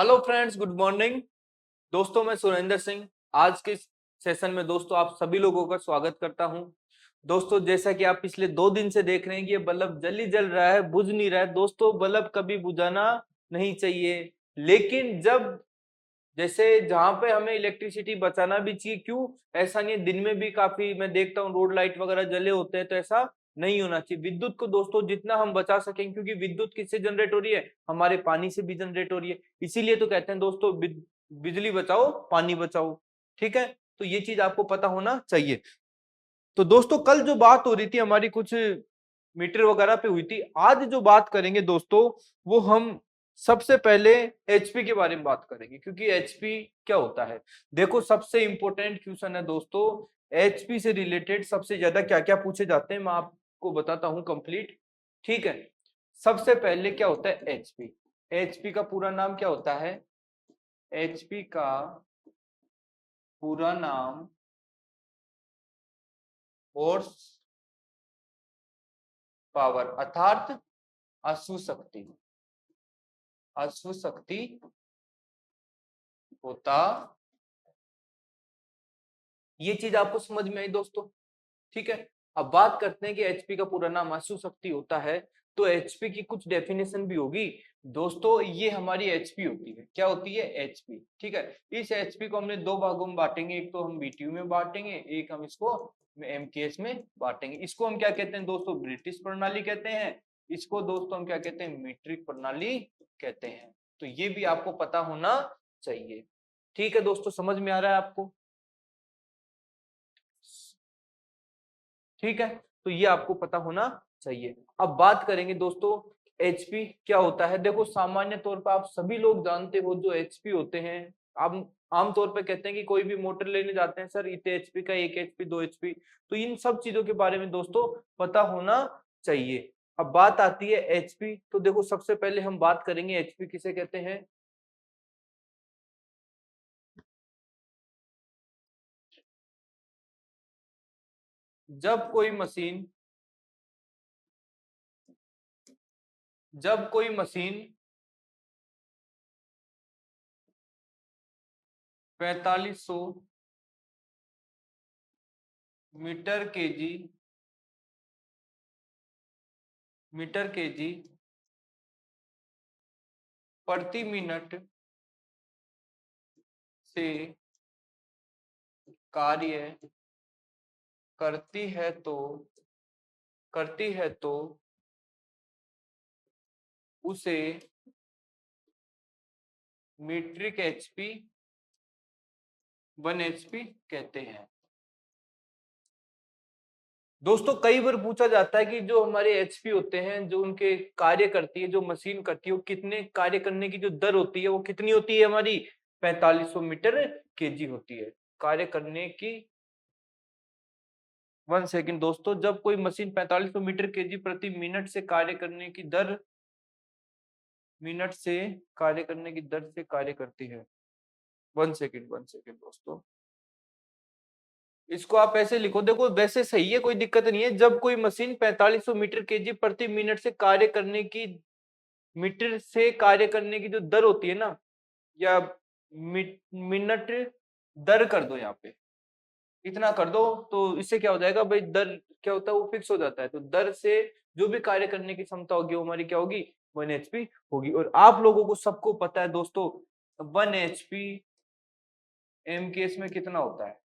Hello friends, good morning. दोस्तों, मैं सुरेंद्र सिंह आज के सेशन में दोस्तों आप सभी लोगों का स्वागत करता हूं। दोस्तों, जैसा कि आप पिछले 2 दिन से देख रहे हैं कि ये बल्ब जल ही जल रहा है, बुझ नहीं रहा है। दोस्तों, बल्ब कभी बुझाना नहीं चाहिए, लेकिन जब जैसे जहां पे हमें इलेक्ट्रिसिटी बचाना भी चाहिए। क्यों? ऐसा नहीं है, दिन में भी काफी मैं देखता हूँ रोड लाइट वगैरह जले होते हैं, तो ऐसा नहीं होना चाहिए। विद्युत को दोस्तों जितना हम बचा सकें, क्योंकि विद्युत किससे जनरेट हो रही है? हमारे पानी से भी जनरेट हो रही है। इसीलिए तो कहते हैं दोस्तों, बिजली बचाओ पानी बचाओ। ठीक है, तो ये चीज आपको पता होना चाहिए। तो दोस्तों, कल जो बात हो रही थी हमारी कुछ मीटर वगैरह पे हुई थी। आज जो बात करेंगे दोस्तों, वो हम सबसे पहले एचपी के बारे में बात करेंगे, क्योंकि एचपी क्या होता है। देखो, सबसे इंपॉर्टेंट क्वेश्चन है दोस्तों, एचपी से रिलेटेड सबसे ज्यादा क्या क्या पूछे जाते हैं मैं आपको बताता हूं कंप्लीट। ठीक है, सबसे पहले क्या होता है एचपी। एचपी का पूरा नाम क्या होता है? एचपी का पूरा नाम हॉर्स पावर अर्थात अश्व शक्ति। अश्व शक्ति होता। ये चीज आपको समझ में आई दोस्तों? ठीक है, अब बात करते हैं कि एचपी का पूरा नाम अश्व शक्ति होता है, तो एचपी की कुछ डेफिनेशन भी होगी। दोस्तों, ये हमारी एचपी होती है। क्या होती है? एचपी। ठीक है, इस एचपी को हमने दो भागों में बांटेंगे, एक तो हम बीटीयू में बांटेंगे, एक हम इसको एमकेएस में बांटेंगे। इसको हम क्या कहते हैं दोस्तों? ब्रिटिश प्रणाली कहते हैं। इसको दोस्तों हम क्या कहते हैं? मीट्रिक प्रणाली कहते हैं। तो ये भी आपको पता होना चाहिए। ठीक है दोस्तों, समझ में आ रहा है आपको? ठीक है, तो ये आपको पता होना चाहिए। अब बात करेंगे दोस्तों, एचपी क्या होता है। देखो, सामान्य तौर पर आप सभी लोग जानते हो जो एचपी होते हैं। आप आमतौर पर कहते हैं कि कोई भी मोटर लेने जाते हैं, सर इतने एचपी का, 1 एचपी 2 एचपी। तो इन सब चीजों के बारे में दोस्तों पता होना चाहिए। अब बात आती है एचपी, तो देखो सबसे पहले हम बात करेंगे एचपी किसे कहते हैं। जब कोई मशीन जब कोई मशीन 4500 मीटर केजी प्रति मिनट से कार्य करती है तो करती है तो उसे मीट्रिक एचपी 1 एचपी कहते हैं। दोस्तों, कई बार पूछा जाता है कि जो हमारे एचपी होते हैं, जो उनके कार्य करती है, जो मशीन करती है, वो कितने कार्य करने की जो दर होती है वो कितनी होती है? हमारी 4500 मीटर केजी होती है कार्य करने की। 1 सेकंड दोस्तों, जब कोई मशीन 4500 मीटर केजी प्रति मिनट से कार्य करने की दर मिनट से कार्य करने की दर से कार्य करती है। 1 सेकंड दोस्तों, इसको आप ऐसे लिखो। देखो, वैसे सही है, कोई दिक्कत नहीं है। जब कोई मशीन 4500 मीटर केजी प्रति मिनट से कार्य करने की मीटर से कार्य करने की जो दर होती है ना, या मिनट दर कर दो, यहाँ पे इतना कर दो, तो इससे क्या हो जाएगा भाई? दर क्या होता है? वो फिक्स हो जाता है। तो दर से जो भी कार्य करने की क्षमता होगी वो हमारी क्या होगी? 1 एचपी होगी। और आप लोगों को सबको पता है दोस्तों, 1 एचपी एमकेएस में कितना होता है?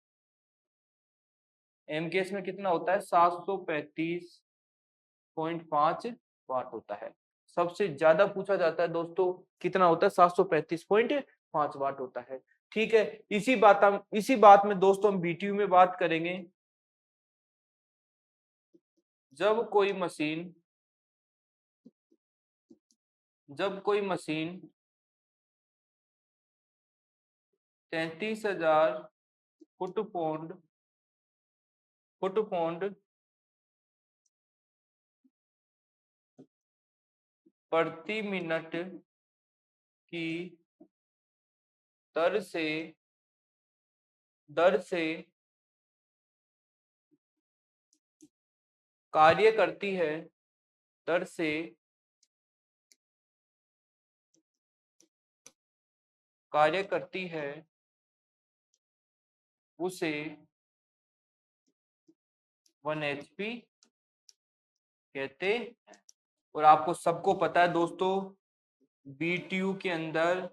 एमकेएस में कितना होता है? 735.5 वाट होता है। सबसे ज्यादा पूछा जाता है दोस्तों, कितना होता है? 735.5 वाट होता है। ठीक है, इसी बात में दोस्तों हम बीटीयू में बात करेंगे। जब कोई मशीन जब कोई मशीन 33,000 फुट पाउंड प्रति मिनट की दर से दर से कार्य करती है दर से कार्य करती है उसे 1 HP कहते हैं। और आपको सबको पता है दोस्तों, BTU के अंदर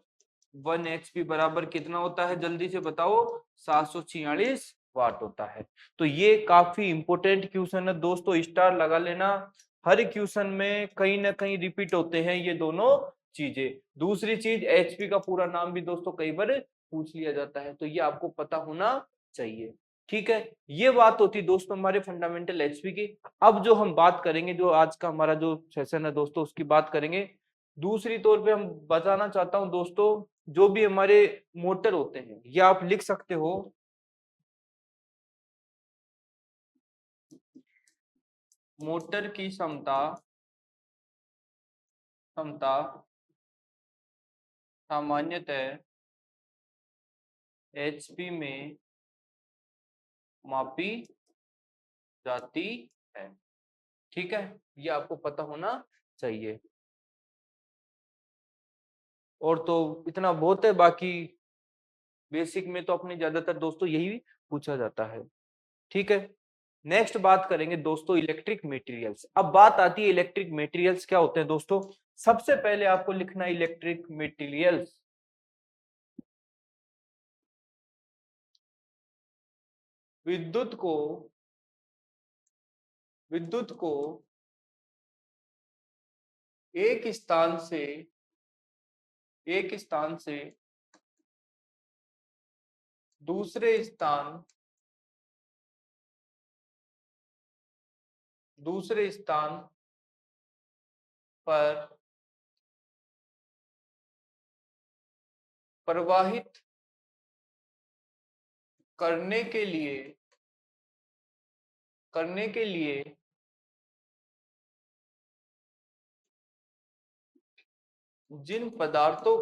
1 HP बराबर कितना होता है, जल्दी से बताओ, 746 वाट होता है। तो ये काफी इंपॉर्टेंट क्वेश्चन है दोस्तों, स्टार लगा लेना। हर क्वेश्चन में कहीं ना कहीं रिपीट होते हैं ये दोनों चीजें। दूसरी चीज, एचपी का पूरा नाम भी दोस्तों कई बार पूछ लिया जाता है, तो ये आपको पता होना चाहिए। ठीक है, ये बात होती दोस्तों हमारे फंडामेंटल एचपी की। अब जो हम बात करेंगे, जो आज का हमारा जो सेशन है दोस्तों, उसकी बात करेंगे। दूसरी तौर पे हम बताना चाहता हूं दोस्तों, जो भी हमारे मोटर होते हैं, ये आप लिख सकते हो, मोटर की क्षमता क्षमता सामान्यतः एचपी में मापी जाती है। ठीक है, ये आपको पता होना चाहिए। और तो इतना बहुत है, बाकी बेसिक में तो अपने ज्यादातर दोस्तों यही पूछा जाता है। ठीक है, नेक्स्ट बात करेंगे दोस्तों इलेक्ट्रिक मटेरियल्स। अब बात आती है इलेक्ट्रिक मटेरियल्स क्या होते हैं दोस्तों। सबसे पहले आपको लिखना है इलेक्ट्रिक मटेरियल्स। विद्युत को विद्युत को एक स्थान से दूसरे स्थान पर प्रवाहित करने के लिए जिन पदार्थों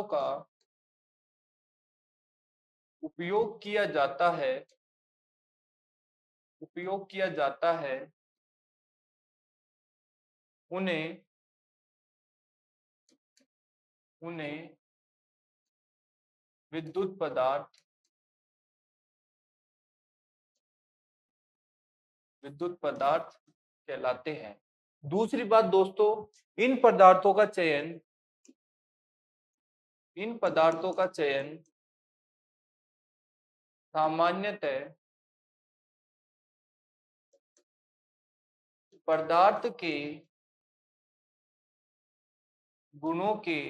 का उपयोग किया जाता है उन्हें विद्युत पदार्थ कहलाते हैं। दूसरी बात दोस्तों, इन पदार्थों का चयन सामान्यतः पदार्थ के गुणों के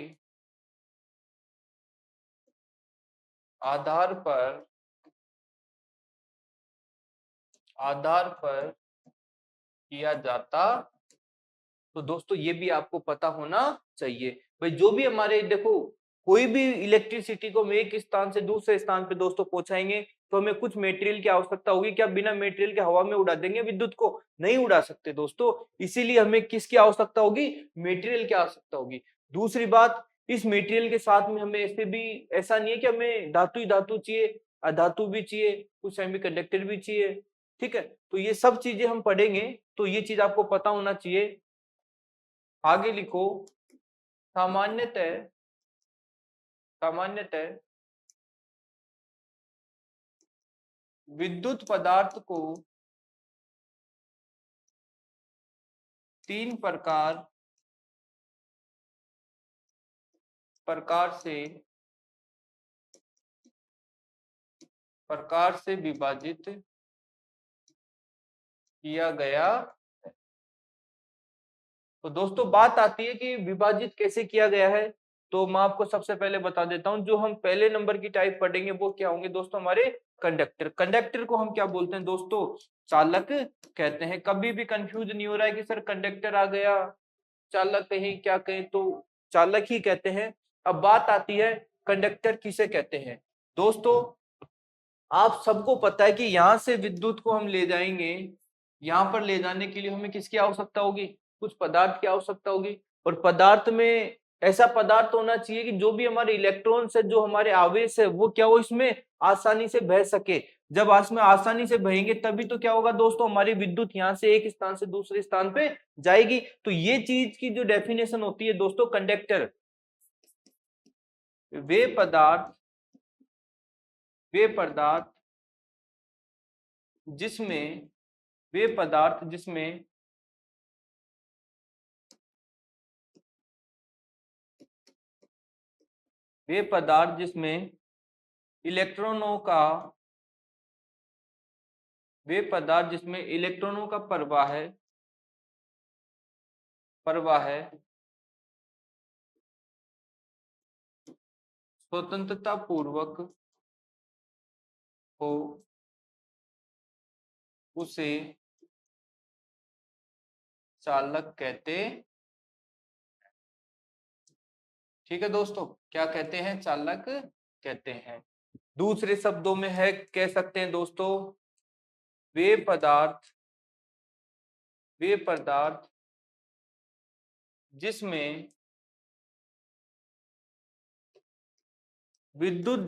आधार पर किया जाता। तो दोस्तों ये भी आपको पता होना चाहिए। भाई जो भी हमारे, देखो, कोई भी इलेक्ट्रिसिटी को हम एक स्थान से दूसरे स्थान पे दोस्तों पहुंचाएंगे, तो हमें कुछ मटेरियल की आवश्यकता होगी। क्या बिना मटेरियल के हवा में उड़ा देंगे विद्युत को? नहीं उड़ा सकते दोस्तों। इसीलिए हमें किसकी आवश्यकता होगी? मटेरियल की आवश्यकता होगी। दूसरी बात, इस मटेरियल के साथ में हमें ऐसा नहीं है कि हमें धातु ही धातु चाहिए, अधातु भी चाहिए, कुछ सेमीकंडक्टर भी चाहिए। ठीक है, तो ये सब चीजें हम पढ़ेंगे, तो ये चीज आपको पता होना चाहिए। आगे लिखो, सामान्यतः विद्युत पदार्थ को 3 प्रकार से विभाजित किया गया है। तो दोस्तों बात आती है कि विभाजित कैसे किया गया है, तो मैं आपको सबसे पहले बता देता हूं। जो हम पहले नंबर की टाइप पढ़ेंगे वो क्या होंगे दोस्तों? हमारे कंडक्टर को हम क्या बोलते हैं दोस्तों? चालक कहते हैं। कभी भी कंफ्यूज नहीं हो रहा है कि सर कंडक्टर आ गया, चालक कहें क्या कहें, तो चालक ही कहते हैं। अब बात आती है कंडक्टर किसे कहते हैं। दोस्तों आप सबको पता है कि यहां से विद्युत को हम ले जाएंगे, यहां पर ले जाने के लिए हमें किसकी आवश्यकता होगी? कुछ पदार्थ की आवश्यकता होगी। और पदार्थ में ऐसा पदार्थ होना चाहिए कि जो भी हमारे इलेक्ट्रॉन्स है, जो हमारे आवेश है, वो क्या हो, इसमें आसानी से बह सके। जब इसमें आसानी से बहेंगे तभी तो क्या होगा दोस्तों, हमारी विद्युत यहां से एक स्थान से दूसरे स्थान पे जाएगी। तो ये चीज की जो डेफिनेशन होती है दोस्तों, कंडक्टर वे पदार्थ जिसमें वे पदार्थ जिसमें वे पदार्थ जिसमें इलेक्ट्रॉनों का वे पदार्थ जिसमें इलेक्ट्रॉनों का प्रवाह है स्वतंत्रता पूर्वक हो, उसे चालक कहते। ठीक है दोस्तों, क्या कहते हैं? चालक कहते हैं। दूसरे शब्दों में है, कह सकते हैं दोस्तों, वे पदार्थ जिसमें विद्युत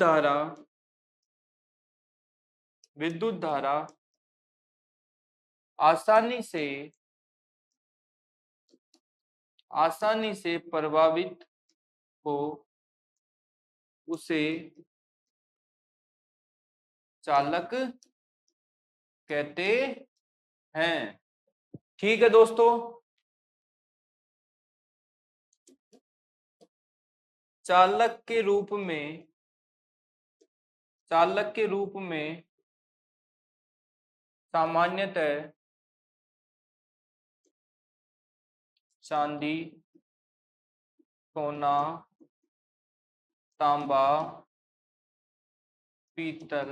धारा आसानी से प्रभावित हो, उसे चालक कहते हैं। ठीक है दोस्तों, चालक के रूप में सामान्यतः चांदी, सोना, तांबा, पीतल,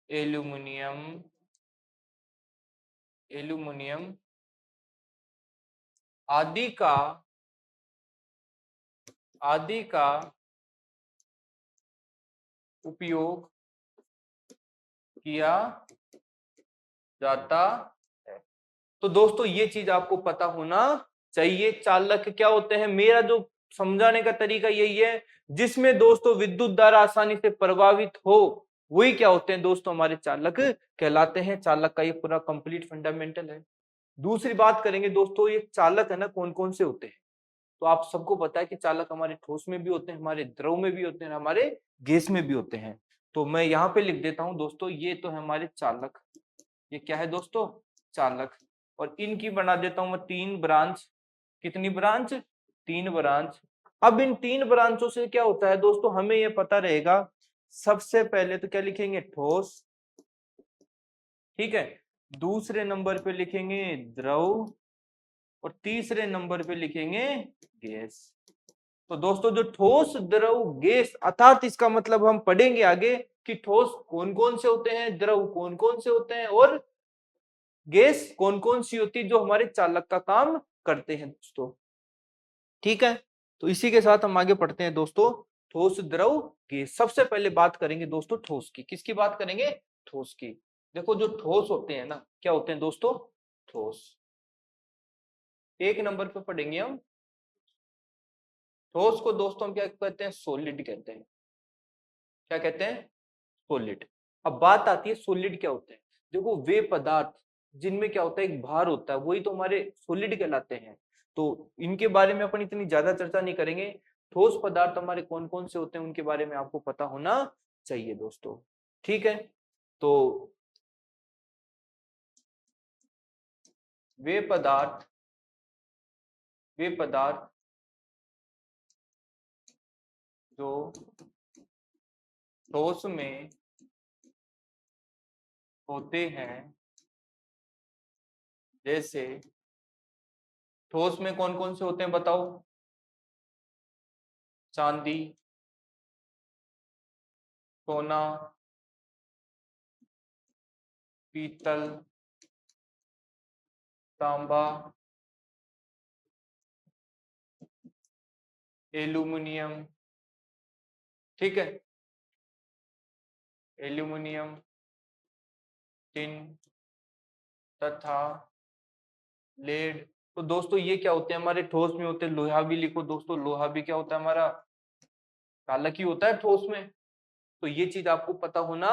एल्यूमिनियम आदि का उपयोग किया जाता है। तो दोस्तों ये चीज आपको पता होना चाहिए, चालक क्या होते हैं। मेरा जो समझाने का तरीका यही है, जिसमें दोस्तों विद्युत धारा आसानी से प्रभावित हो, वही क्या होते हैं दोस्तों, हमारे चालक कहलाते हैं। चालक का ये पूरा कंप्लीट फंडामेंटल है। दूसरी बात करेंगे दोस्तों, ये चालक है ना कौन कौन से होते हैं। तो आप सबको पता है कि चालक हमारे ठोस में भी होते हैं, हमारे द्रव में भी होते हैं, हमारे गैस में भी होते हैं। तो मैं यहाँ पे लिख देता हूं दोस्तों, ये तो है हमारे चालक। ये क्या है दोस्तों? चालक। और इनकी बना देता हूं मैं 3 ब्रांच। कितनी ब्रांच? 3 ब्रांच। अब इन 3 ब्रांचों से क्या होता है दोस्तों, हमें यह पता रहेगा। सबसे पहले तो क्या लिखेंगे? ठोस। ठीक है, दूसरे नंबर पे लिखेंगे द्रव, और तीसरे नंबर पे लिखेंगे गैस। तो दोस्तों जो ठोस, द्रव, गैस, अर्थात इसका मतलब हम पढ़ेंगे आगे कि ठोस कौन कौन से होते हैं, द्रव कौन कौन से होते हैं, और गैस कौन कौन सी होती है जो हमारे चालक का काम करते हैं दोस्तों। ठीक है, तो इसी के साथ हम आगे पढ़ते हैं दोस्तों। ठोस, द्रव, गैस। सबसे पहले बात करेंगे दोस्तों ठोस की। किसकी बात करेंगे? ठोस की। देखो जो ठोस होते हैं ना, क्या होते हैं दोस्तों? ठोस। एक नंबर पे पढ़ेंगे हम ठोस को दोस्तों, हम क्या कहते हैं? सॉलिड कहते हैं। क्या कहते हैं? सॉलिड। अब बात आती है सॉलिड क्या होते हैं। देखो वे पदार्थ जिनमें क्या होता है, एक भार होता है, वही तो हमारे सॉलिड कहलाते हैं। तो इनके बारे में अपन इतनी ज्यादा चर्चा नहीं करेंगे। ठोस पदार्थ हमारे कौन कौन से होते हैं उनके बारे में आपको पता होना चाहिए दोस्तों। ठीक है, तो वे पदार्थ जो ठोस में होते हैं, जैसे ठोस में कौन कौन से होते हैं बताओ? चांदी, सोना, पीतल, तांबा, एल्यूमिनियम। ठीक है, एल्यूमिनियम, टिन तथा लेड। तो दोस्तों ये क्या होते हैं? हमारे ठोस में होते हैं। लोहा भी लिखो दोस्तों, लोहा भी क्या होता है? हमारा चालक ही होता है ठोस में। तो ये चीज आपको पता होना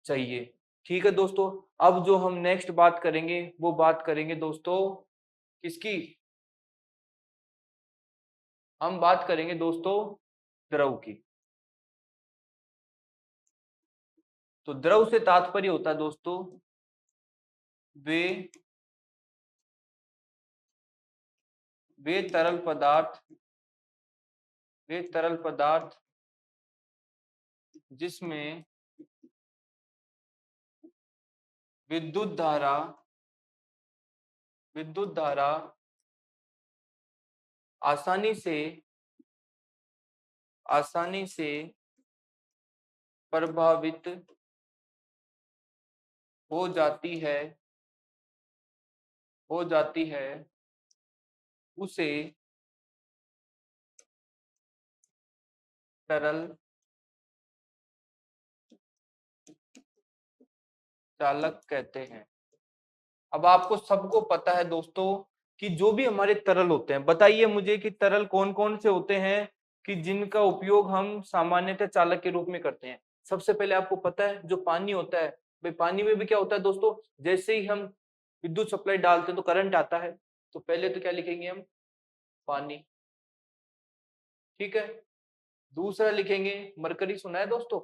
चाहिए। ठीक है दोस्तों, अब जो हम नेक्स्ट बात करेंगे वो बात करेंगे दोस्तों किसकी, हम बात करेंगे दोस्तों द्रव की। तो द्रव से तात्पर्य होता है दोस्तों वे वे तरल पदार्थ वे तरल पदार्थ जिसमें विद्युत धारा आसानी से प्रभावित हो जाती है उसे तरल चालक कहते हैं। अब आपको सबको पता है दोस्तों कि जो भी हमारे तरल होते हैं, बताइए मुझे कि तरल कौन कौन से होते हैं कि जिनका उपयोग हम सामान्यतः चालक के रूप में करते हैं। सबसे पहले आपको पता है जो पानी होता है, भाई पानी में भी क्या होता है दोस्तों, जैसे ही हम विद्युत सप्लाई डालते हैं तो करंट आता है, तो पहले तो क्या लिखेंगे हम, पानी। ठीक है, दूसरा लिखेंगे मरकरी, सुना है दोस्तों,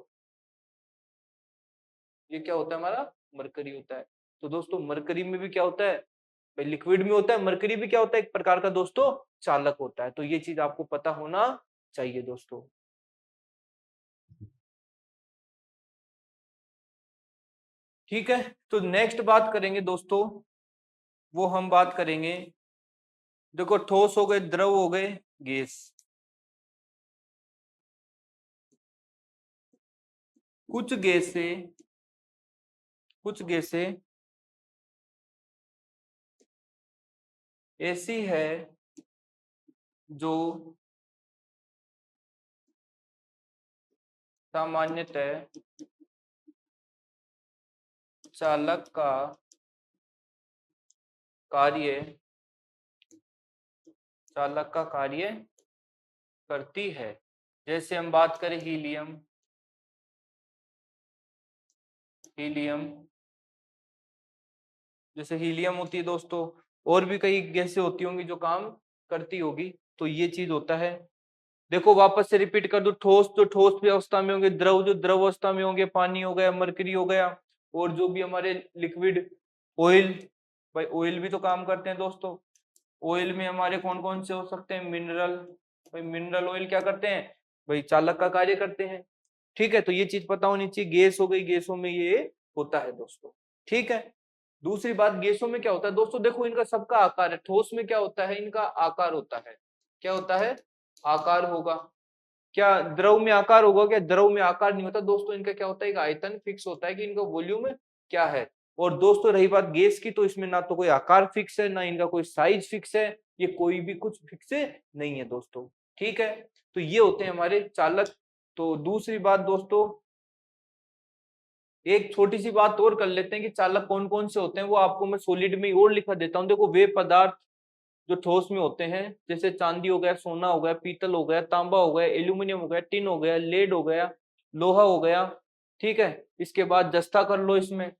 ये क्या होता है हमारा, मरकरी होता है। तो दोस्तों मरकरी में भी क्या होता है, भाई लिक्विड में होता है, मरकरी भी क्या होता है, एक प्रकार का दोस्तों चालक होता है। तो ये चीज आपको पता होना चाहिए दोस्तों। ठीक है, तो नेक्स्ट बात करेंगे दोस्तों, वो हम बात करेंगे, देखो ठोस हो गए, द्रव हो गए, गैस। कुछ गैसें ऐसी है जो सामान्यतः चालक का कार्य करती है। जैसे हम बात करें हीलियम, जैसे हीलियम होती है दोस्तों, और भी कई गैसें होती होंगी जो काम करती होगी। तो ये चीज होता है। देखो वापस से रिपीट कर दो, ठोस जो ठोस अवस्था में होंगे, द्रव जो द्रव अवस्था में होंगे, पानी हो गया, मरकरी हो गया, और जो भी हमारे लिक्विड, ऑयल, भाई ऑयल भी तो काम करते हैं दोस्तों। ऑयल में हमारे कौन कौन से हो सकते हैं, मिनरल, भाई मिनरल ऑयल क्या करते हैं, भाई चालक का कार्य करते हैं। ठीक है, तो ये चीज पता होनी चाहिए। गैस हो गई, गैसों में ये होता है दोस्तों। ठीक है, दूसरी बात, गैसों में क्या होता है दोस्तों, देखो इनका सबका आकार है। ठोस में क्या होता है, इनका आकार होता है, क्या होता है, आकार होगा। क्या द्रव में आकार होगा, क्या द्रव में आकार नहीं होता दोस्तों, इनका क्या होता है, एक आयतन फिक्स होता है कि इनका वॉल्यूम क्या है। और दोस्तों रही बात गैस की, तो इसमें ना तो कोई आकार फिक्स है, ना इनका कोई साइज फिक्स है, ये कोई भी कुछ फिक्स नहीं है दोस्तों। ठीक है, तो ये होते हैं हमारे चालक। तो दूसरी बात दोस्तों, एक छोटी सी बात और कर लेते हैं कि चालक कौन कौन से होते हैं, वो आपको मैं सॉलिड में और लिखा देता हूँ। देखो वे पदार्थ जो ठोस में होते हैं, जैसे चांदी हो गया, सोना हो गया, पीतल हो गया, तांबा हो गया, एल्यूमिनियम हो गया, टिन हो गया, लेड हो गया, लोहा हो गया। ठीक है, इसके बाद जस्ता कर लो इसमें,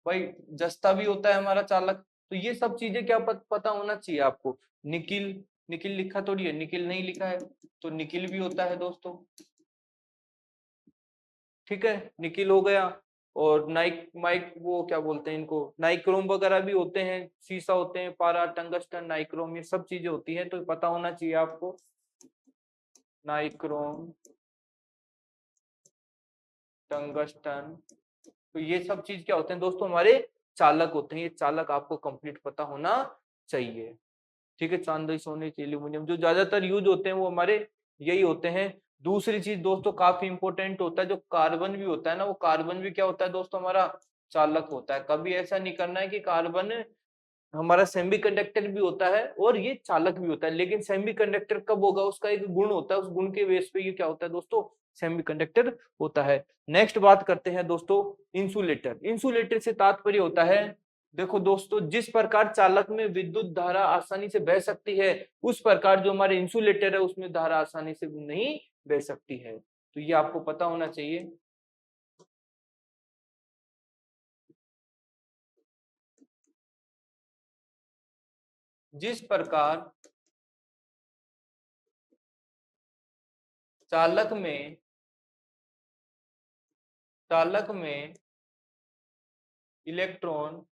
भाई जस्ता भी होता है हमारा चालक। तो ये सब चीजें क्या पता होना चाहिए आपको। निकिल, निकिल लिखा थोड़ी है, निकिल नहीं लिखा है, तो निकिल भी होता है दोस्तों। ठीक है, निकिल हो गया। और नाइक माइक वो क्या बोलते हैं इनको, नाइक्रोम वगैरह भी होते हैं, शीशा होते हैं, पारा, टंगस्टन, नाइक्रोम, ये सब चीजें होती हैं, तो पता होना चाहिए आपको। नाइक्रोम, टंगस्टन, तो ये सब चीज क्या होते हैं दोस्तों, हमारे चालक होते हैं। ये चालक आपको कंप्लीट पता होना चाहिए। ठीक है, चांदी, सोने, एल्यूमिनियम जो ज्यादातर यूज होते हैं वो हमारे यही होते हैं। दूसरी चीज दोस्तों काफी इंपॉर्टेंट होता है, जो कार्बन भी होता है ना, वो कार्बन भी क्या होता है दोस्तों, हमारा चालक होता है। कभी ऐसा नहीं करना है कि कार्बन हमारा सेमीकंडक्टर भी होता है और ये चालक भी होता है, लेकिन सेमीकंडक्टर कब होगा, उसका एक गुण होता है, उस गुण के बेस पे ये क्या होता है दोस्तों, सेमीकंडक्टर होता है। नेक्स्ट बात करते हैं दोस्तों इंसुलेटर। इंसुलेटर से तात्पर्य होता है, देखो दोस्तों जिस प्रकार चालक में विद्युत धारा आसानी से बह सकती है, उस प्रकार जो हमारे इंसुलेटर है उसमें धारा आसानी से नहीं बह सकती है। तो ये आपको पता होना चाहिए। जिस प्रकार चालक में इलेक्ट्रॉन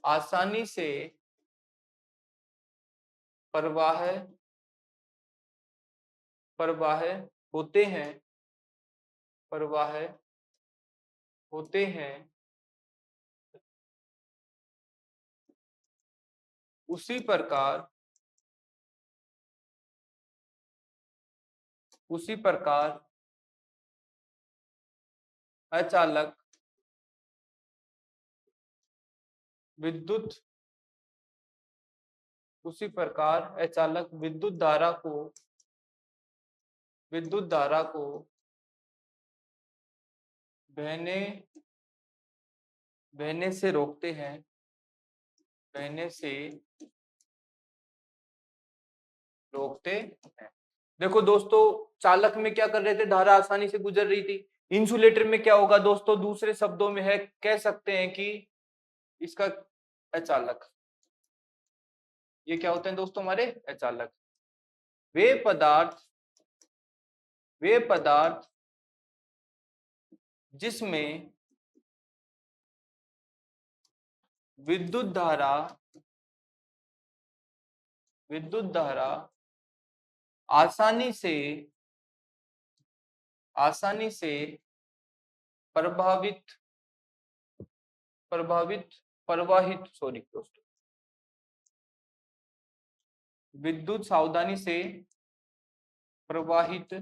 आसानी से प्रवाह होते हैं उसी प्रकार अचालक विद्युत विद्युत धारा को बहने से रोकते हैं देखो दोस्तों, चालक में क्या कर रहे थे, धारा आसानी से गुजर रही थी। इंसुलेटर में क्या होगा दोस्तों, दूसरे शब्दों में है, कह सकते हैं कि इसका अचालक, ये क्या होते हैं दोस्तों हमारे अचालक। वे पदार्थ जिसमें विद्युत धारा आसानी से विद्युत सावधानी से प्रवाहित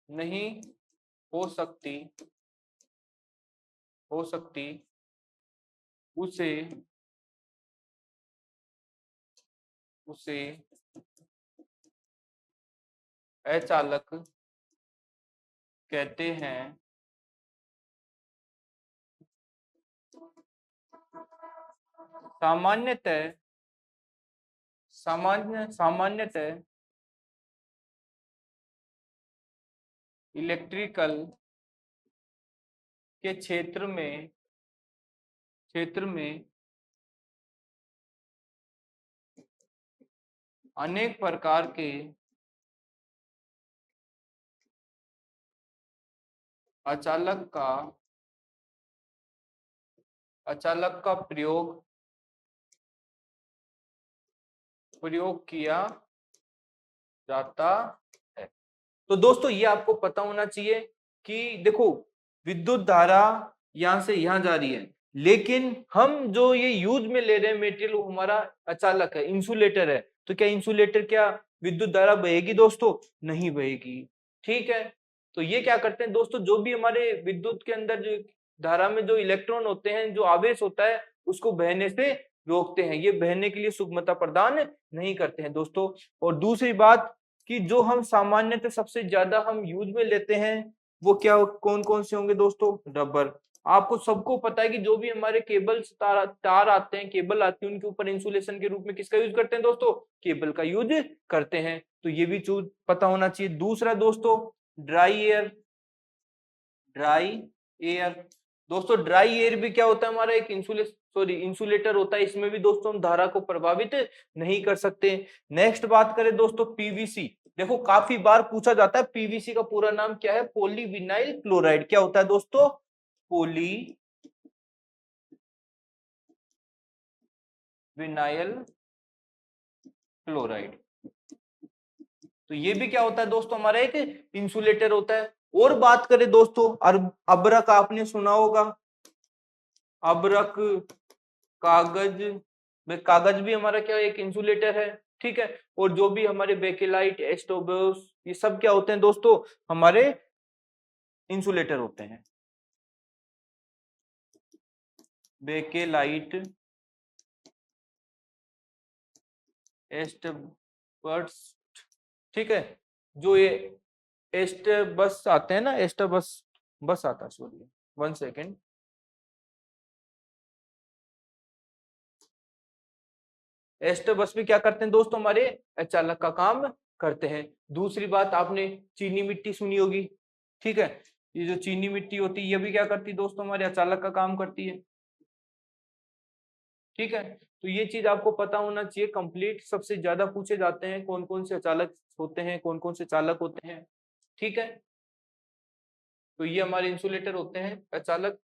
नहीं हो सकती उसे अचालक कहते हैं। सामान्यतः इलेक्ट्रिकल के क्षेत्र में अनेक प्रकार के अचालक का प्रयोग किया जाता है। तो दोस्तों ये आपको पता होना चाहिए कि देखो, विद्युत धारा यहां से यहां जा रही है, लेकिन हम जो ये यूज में ले रहे हैं मटेरियल, वो हमारा अचालक है, इंसुलेटर है। तो क्या इंसुलेटर, क्या विद्युत धारा बहेगी दोस्तों? नहीं बहेगी। ठीक है, तो ये क्या करते हैं दोस्तों, जो भी हमारे विद्युत के अंदर जो धारा में जो इलेक्ट्रॉन होते हैं, जो आवेश होता है, उसको बहने से रोकते हैं। ये बहने के लिए सुगमता प्रदान नहीं करते हैं दोस्तों। और दूसरी बात कि जो हम सामान्यतः सबसे ज्यादा हम यूज में लेते हैं, वो क्या, कौन कौन से होंगे दोस्तों? रबर। आपको सबको पता है कि जो भी हमारे केबल तार आते हैं, केबल आती है, उनके ऊपर इंसुलेशन के रूप में किसका यूज करते हैं दोस्तों? केबल का यूज करते हैं। तो ये भी चीज पता होना चाहिए। दूसरा दोस्तों, ड्राई एयर। दोस्तों ड्राई एयर भी क्या होता है, हमारा एक इंसुलेटर होता है। इसमें भी दोस्तों हम धारा को प्रभावित नहीं कर सकते। नेक्स्ट बात करें दोस्तों, पीवीसी। देखो काफी बार पूछा जाता है, पीवीसी का पूरा नाम क्या है? Polyvinyl chloride. क्या होता है दोस्तों? Polyvinyl chloride. तो ये भी क्या होता है दोस्तों, हमारा एक इंसुलेटर होता है। और बात करें दोस्तों, अब्रक आपने सुना होगा, अब्रक, कागज। कागज भी हमारा क्या, एक इंसुलेटर है। ठीक है, और जो भी हमारे बेकेलाइट, एस्टोबस, ये सब क्या होते हैं दोस्तों, हमारे इंसुलेटर होते हैं। बेकेलाइट, एस्टबस, ठीक है, जो ये एस्टबस आते हैं ना, एस्टबस बस आता है, सॉरी 1 सेकेंड। एस्टर बस भी क्या करते हैं दोस्तों, हमारे अचालक का काम करते हैं। दूसरी बात, आपने चीनी मिट्टी सुनी होगी, ठीक है, ये जो चीनी मिट्टी होती है ये भी क्या करती है दोस्तों, हमारे अचालक का काम करती है, ठीक है। तो ये चीज आपको पता होना चाहिए कंप्लीट। सबसे ज्यादा पूछे जाते हैं कौन कौन से अचालक होते हैं, कौन कौन से चालक होते हैं, ठीक है। तो ये हमारे इंसुलेटर होते हैं, अचालक।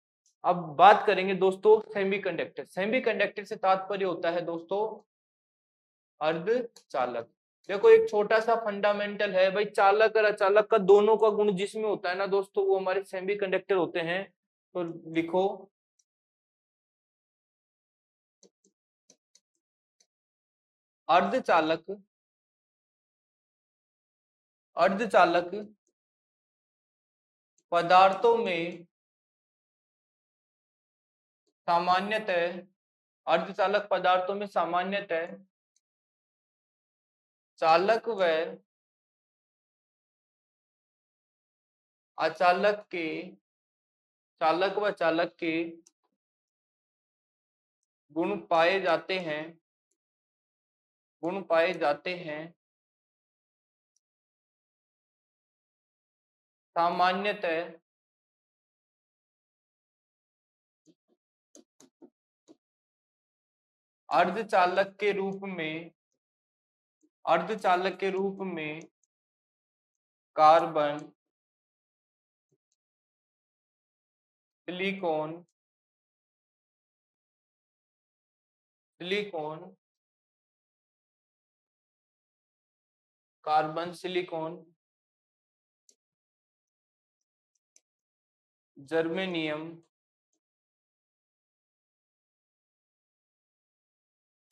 अब बात करेंगे दोस्तों सेमीकंडक्टर। सेमीकंडक्टर से तात्पर्य होता है दोस्तों अर्धचालक। देखो एक छोटा सा फंडामेंटल है भाई, चालक और अचालक का दोनों का गुण जिसमें होता है ना दोस्तों, वो हमारे सेमीकंडक्टर होते हैं। तो लिखो अर्धचालक, अर्धचालक पदार्थों में सामान्यतः, अर्धचालक पदार्थों में सामान्यतः चालक व अचालक के, चालक व चालक के गुण पाए जाते हैं, गुण पाए जाते हैं। सामान्यतः अर्धचालक के रूप में, अर्धचालक के रूप में carbon, silicon, silicon, carbon, silicon, germanium,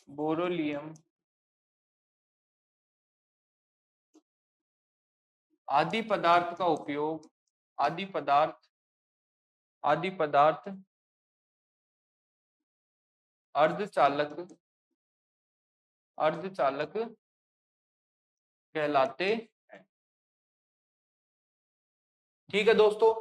बोरोलियम आदि पदार्थ का उपयोग, आदि पदार्थ, आदि पदार्थ अर्धचालक, अर्धचालक कहलाते हैं, ठीक है दोस्तों।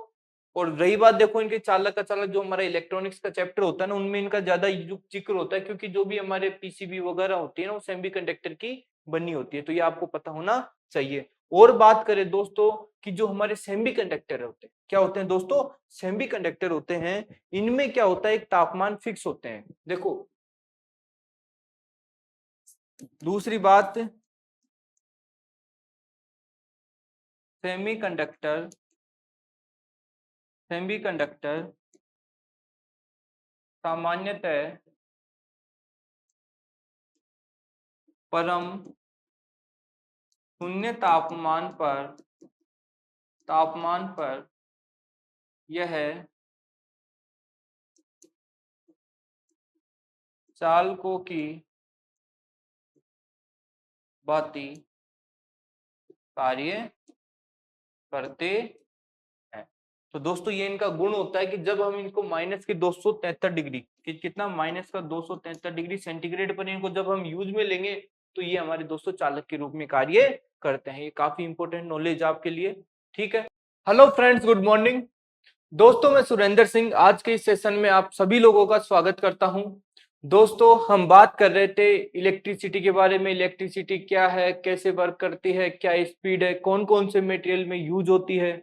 और रही बात देखो इनके चालक अचालक, जो हमारा इलेक्ट्रॉनिक्स का चैप्टर होता है ना, उनमें इनका ज्यादा जिक्र होता है, क्योंकि जो भी हमारे पीसीबी वगैरह होती है ना, वो सेमीकंडक्टर की बनी होती है। तो ये आपको पता होना चाहिए। और बात करें दोस्तों कि जो हमारे सेमीकंडक्टर होते हैं, क्या होते हैं दोस्तों, सेमीकंडक्टर होते हैं, इनमें क्या होता है, एक तापमान फिक्स होते हैं। देखो दूसरी बात, सेमीकंडक्टर, सेमीकंडक्टर सामान्यतः परम शून्य तापमान पर, तापमान पर यह चालकों की भांति कार्य करते हैं। तो दोस्तों ये इनका गुण होता है कि जब हम इनको माइनस की 273 डिग्री, कितना, माइनस का 273 डिग्री सेंटीग्रेड पर इनको जब हम यूज में लेंगे, तो ये हमारे दोस्तों चालक के रूप में कार्य करते हैं। ये काफी इंपॉर्टेंट नॉलेज आपके लिए, ठीक है। हेलो फ्रेंड्स, गुड मॉर्निंग दोस्तों, मैं सुरेंद्र सिंह आज के इस सेशन में आप सभी लोगों का स्वागत करता हूं। दोस्तों हम बात कर रहे थे इलेक्ट्रिसिटी के बारे में, इलेक्ट्रिसिटी क्या है, कैसे वर्क करती है, क्या स्पीड है, कौन कौन से मटेरियल में यूज होती है,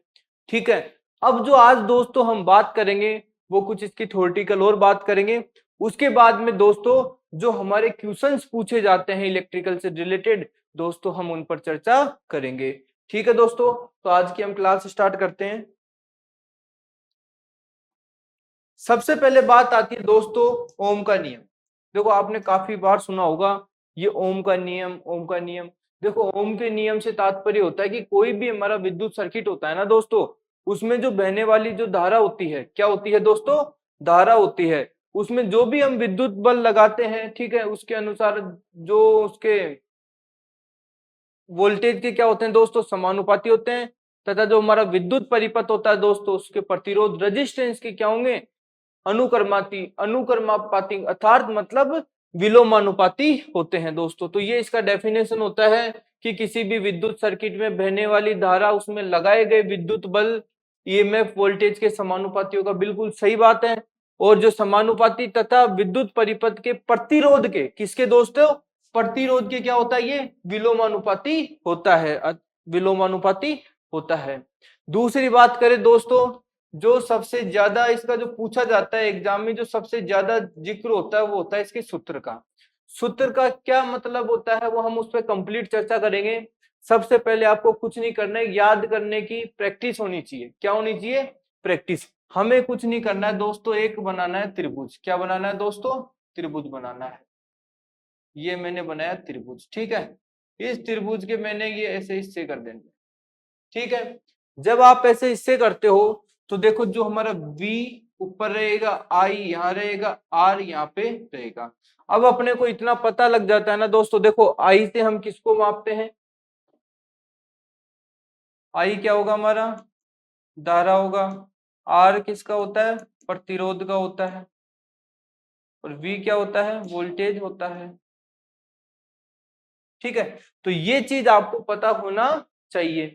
ठीक है। अब जो आज दोस्तों हम बात करेंगे वो कुछ इसकी थ्योरेटिकल और बात करेंगे। उसके बाद में दोस्तों जो हमारे क्वेश्चंस पूछे जाते हैं इलेक्ट्रिकल से रिलेटेड, दोस्तों हम उन पर चर्चा करेंगे, ठीक है दोस्तों। तो आज की हम क्लास स्टार्ट करते हैं। सबसे पहले बात आती है दोस्तों ओम का नियम। देखो आपने काफी बार सुना होगा ये ओम का नियम, ओम का नियम। देखो ओम के नियम से तात्पर्य होता है कि कोई भी हमारा विद्युत सर्किट होता है ना दोस्तों, उसमें जो बहने वाली जो धारा होती है, क्या होती है दोस्तों, धारा होती है। उसमें जो भी हम विद्युत बल लगाते हैं, ठीक है, उसके अनुसार जो उसके वोल्टेज के क्या होते हैं दोस्तों, समानुपाती होते हैं। तथा जो हमारा विद्युत परिपथ होता है दोस्तों, उसके प्रतिरोध रेजिस्टेंस के क्या होंगे, अनुक्रमाती, अनुक्रमापाती अर्थात मतलब विलोमानुपाती होते हैं दोस्तों। तो ये इसका डेफिनेशन होता है कि किसी भी विद्युत सर्किट में बहने वाली धारा, उसमें लगाए गए विद्युत बल ईएमएफ वोल्टेज के समानुपाती होगा। बिल्कुल सही बात है। और जो समानुपाती तथा विद्युत परिपथ के प्रतिरोध के, किसके दोस्तों, प्रतिरोध के क्या होता है, ये विलोमानुपाती होता है, विलोमानुपाती होता है। दूसरी बात करें दोस्तों, जो सबसे ज्यादा इसका जो पूछा जाता है एग्जाम में, जो सबसे ज्यादा जिक्र होता है वो होता है इसके सूत्र का। सूत्र का क्या मतलब होता है वो हम उस पर कंप्लीट चर्चा करेंगे। सबसे पहले आपको कुछ नहीं करना है, याद करने की प्रैक्टिस होनी चाहिए। क्या होनी चाहिए, प्रैक्टिस। हमें कुछ नहीं करना है दोस्तों, एक बनाना है त्रिभुज। क्या बनाना है दोस्तों, त्रिभुज बनाना है। ये मैंने बनाया त्रिभुज, ठीक है। इस त्रिभुज के मैंने ये ऐसे हिस्से कर देंगे, ठीक है। जब आप ऐसे हिस्से करते हो तो देखो जो हमारा V ऊपर रहेगा, I यहाँ रहेगा, R यहाँ पे रहेगा। अब अपने को इतना पता लग जाता है ना दोस्तों, देखो I से हम किसको मापते हैं, I क्या होगा हमारा, धारा होगा। R किसका होता है, प्रतिरोध का होता है। और V क्या होता है, वोल्टेज होता है, ठीक है। तो ये चीज आपको पता होना चाहिए,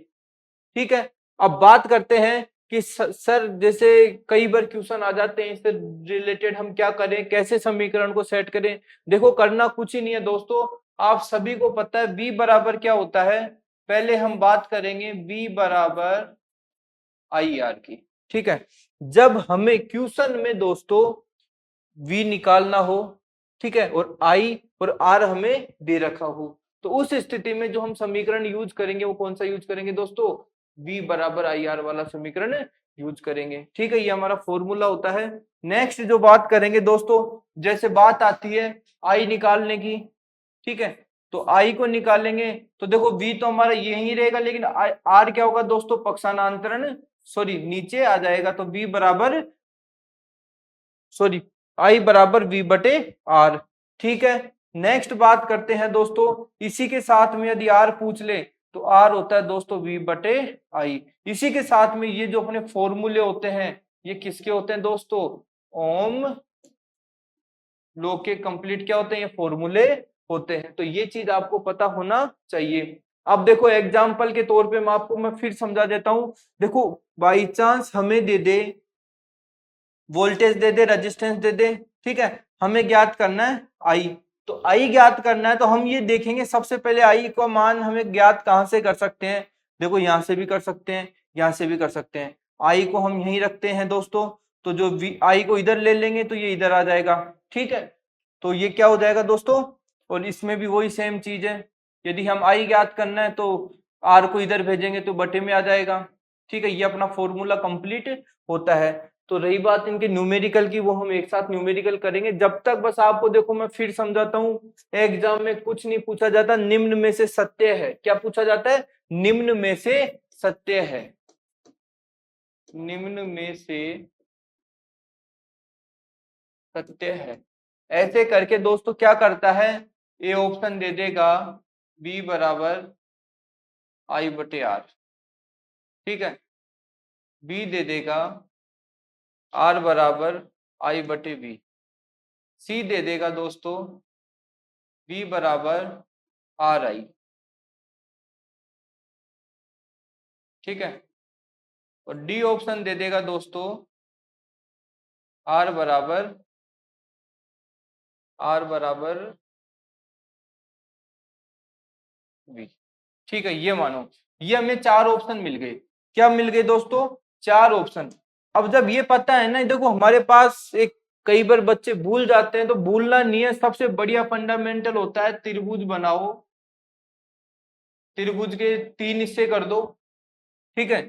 ठीक है। अब बात करते हैं कि सर जैसे कई बार क्वेश्चन आ जाते हैं इससे रिलेटेड, हम क्या करें, कैसे समीकरण को सेट करें। देखो करना कुछ ही नहीं है दोस्तों, आप सभी को पता है V बराबर क्या होता है। पहले हम बात करेंगे V बराबर IR की, ठीक है। जब हमें क्वेश्चन में दोस्तों V निकालना हो, ठीक है, और I और R हमें दे रखा हो, तो उस स्थिति में जो हम समीकरण यूज करेंगे वो कौन सा यूज करेंगे दोस्तों, V बराबर IR वाला समीकरण यूज करेंगे, ठीक है। ये हमारा फॉर्मूला होता है। नेक्स्ट जो बात करेंगे दोस्तों, जैसे बात आती है I निकालने की, ठीक है, तो I को निकालेंगे तो देखो V तो हमारा यही रहेगा, लेकिन R क्या होगा दोस्तों, पक्षांतरण, सॉरी नीचे आ जाएगा, तो V बराबर, सॉरी I बराबर V बटे R, ठीक है। नेक्स्ट बात करते हैं दोस्तों, इसी के साथ में यदि R पूछ ले तो R होता है दोस्तों V बटे I। इसी के साथ में ये जो अपने फॉर्मूले होते हैं ये किसके होते हैं दोस्तों, ओम लॉ के कंप्लीट क्या होते हैं, ये फॉर्मूले होते हैं। तो ये चीज आपको पता होना चाहिए। अब देखो एग्जाम्पल के तौर पे मैं फिर समझा देता हूं। देखो बाई चांस हमें दे दे वोल्टेज, दे दे रेजिस्टेंस, दे दे, ठीक है, हमें ज्ञात करना है आई। तो आई ज्ञात करना है तो हम ये देखेंगे सबसे पहले आई का मान हमें ज्ञात कहां से कर सकते हैं। देखो यहां से भी कर सकते हैं, यहां से भी कर सकते हैं। आई को हम यहीं रखते हैं दोस्तों, तो जो आई को इधर ले लेंगे तो ये इधर आ जाएगा, ठीक है। तो ये क्या हो जाएगा दोस्तों, और इसमें भी वही सेम चीज है। यदि हम आई ज्ञात करना है तो आर को इधर भेजेंगे तो बटे में आ जाएगा, ठीक है। ये अपना फॉर्मूला कंप्लीट होता है। तो रही बात इनके न्यूमेरिकल की, वो हम एक साथ न्यूमेरिकल करेंगे। जब तक बस आपको देखो मैं फिर समझाता हूँ, एग्जाम में कुछ नहीं पूछा जाता, निम्न में से सत्य है। क्या पूछा जाता है, निम्न में से सत्य है, निम्न में से सत्य है। ऐसे करके दोस्तों क्या करता है, ए ऑप्शन दे देगा बी बराबर आई बटे आर, ठीक है। बी दे देगा आर बराबर आई बटे बी। सी दे देगा दोस्तों बी बराबर आर आई, ठीक है। और डी ऑप्शन दे देगा दोस्तों आर बराबर बी, ठीक है। ये मानो ये हमें चार ऑप्शन मिल गए। क्या मिल गए दोस्तों, चार ऑप्शन। अब जब ये पता है ना, देखो हमारे पास एक, कई बार बच्चे भूल जाते हैं, तो भूलना नहीं है, सबसे बढ़िया फंडामेंटल होता है त्रिभुज बनाओ, त्रिभुज के तीन हिस्से कर दो, ठीक है।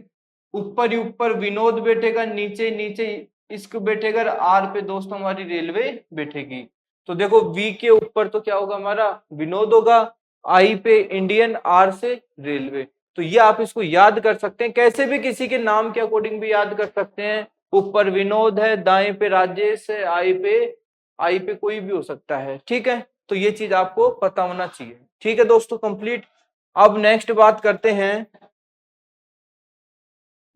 ऊपर ही ऊपर विनोद बैठेगा, नीचे नीचे इश्क बैठेगा, आर पे दोस्तों हमारी रेलवे बैठेगी। तो देखो वी के ऊपर तो क्या होगा हमारा, विनोद होगा, आई पे इंडियन, आर से रेलवे। तो ये आप इसको याद कर सकते हैं, कैसे भी किसी के नाम के अकॉर्डिंग भी याद कर सकते हैं। ऊपर विनोद है, दाएं पे राजेश है, आई पे कोई भी हो सकता है, ठीक है। तो ये चीज आपको पता होना चाहिए, ठीक है दोस्तों, कंप्लीट। अब नेक्स्ट बात करते हैं,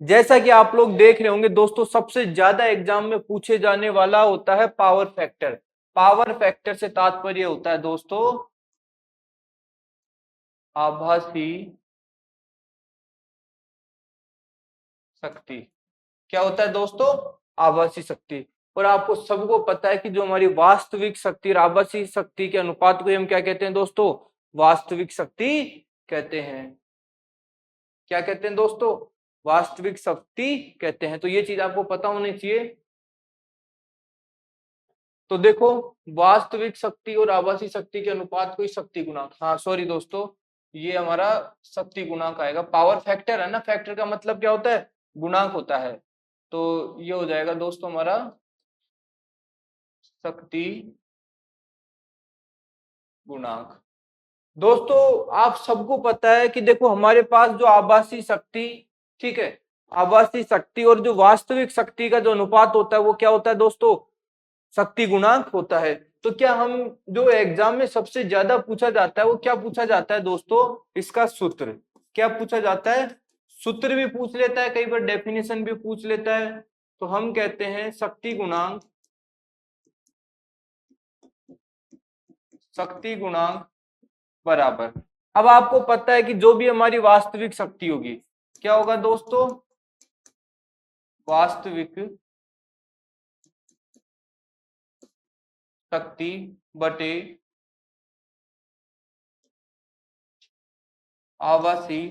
जैसा कि आप लोग देख रहे होंगे दोस्तों, सबसे ज्यादा एग्जाम में पूछे जाने वाला होता है पावर फैक्टर। पावर फैक्टर से तात्पर्य होता है दोस्तों आभासी शक्ति। क्या होता है दोस्तों, आभासी शक्ति। और आपको सबको पता है कि जो हमारी वास्तविक शक्ति और आभासी शक्ति के अनुपात को हम क्या कहते हैं दोस्तों? वास्तविक शक्ति कहते हैं। क्या कहते हैं दोस्तों? वास्तविक शक्ति कहते हैं। तो ये चीज आपको पता होनी चाहिए। तो देखो, वास्तविक शक्ति और आभासी शक्ति के अनुपात को ही शक्ति गुणांक, हाँ सॉरी दोस्तों, ये हमारा शक्ति गुणांक आएगा। पावर फैक्टर है ना, फैक्टर का मतलब क्या होता है? गुणांक होता है। तो ये हो जाएगा दोस्तों हमारा शक्ति गुणांक। दोस्तों आप सबको पता है कि देखो हमारे पास जो आभासी शक्ति, ठीक है, आभासी शक्ति और जो वास्तविक शक्ति का जो अनुपात होता है वो क्या होता है दोस्तों? शक्ति गुणांक होता है। तो क्या हम जो एग्जाम में सबसे ज्यादा पूछा जाता है वो क्या पूछा जाता है दोस्तों? इसका सूत्र। क्या पूछा जाता है? सूत्र भी पूछ लेता है, कई बार डेफिनेशन भी पूछ लेता है। तो हम कहते हैं शक्ति गुणांक, शक्ति गुणांक बराबर। अब आपको पता है कि जो भी हमारी वास्तविक शक्ति होगी, क्या होगा दोस्तों? वास्तविक शक्ति बटे आभासी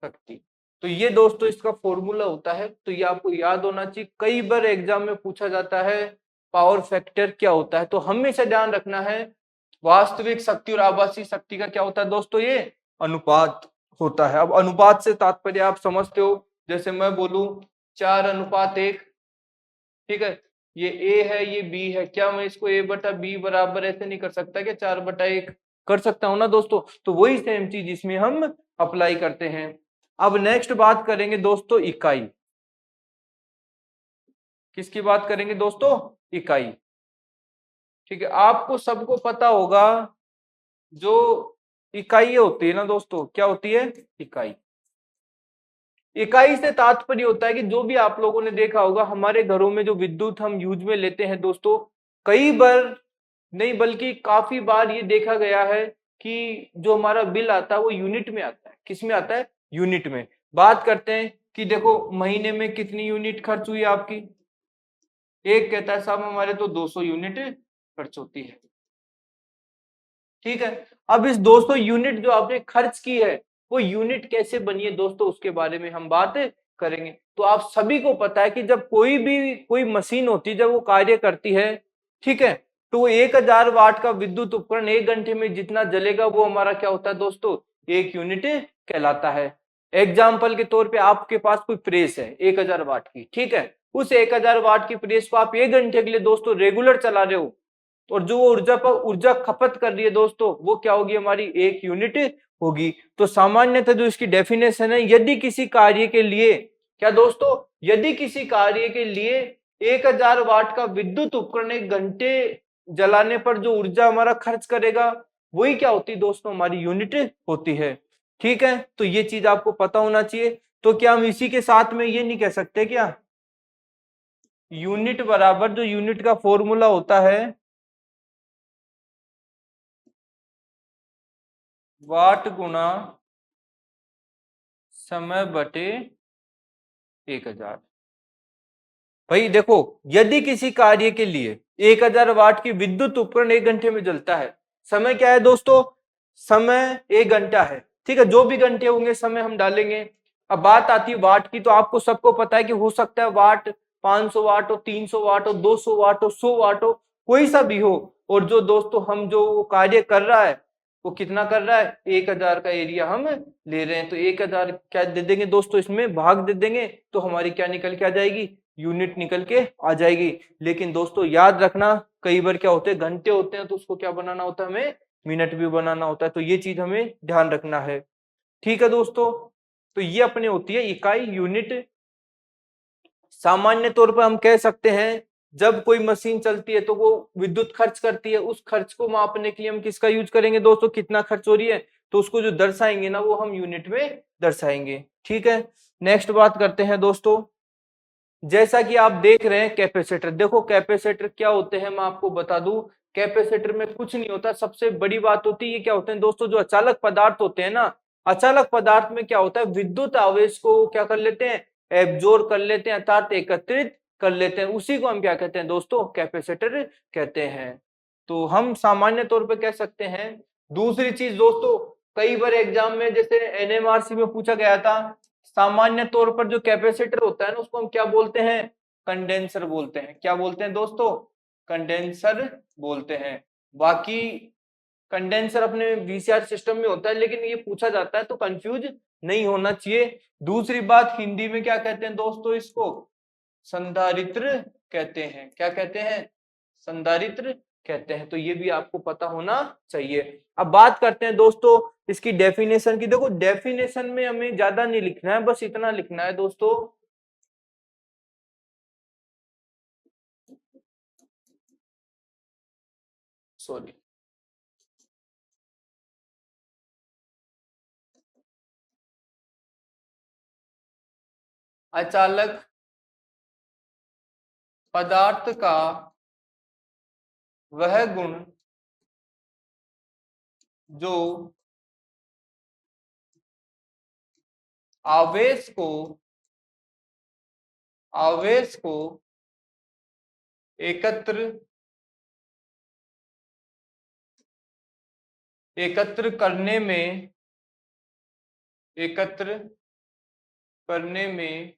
शक्ति। तो ये दोस्तों इसका फॉर्मूला होता है। तो ये आपको याद होना चाहिए, कई बार एग्जाम में पूछा जाता है पावर फैक्टर क्या होता है। तो हमेशा ध्यान रखना है वास्तविक शक्ति और आभासी शक्ति का क्या होता है दोस्तों? ये अनुपात होता है। अब अनुपात से तात्पर्य आप समझते हो, जैसे मैं बोलूं 4:1, ठीक है, ये ए है ये बी है, क्या मैं इसको ए बटा बी बराबर ऐसे नहीं कर सकता? क्या 4/1 कर सकता हूं ना दोस्तों? तो वही सेम चीज इसमें हम अप्लाई करते हैं। अब नेक्स्ट बात करेंगे दोस्तों इकाई। किसकी बात करेंगे दोस्तों? इकाई। ठीक है, आपको सबको पता होगा जो इकाई होती है ना दोस्तों, क्या होती है? इकाई। इकाई से तात्पर्य होता है कि जो भी आप लोगों ने देखा होगा हमारे घरों में जो विद्युत हम यूज में लेते हैं दोस्तों, कई बार नहीं बल्कि काफी बार ये देखा गया है कि जो हमारा बिल आता है वो यूनिट में आता है। किस में आता है? यूनिट में। बात करते हैं कि देखो महीने में कितनी यूनिट खर्च हुई आपकी? एक कहता है साहब हमारे तो 200 यूनिट खर्च होती है। ठीक है, अब इस 200 यूनिट जो आपने खर्च की है वो यूनिट कैसे बनी है दोस्तों, उसके बारे में हम बात करेंगे। तो आप सभी को पता है कि जब कोई मशीन होती है, जब वो कार्य करती है, ठीक है, तो वो 1000 वाट का विद्युत उपकरण 1 घंटे में जितना जलेगा वो हमारा क्या होता है दोस्तों? 1 यूनिट कहलाता है। एग्जाम्पल के तौर पे आपके पास कोई प्रेस है 1000 वाट की, ठीक है, उस 1000 वाट की प्रेस को आप 1 घंटे के लिए दोस्तों रेगुलर चला रहे हो, और जो ऊर्जा खपत कर रही है दोस्तों वो क्या होगी? हमारी 1 यूनिट होगी। तो सामान्यतः जो इसकी डेफिनेशन है, यदि किसी कार्य के लिए, क्या दोस्तों? यदि किसी कार्य के लिए 1000 वाट का विद्युत उपकरण 1 घंटे जलाने पर जो ऊर्जा हमारा खर्च करेगा वही क्या होती है दोस्तों? हमारी यूनिट होती है। ठीक है, तो ये चीज आपको पता होना चाहिए। तो क्या हम इसी के साथ में ये नहीं कह सकते क्या यूनिट बराबर, जो यूनिट का फॉर्मूला होता है वाट गुना समय बटे 1000। भाई देखो, यदि किसी कार्य के लिए 1000 वाट की विद्युत उपकरण 1 घंटे में जलता है, समय क्या है दोस्तों? समय 1 घंटा है, ठीक है, जो भी घंटे होंगे समय हम डालेंगे। अब बात आती है वाट की, तो आपको सबको पता है कि हो सकता है वाट 500 वाट हो, 300 वाट हो, 200 वाट हो, 100 वाट हो, कोई सा भी हो। और जो दोस्तों हम जो कार्य कर रहा है वो कितना कर रहा है? 1000 का एरिया हम ले रहे हैं। तो 1000 क्या दे देंगे दोस्तों? इसमें भाग दे देंगे, तो हमारी क्या निकल के आ जाएगी? यूनिट निकल के आ जाएगी। लेकिन दोस्तों याद रखना, कई बार क्या होते हैं, घंटे होते हैं तो उसको क्या बनाना होता है? हमें मिनट भी बनाना होता है। तो ये चीज हमें ध्यान रखना है। ठीक है दोस्तों, तो ये अपने होती है इकाई, यूनिट। सामान्य तौर पर हम कह सकते हैं जब कोई मशीन चलती है तो वो विद्युत खर्च करती है, उस खर्च को मापने के लिए हम किसका यूज करेंगे दोस्तों? कितना खर्च हो रही है, तो उसको जो दर्शाएंगे ना वो हम यूनिट में दर्शाएंगे। ठीक है, नेक्स्ट बात करते हैं दोस्तों। जैसा कि आप देख रहे हैं कैपेसिटर, देखो कैपेसिटर क्या होते हैं मैं आपको बता दूं। कैपेसिटर में कुछ नहीं होता, सबसे बड़ी बात होती है ये क्या होते हैं दोस्तों? जो अचालक पदार्थ होते हैं ना, अचालक पदार्थ में क्या होता है? विद्युत आवेश को क्या कर लेते हैं? एब्जॉर्ब कर लेते हैं, अर्थात एकत्रित कर लेते हैं, उसी को हम क्या कहते हैं दोस्तों, कैपेसिटर कहते हैं। तो हम सामान्य तौर पे कह सकते हैं। दूसरी चीज दोस्तों, कई बार एग्जाम में जैसे एनएमआरसी में पूछा गया था, सामान्य तौर पर जो कैपेसिटर होता है ना उसको हम क्या बोलते हैं, कंडेंसर बोलते हैं। क्या बोलते हैं दोस्तों, कंडेंसर बोलते हैं। बाकी कंडेंसर अपने वीसीआर सिस्टम में होता है, लेकिन ये पूछा जाता है तो कंफ्यूज नहीं होना चाहिए। दूसरी बात, हिंदी में क्या कहते हैं दोस्तों, इसको संधारित्र कहते हैं। क्या कहते हैं, संधारित्र कहते हैं। तो ये भी आपको पता होना चाहिए। अब बात करते हैं दोस्तों इसकी डेफिनेशन की। देखो डेफिनेशन में हमें ज्यादा नहीं लिखना है, बस इतना लिखना है दोस्तों, सॉरी, अचालक पदार्थ का वह गुण जो आवेश को एकत्र एकत्र करने में एकत्र करने में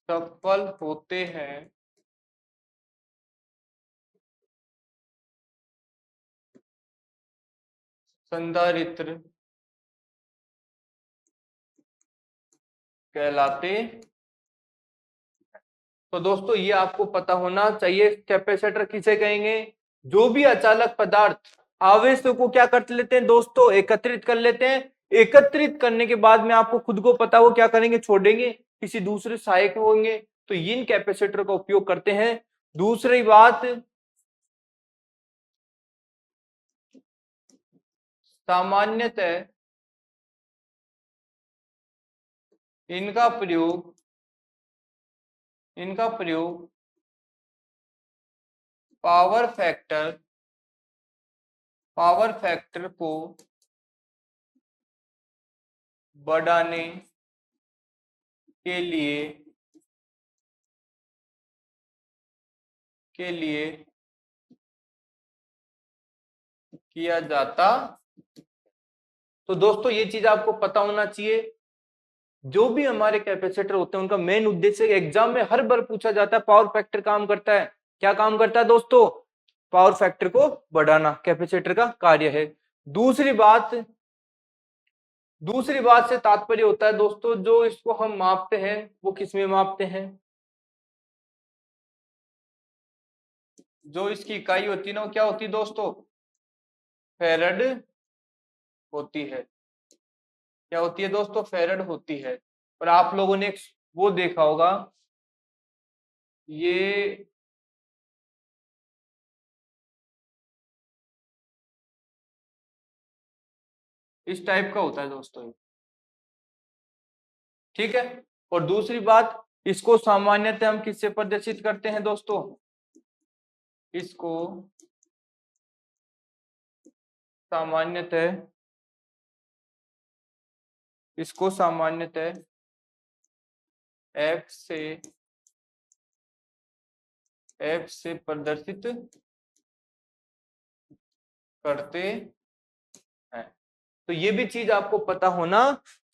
सफल होते हैं, संधारित्र कहलाते। तो दोस्तों ये आपको पता होना चाहिए, कैपेसिटर किसे कहेंगे, जो भी अचालक पदार्थ आवेशों को क्या कर लेते हैं दोस्तों, एकत्रित कर लेते हैं। एकत्रित करने के बाद में आपको खुद को पता हो क्या करेंगे, छोड़ेंगे, किसी दूसरे सहायक होंगे, तो इन कैपेसिटर का उपयोग करते हैं। दूसरी बात, सामान्यतः इनका प्रयोग पावर फैक्टर को बढ़ाने के लिए किया जाता। तो दोस्तों ये चीज आपको पता होना चाहिए, जो भी हमारे कैपेसिटर होते हैं उनका मेन उद्देश्य एग्जाम में हर बार पूछा जाता है, पावर फैक्टर काम करता है। क्या काम करता है दोस्तों, पावर फैक्टर को बढ़ाना कैपेसिटर का कार्य है। दूसरी बात से तात्पर्य होता है दोस्तों, जो इसको हम मापते हैं वो किस में मापते हैं, जो इसकी इकाई होती है ना वो क्या होती है दोस्तों, फैरड होती है। क्या होती है दोस्तों, फैरड होती है। और आप लोगों ने वो देखा होगा, ये इस टाइप का होता है दोस्तों, ठीक है। और दूसरी बात, इसको सामान्यतः हम किससे प्रदर्शित करते हैं दोस्तों, इसको सामान्यतः एफ से प्रदर्शित करते हैं। तो ये भी चीज आपको पता होना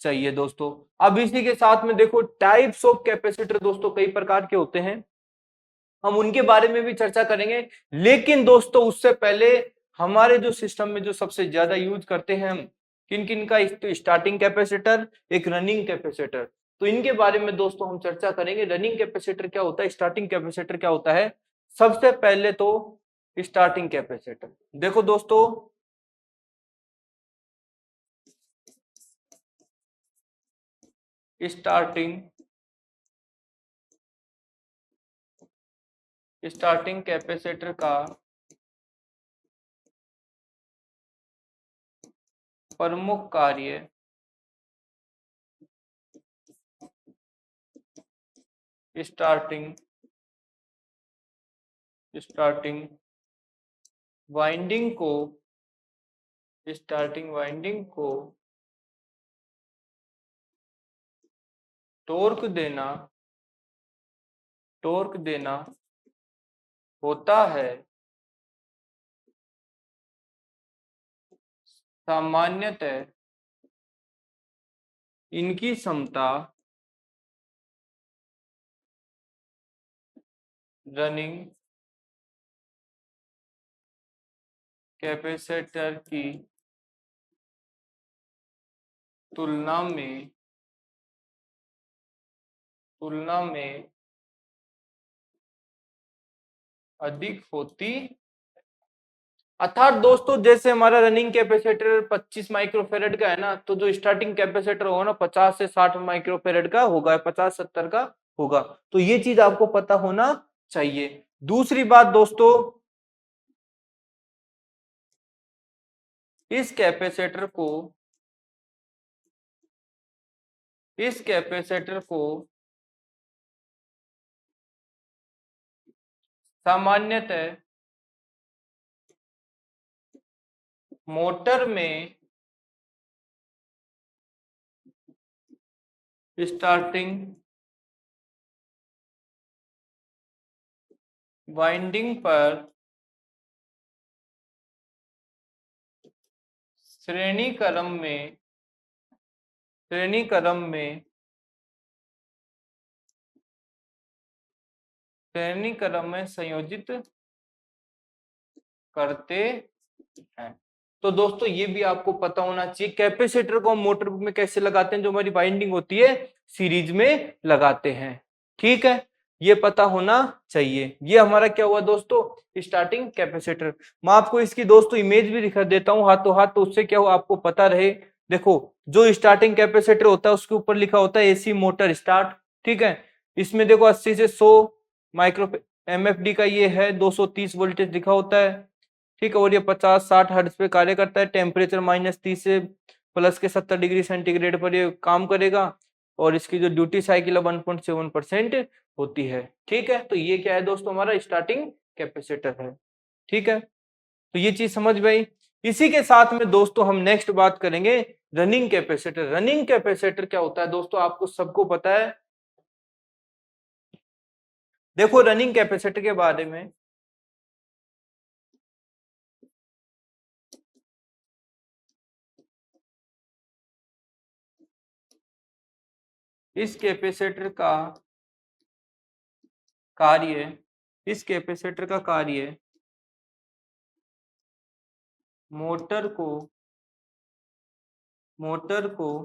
चाहिए दोस्तों। अब इसी के साथ में देखो टाइप्स ऑफ कैपेसिटर दोस्तों कई प्रकार के होते हैं, हम उनके बारे में भी चर्चा करेंगे। लेकिन दोस्तों उससे पहले हमारे जो सिस्टम में जो सबसे ज्यादा यूज करते हैं हम किन किन का, तो स्टार्टिंग कैपेसिटर, एक रनिंग कैपेसिटर। तो इनके बारे में दोस्तों हम चर्चा करेंगे। रनिंग कैपेसिटर क्या होता है, स्टार्टिंग कैपेसिटर क्या होता है। सबसे पहले तो स्टार्टिंग कैपेसिटर देखो दोस्तों, स्टार्टिंग कैपेसिटर का प्रमुख कार्य स्टार्टिंग वाइंडिंग को टॉर्क देना होता है। सामान्यतः इनकी क्षमता रनिंग कैपेसिटर की तुलना में अधिक होती। अर्थात दोस्तों जैसे हमारा रनिंग कैपेसिटर 25 माइक्रोफेरेड का है ना, तो जो स्टार्टिंग कैपेसिटर होगा ना 50 से 60 माइक्रोफेरेड का होगा, 50-70 का होगा। तो ये चीज आपको पता होना चाहिए। दूसरी बात दोस्तों, इस कैपेसिटर को सामान्यतः मोटर में स्टार्टिंग वाइंडिंग पर श्रेणी क्रम में संयोजित करते हैं। तो दोस्तों ये भी आपको पता होना चाहिए, कैपेसिटर को हम मोटर में कैसे लगाते हैं, जो हमारी वाइंडिंग होती है सीरीज में लगाते हैं। ठीक है, ये पता होना चाहिए। ये हमारा क्या हुआ दोस्तों, स्टार्टिंग कैपेसिटर। मैं आपको इसकी दोस्तों इमेज भी दिखा देता हूं हाथों हाथ, तो उससे क्या हुआ आपको पता रहे। देखो जो स्टार्टिंग कैपेसिटर होता है उसके ऊपर लिखा होता है एसी मोटर स्टार्ट। ठीक है, इसमें देखो 80 से 100 माइक्रो एमएफडी का ये है, 230 वोल्टेज लिखा होता है। ठीक है, और ये 50-60 हर्ट्ज पे कार्य करता है। टेम्परेचर -30 से प्लस के 70 डिग्री सेंटीग्रेड पर ये काम करेगा, और इसकी जो ड्यूटी साइकिल है 1.7% होती है। ठीक है, तो ये क्या है दोस्तों, हमारा स्टार्टिंग कैपेसिटर है। ठीक है, तो ये चीज समझ गई। इसी के साथ में दोस्तों हम नेक्स्ट बात करेंगे रनिंग कैपेसिटर। रनिंग कैपेसिटर क्या होता है दोस्तों, आपको सबको पता है। देखो रनिंग कैपेसिटर के बारे में, इस कैपेसिटर का कार्य मोटर को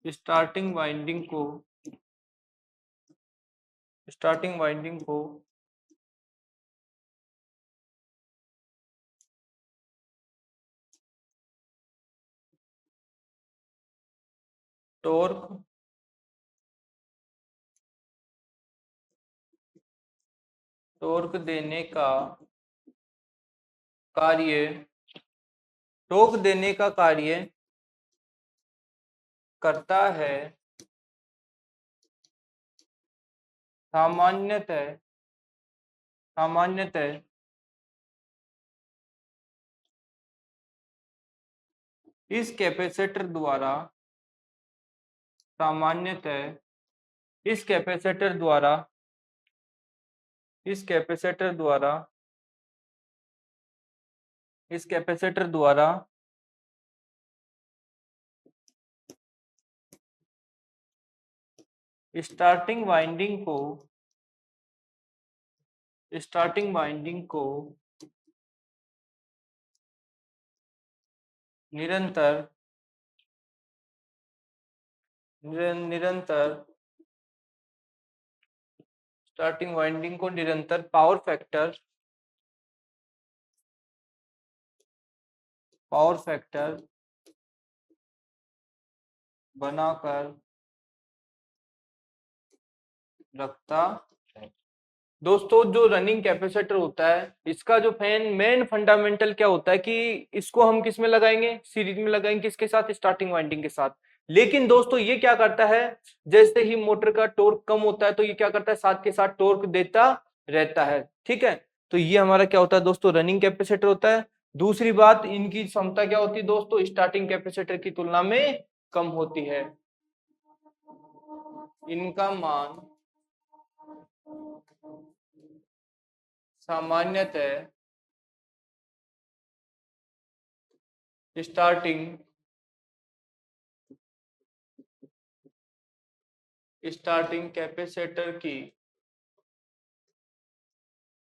स्टार्टिंग वाइंडिंग को टॉर्क देने का कार्य करता है। सामान्यतः इस कैपेसिटर द्वारा इस कैपेसिटर द्वारा स्टार्टिंग वाइंडिंग को निरंतर स्टार्टिंग वाइंडिंग को निरंतर पावर फैक्टर बनाकर रखता है। दोस्तों जो रनिंग कैपेसिटर होता है, इसका जो मेन फंडामेंटल क्या होता है कि इसको हम किस में लगाएंगे, सीरीज में लगाएंगे, किसके साथ, स्टार्टिंग वाइंडिंग के साथ। लेकिन दोस्तों ये क्या करता है, जैसे ही मोटर का टॉर्क कम होता है तो ये क्या करता है, साथ के साथ टॉर्क देता रहता है। ठीक है, तो ये हमारा क्या होता है दोस्तों, रनिंग कैपेसिटर होता है। दूसरी बात, इनकी क्षमता क्या होती है दोस्तों, स्टार्टिंग कैपेसिटर की तुलना में कम होती है। इनका मान सामान्यतः स्टार्टिंग कैपेसिटर की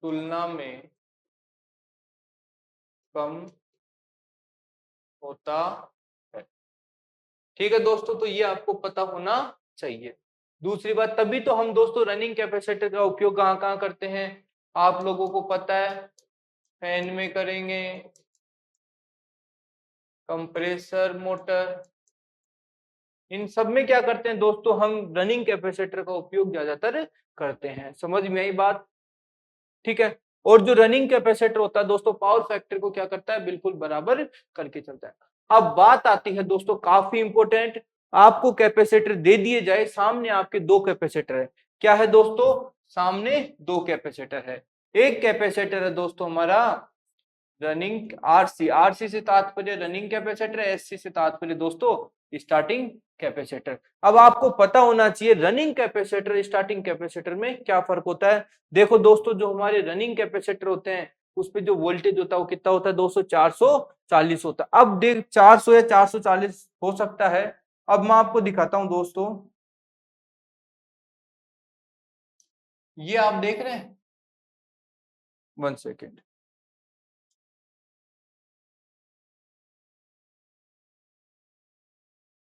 तुलना में कम होता है। ठीक है दोस्तों, तो ये आपको पता होना चाहिए। दूसरी बात, तभी तो हम दोस्तों रनिंग कैपेसिटर का उपयोग कहाँ कहाँ करते हैं, आप लोगों को पता है, फैन में करेंगे, कंप्रेसर मोटर, इन सब में क्या करते हैं दोस्तों, हम रनिंग कैपेसिटर का उपयोग ज्यादातर करते हैं। समझ में आई बात? ठीक है। और जो रनिंग कैपेसिटर होता है दोस्तों, पावर फैक्टर को क्या करता है, बिल्कुल बराबर करके चलता है। अब बात आती है दोस्तों काफी इंपॉर्टेंट, आपको कैपेसिटर दे दिए जाए, सामने आपके दो कैपेसिटर है, क्या है दोस्तों, सामने दो कैपेसिटर है। एक कैपेसिटर है दोस्तों हमारा रनिंग आरसी, आरसी से तात्पर्य रनिंग कैपेसिटर, एससी से तात्पर्य दोस्तों स्टार्टिंग कैपेसिटर। अब आपको पता होना चाहिए रनिंग कैपेसिटर स्टार्टिंग कैपेसिटर में क्या फर्क होता है। देखो दोस्तों, जो हमारे रनिंग कैपेसिटर होते हैं उस पे जो वोल्टेज होता है वो कितना होता है दोस्तों, 440 होता है। अब देख 400 या 440 हो सकता है। अब मैं आपको दिखाता हूं दोस्तों, ये आप देख रहे हैं, 1 सेकेंड,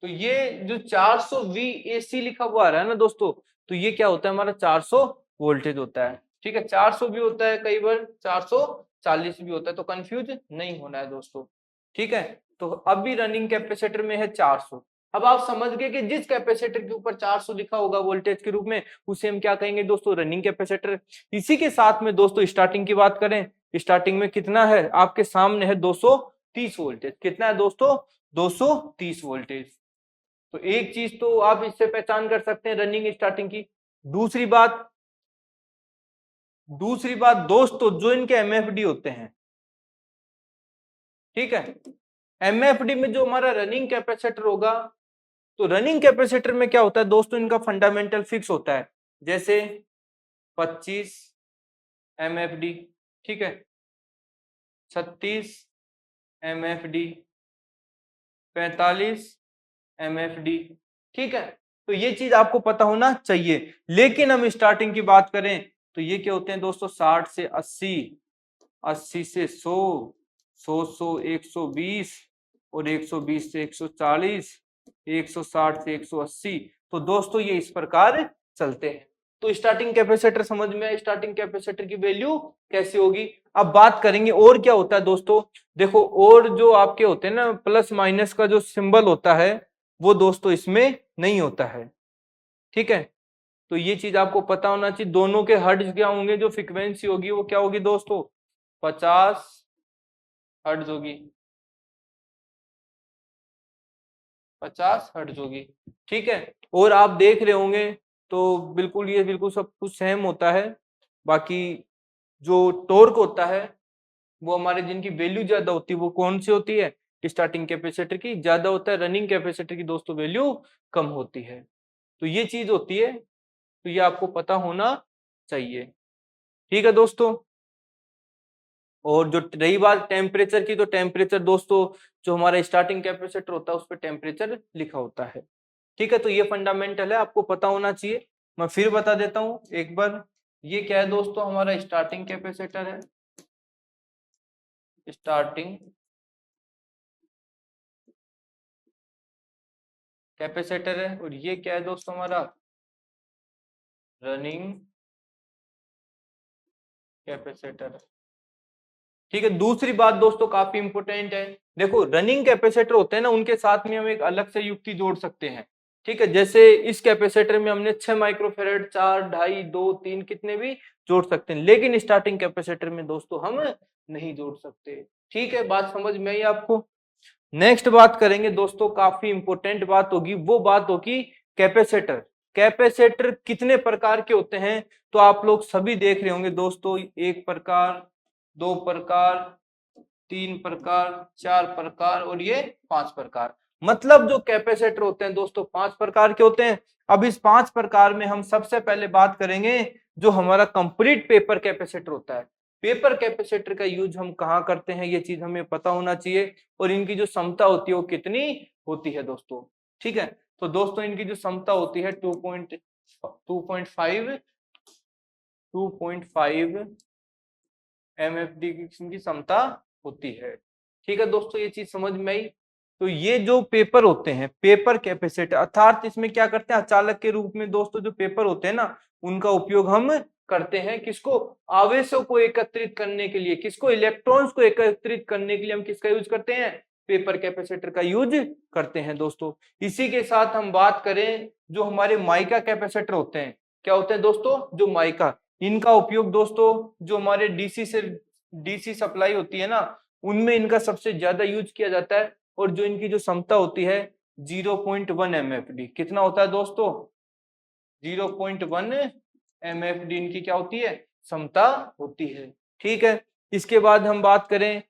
तो ये जो 400 VAC लिखा हुआ आ रहा है ना दोस्तों, तो ये क्या होता है, हमारा 400 वोल्टेज होता है। ठीक है, 400 भी होता है, कई बार 440 भी होता है, तो कंफ्यूज नहीं होना है दोस्तों। ठीक है, तो अभी रनिंग कैपेसिटर में है 400। अब आप समझ गए कि जिस कैपेसिटर के ऊपर 400 लिखा होगा वोल्टेज के रूप में, उसे हम क्या कहेंगे दोस्तों, रनिंग कैपेसिटर। इसी के साथ में दोस्तों स्टार्टिंग की बात करें, स्टार्टिंग में कितना है, आपके सामने है 230 वोल्टेज। कितना है दोस्तों, 230 वोल्टेज। तो एक चीज तो आप इससे पहचान कर सकते हैं रनिंग स्टार्टिंग की। दूसरी बात, दोस्तों जो इनके एमएफडी होते हैं, ठीक है, एमएफडी में जो हमारा रनिंग कैपेसिटर होगा, तो रनिंग कैपेसिटर में क्या होता है दोस्तों, इनका फंडामेंटल फिक्स होता है, जैसे 25 एमएफडी, ठीक है, 36 एमएफडी, 45 एमएफडी। ठीक है, तो ये चीज आपको पता होना चाहिए। लेकिन हम स्टार्टिंग की बात करें तो ये क्या होते हैं दोस्तों, 60 से 80, 80 से 100, 100 से 120 और 120 से 140, 160 से 180। तो दोस्तों ये इस प्रकार चलते हैं। तो स्टार्टिंग कैपेसिटर समझ में आया, स्टार्टिंग कैपेसिटर की वैल्यू कैसी होगी। अब बात करेंगे और क्या होता है दोस्तों, देखो और जो आपके होते हैं ना प्लस माइनस का जो सिंबल होता है वो दोस्तों इसमें नहीं होता है। ठीक है, तो ये चीज आपको पता होना चाहिए। दोनों के हर्ट्ज क्या होंगे, जो फ्रीक्वेंसी होगी वो क्या होगी दोस्तों, 50 हर्ट्ज होगी, 50 हर्ट्ज होगी। ठीक है, और आप देख रहे होंगे तो बिल्कुल ये बिल्कुल सब कुछ सेम होता है। बाकी जो टॉर्क होता है वो हमारे जिनकी वैल्यू ज्यादा होती है वो कौन सी होती है, स्टार्टिंग कैपेसिटर की ज्यादा होता है, रनिंग कैपेसिटर की दोस्तों वैल्यू कम होती है। तो ये चीज होती है, तो ये आपको पता होना चाहिए। ठीक है दोस्तों, और जो रही बात टेम्परेचर की, तो टेम्परेचर दोस्तों जो हमारा स्टार्टिंग कैपेसिटर होता है उस पर टेम्परेचर लिखा होता है। ठीक है, तो ये फंडामेंटल है, आपको पता होना चाहिए। मैं फिर बता देता हूं एक बार, ये क्या है दोस्तों, हमारा स्टार्टिंग कैपेसिटर है, स्टार्टिंग कैपेसिटर है, और ये क्या है दोस्तों, हमारा रनिंग कैपेसिटर है। ठीक है, दूसरी बात दोस्तों काफी इंपोर्टेंट है, देखो रनिंग कैपेसिटर होते हैं ना, उनके साथ में हम एक अलग से युक्ति जोड़ सकते हैं। ठीक है, जैसे इस कैपेसिटर में हमने 6 माइक्रोफेरेड, 4, 2.5, 2, 3 कितने भी जोड़ सकते हैं, लेकिन स्टार्टिंग कैपेसिटर में दोस्तों हम नहीं जोड़ सकते। ठीक है, बात समझ में आई आपको। नेक्स्ट बात करेंगे दोस्तों, काफी इंपोर्टेंट बात होगी, वो बात होगी कैपेसिटर। कैपेसिटर कितने प्रकार के होते हैं, तो आप लोग सभी देख रहे होंगे दोस्तों, 1 प्रकार, 2 प्रकार, 3 प्रकार, 4 प्रकार और ये 5 प्रकार। मतलब जो कैपेसिटर होते हैं दोस्तों 5 प्रकार के होते हैं। अब इस 5 प्रकार में हम सबसे पहले बात करेंगे जो हमारा कंप्लीट पेपर कैपेसिटर होता है। पेपर कैपेसिटर का यूज हम कहाँ करते हैं ये चीज हमें पता होना चाहिए, और इनकी जो क्षमता होती है वो कितनी होती है दोस्तों। ठीक है, तो दोस्तों इनकी जो क्षमता होती है 2.5 MFD की इनकी क्षमता होती है। ठीक है दोस्तों, ये चीज समझ में आई। तो ये जो पेपर होते हैं पेपर कैपेसिटर, अर्थात इसमें क्या करते हैं अचालक के रूप में दोस्तों जो पेपर होते हैं ना उनका उपयोग हम करते हैं किसको, आवेशों को एकत्रित करने के लिए, किसको, इलेक्ट्रॉन्स को एकत्रित करने के लिए हम किसका यूज करते हैं, पेपर कैपेसिटर का यूज करते हैं दोस्तों। इसी के साथ हम बात करें जो हमारे माइका कैपेसिटर होते हैं, क्या होते हैं दोस्तों, जो माइका, इनका उपयोग दोस्तों जो हमारे डीसी सप्लाई होती है ना उनमें इनका सबसे ज्यादा यूज किया जाता है, और जो इनकी जो क्षमता होती है 0.1 MFD, कितना होता है दोस्तों, 0.1 MFD इनकी क्या होती है, क्षमता होती है। ठीक है, इसके बाद हम बात करें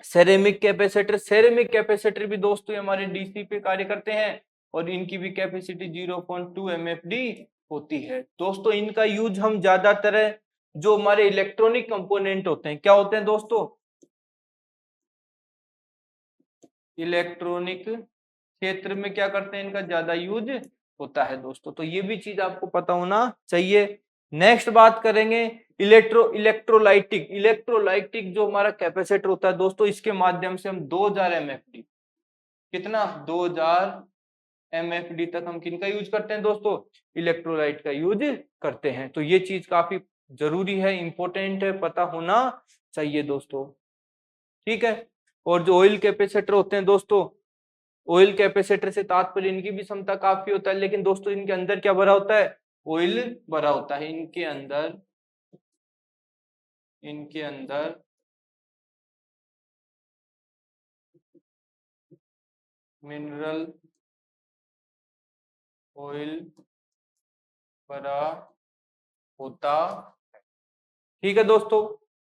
सेरेमिक कैपेसिटर। सेरेमिक कैपेसिटर भी दोस्तों हमारे डीसी पे कार्य करते हैं, और इनकी भी कैपेसिटी 0.2 MFD होती है दोस्तों। इनका यूज हम ज्यादातर जो हमारे इलेक्ट्रॉनिक कंपोनेंट होते हैं, क्या होते हैं दोस्तों, इलेक्ट्रॉनिक क्षेत्र में क्या करते हैं, इनका ज्यादा यूज होता है दोस्तों। तो ये भी चीज आपको पता होना चाहिए। नेक्स्ट बात करेंगे इलेक्ट्रोलाइटिक। इलेक्ट्रोलाइटिक जो हमारा कैपेसिटर होता है दोस्तों, इसके माध्यम से हम 2000 MFD, कितना, 2000 MFD तक हम किनका यूज करते हैं दोस्तों, इलेक्ट्रोलाइट का यूज करते हैं। तो ये चीज काफी जरूरी है, इंपॉर्टेंट है, पता होना चाहिए दोस्तों। ठीक है, और जो ऑयल कैपेसिटर होते हैं दोस्तों, ऑयल कैपेसिटर से तात्पर्य इनकी भी क्षमता काफी होता है, लेकिन दोस्तों इनके अंदर क्या भरा होता है, ऑयल भरा होता है इनके अंदर मिनरल ऑयल भरा होता। ठीक है दोस्तों,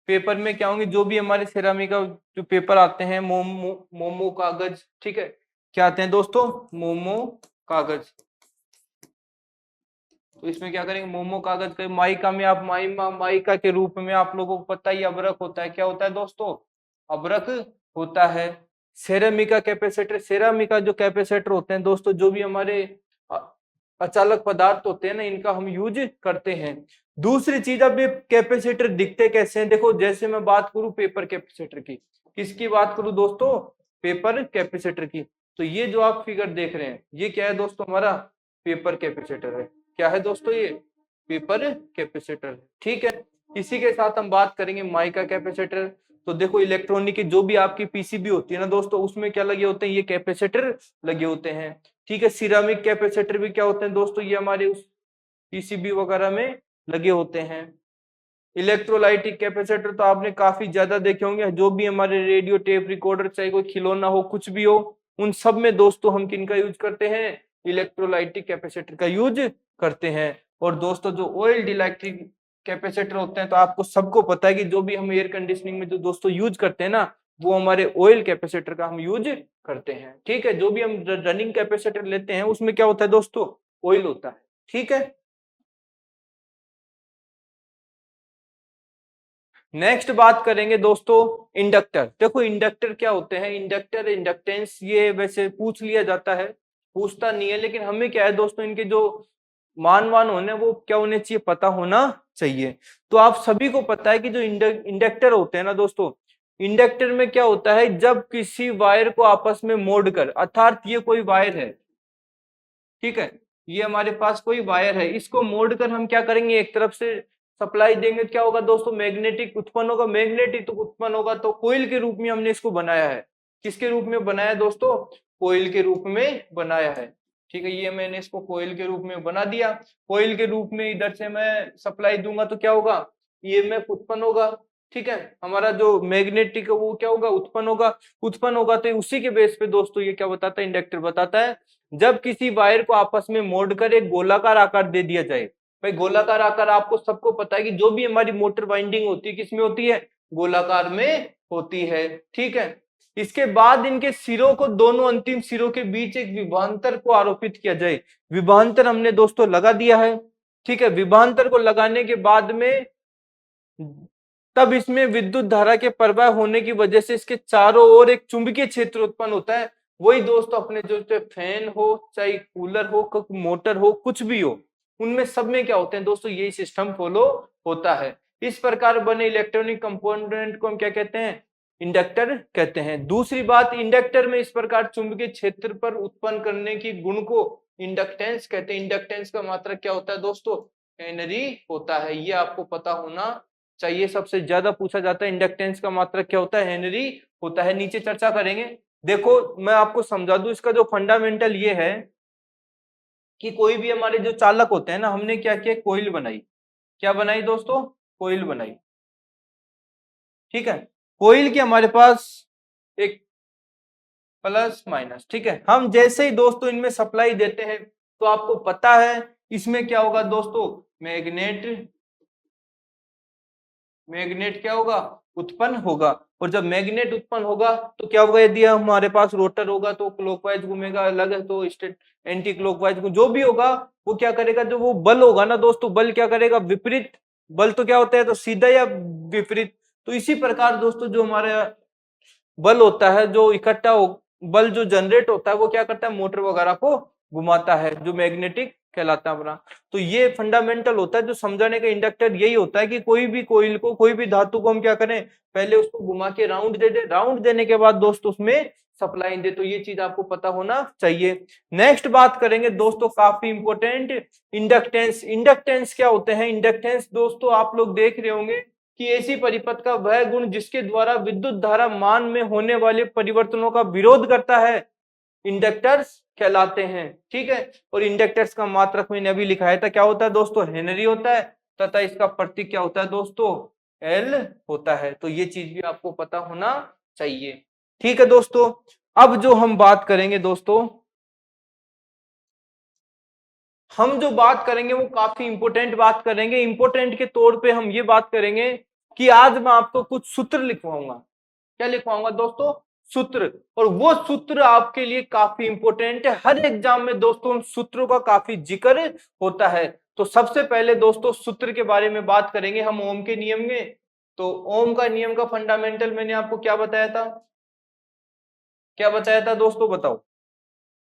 पेपर में क्या होंगे, जो भी हमारे सिरामिक का जो पेपर आते हैं, मोमो कागज, ठीक है, क्या आते हैं दोस्तों, मोमो कागज। तो इसमें क्या करेंगे, मोमो कागज का, माइका में आप माइका के रूप में आप लोगों को पता ही अभ्रक होता है, क्या होता है दोस्तों, अभ्रक होता है। सेरामिका कैपेसिटर, सेरामिका जो कैपेसिटर होते हैं दोस्तों, जो भी हमारे अचालक पदार्थ होते हैं ना इनका हम यूज करते हैं। दूसरी चीज, अब ये कैपेसिटर दिखते कैसे हैं, देखो जैसे मैं बात करूं पेपर कैपेसिटर की, किसकी बात करूं दोस्तों, पेपर कैपेसिटर की, तो ये जो आप फिगर देख रहे हैं ये क्या है दोस्तों, हमारा पेपर कैपेसिटर है। क्या है दोस्तों, ये पेपर कैपेसिटर। ठीक है, इसी के साथ हम बात करेंगे माइका कैपेसिटर। तो देखो इलेक्ट्रॉनिक की जो भी आपकी पीसीबी होती है ना दोस्तों, उसमें क्या लगे होते हैं, ये कैपेसिटर लगे होते हैं। ठीक है, सिरामिक कैपेसिटर भी क्या होते हैं दोस्तों, ये हमारे उस पीसीबी वगैरह में लगे होते हैं। इलेक्ट्रोलाइटिक कैपेसिटर तो आपने काफी ज्यादा देखे होंगे, जो भी हमारे रेडियो टेप रिकॉर्डर, चाहे कोई खिलौना हो कुछ भी हो, उन सब में दोस्तों हम किनका यूज करते हैं, इलेक्ट्रोलाइटिक कैपेसिटर का यूज करते हैं। और दोस्तों जो ऑयल इलेक्ट्रिक कैपेसिटर होते हैं, तो आपको सबको पता है कि जो भी हम एयर कंडीशनिंग में जो दोस्तों यूज करते हैं ना, वो हमारे ऑयल कैपेसिटर का हम यूज करते हैं। ठीक है, जो भी हम रनिंग कैपेसिटर लेते हैं उसमें क्या होता है दोस्तों, ऑयल होता है। ठीक है, नेक्स्ट बात करेंगे दोस्तों इंडक्टर। देखो इंडक्टर क्या होते हैं, इंडक्टर इंडक्टेंस ये वैसे पूछ लिया जाता है, पूछता नहीं है, लेकिन हमें क्या है दोस्तों, इनके जो मान होने वो क्या होने चाहिए, पता होना चाहिए। तो आप सभी को पता है कि जो इंडक्टर होते हैं ना दोस्तों, इंडक्टर में क्या होता है, जब किसी वायर को आपस में मोड़कर, अर्थात ये कोई वायर है, ठीक है, ये हमारे पास कोई वायर है, इसको मोड़कर हम क्या करेंगे, एक तरफ से सप्लाई देंगे, क्या होगा दोस्तों, मैग्नेटिक उत्पन्न होगा। मैग्नेटिक तो उत्पन्न होगा, तो कोइल के रूप में हमने इसको बनाया है। किसके रूप में बनाया दोस्तों, कोइल के रूप में बनाया है। ठीक है, ये मैंने इसको कोइल के रूप में बना दिया। कोइल के रूप में इधर से मैं सप्लाई दूंगा तो क्या होगा, ईएमएफ उत्पन्न होगा। ठीक है, हमारा जो मैग्नेटिक है वो क्या होगा, उत्पन्न होगा। तो उसी के बेस पे दोस्तों ये क्या बताता है, इंडक्टर बताता है, जब किसी वायर को आपस में मोड़कर एक गोलाकार आकार दे दिया जाए। भाई गोलाकार आकार आपको सबको पता है कि जो भी हमारी मोटर वाइंडिंग होती है किसमें होती है, गोलाकार में होती है। ठीक है, इसके बाद इनके सिरों को, दोनों अंतिम सिरों के बीच एक विभवांतर को आरोपित किया जाए। विभवांतर हमने दोस्तों लगा दिया है। ठीक है, विभवांतर को लगाने के बाद में तब इसमें विद्युत धारा के प्रवाह होने की वजह से इसके चारों ओर एक चुंबकीय क्षेत्र उत्पन्न होता है। वही दोस्तों अपने जो फैन हो, चाहे कूलर हो, मोटर हो, कुछ भी हो, उनमें सब में क्या होते हैं दोस्तों, यही सिस्टम फॉलो होता है। इस प्रकार बने इलेक्ट्रॉनिक कंपोनेंट को हम क्या कहते हैं, इंडक्टर कहते हैं। दूसरी बात, इंडक्टर में इस प्रकार चुंबकीय क्षेत्र पर उत्पन्न करने की गुण को इंडक्टेंस कहते हैं। इंडक्टेंस का मात्रक क्या होता है दोस्तों, हेनरी होता है। ये आपको पता होना चाहिए, सबसे ज्यादा पूछा जाता है इंडक्टेंस का मात्रक क्या होता है, हेनरी होता है। नीचे चर्चा करेंगे। देखो मैं आपको समझा दूं, इसका जो फंडामेंटल ये है कि कोई भी हमारे जो चालक होते हैं ना, हमने क्या किया, कोइल बनाई। क्या बनाई दोस्तों, कोइल बनाई। ठीक है, कोइल की हमारे पास एक प्लस माइनस। ठीक है, हम जैसे ही दोस्तों इनमें सप्लाई देते हैं तो आपको पता है इसमें क्या होगा दोस्तों, मैग्नेट क्या होगा, उत्पन्न होगा। और जब मैग्नेट उत्पन्न होगा तो क्या होगा, यदि हमारे पास रोटर होगा तो क्लॉकवाइज घूमेगा, अलग है तो एंटी क्लॉकवाइज, जो भी होगा वो क्या करेगा, जो वो बल होगा ना दोस्तों, बल क्या करेगा, विपरीत बल। तो क्या होता है, तो सीधा या विपरीत। तो इसी प्रकार दोस्तों जो हमारे बल होता है, जो इकट्ठा बल जो जनरेट होता है, वो क्या करता है, मोटर वगैरह को घुमाता है, जो मैग्नेटिक कहलाता है अपना। तो ये फंडामेंटल होता है जो समझाने का। इंडक्टर यही होता है कि कोई भी कोइल को, कोई भी धातु को हम क्या करें, पहले उसको घुमा के राउंड दे दे, राउंड देने के बाद दोस्तों उसमें सप्लाई दे। तो ये चीज आपको पता होना चाहिए। नेक्स्ट बात करेंगे दोस्तों, काफी इंपोर्टेंट, इंडक्टेंस। इंडक्टेंस क्या होते हैं, इंडक्टेंस दोस्तों आप लोग देख रहे होंगे कि ऐसी परिपथ का वह गुण जिसके द्वारा विद्युत धारा मान में होने वाले परिवर्तनों का विरोध करता है, इंडक्टर्स कहलाते हैं। ठीक है, और इंडक्टर्स का मात्रक मैंने अभी लिखा था, क्या होता है दोस्तों, हेनरी होता है, तथा इसका प्रतीक क्या होता है दोस्तों, एल होता है। तो ये चीज भी आपको पता होना चाहिए। ठीक है दोस्तों, अब जो हम बात करेंगे दोस्तों, हम जो बात करेंगे वो काफी इंपोर्टेंट बात करेंगे। इंपोर्टेंट के तौर पे हम ये बात करेंगे कि आज मैं आपको कुछ सूत्र लिखवाऊंगा। क्या लिखवाऊंगा दोस्तों, सूत्र। और वो सूत्र आपके लिए काफी इंपोर्टेंट है, हर एग्जाम में दोस्तों उन सूत्रों का काफी जिक्र होता है। तो सबसे पहले दोस्तों सूत्र के बारे में बात करेंगे हम, ओम के नियम में। तो ओम का नियम का फंडामेंटल मैंने आपको क्या बताया था, क्या बताया था दोस्तों, बताओ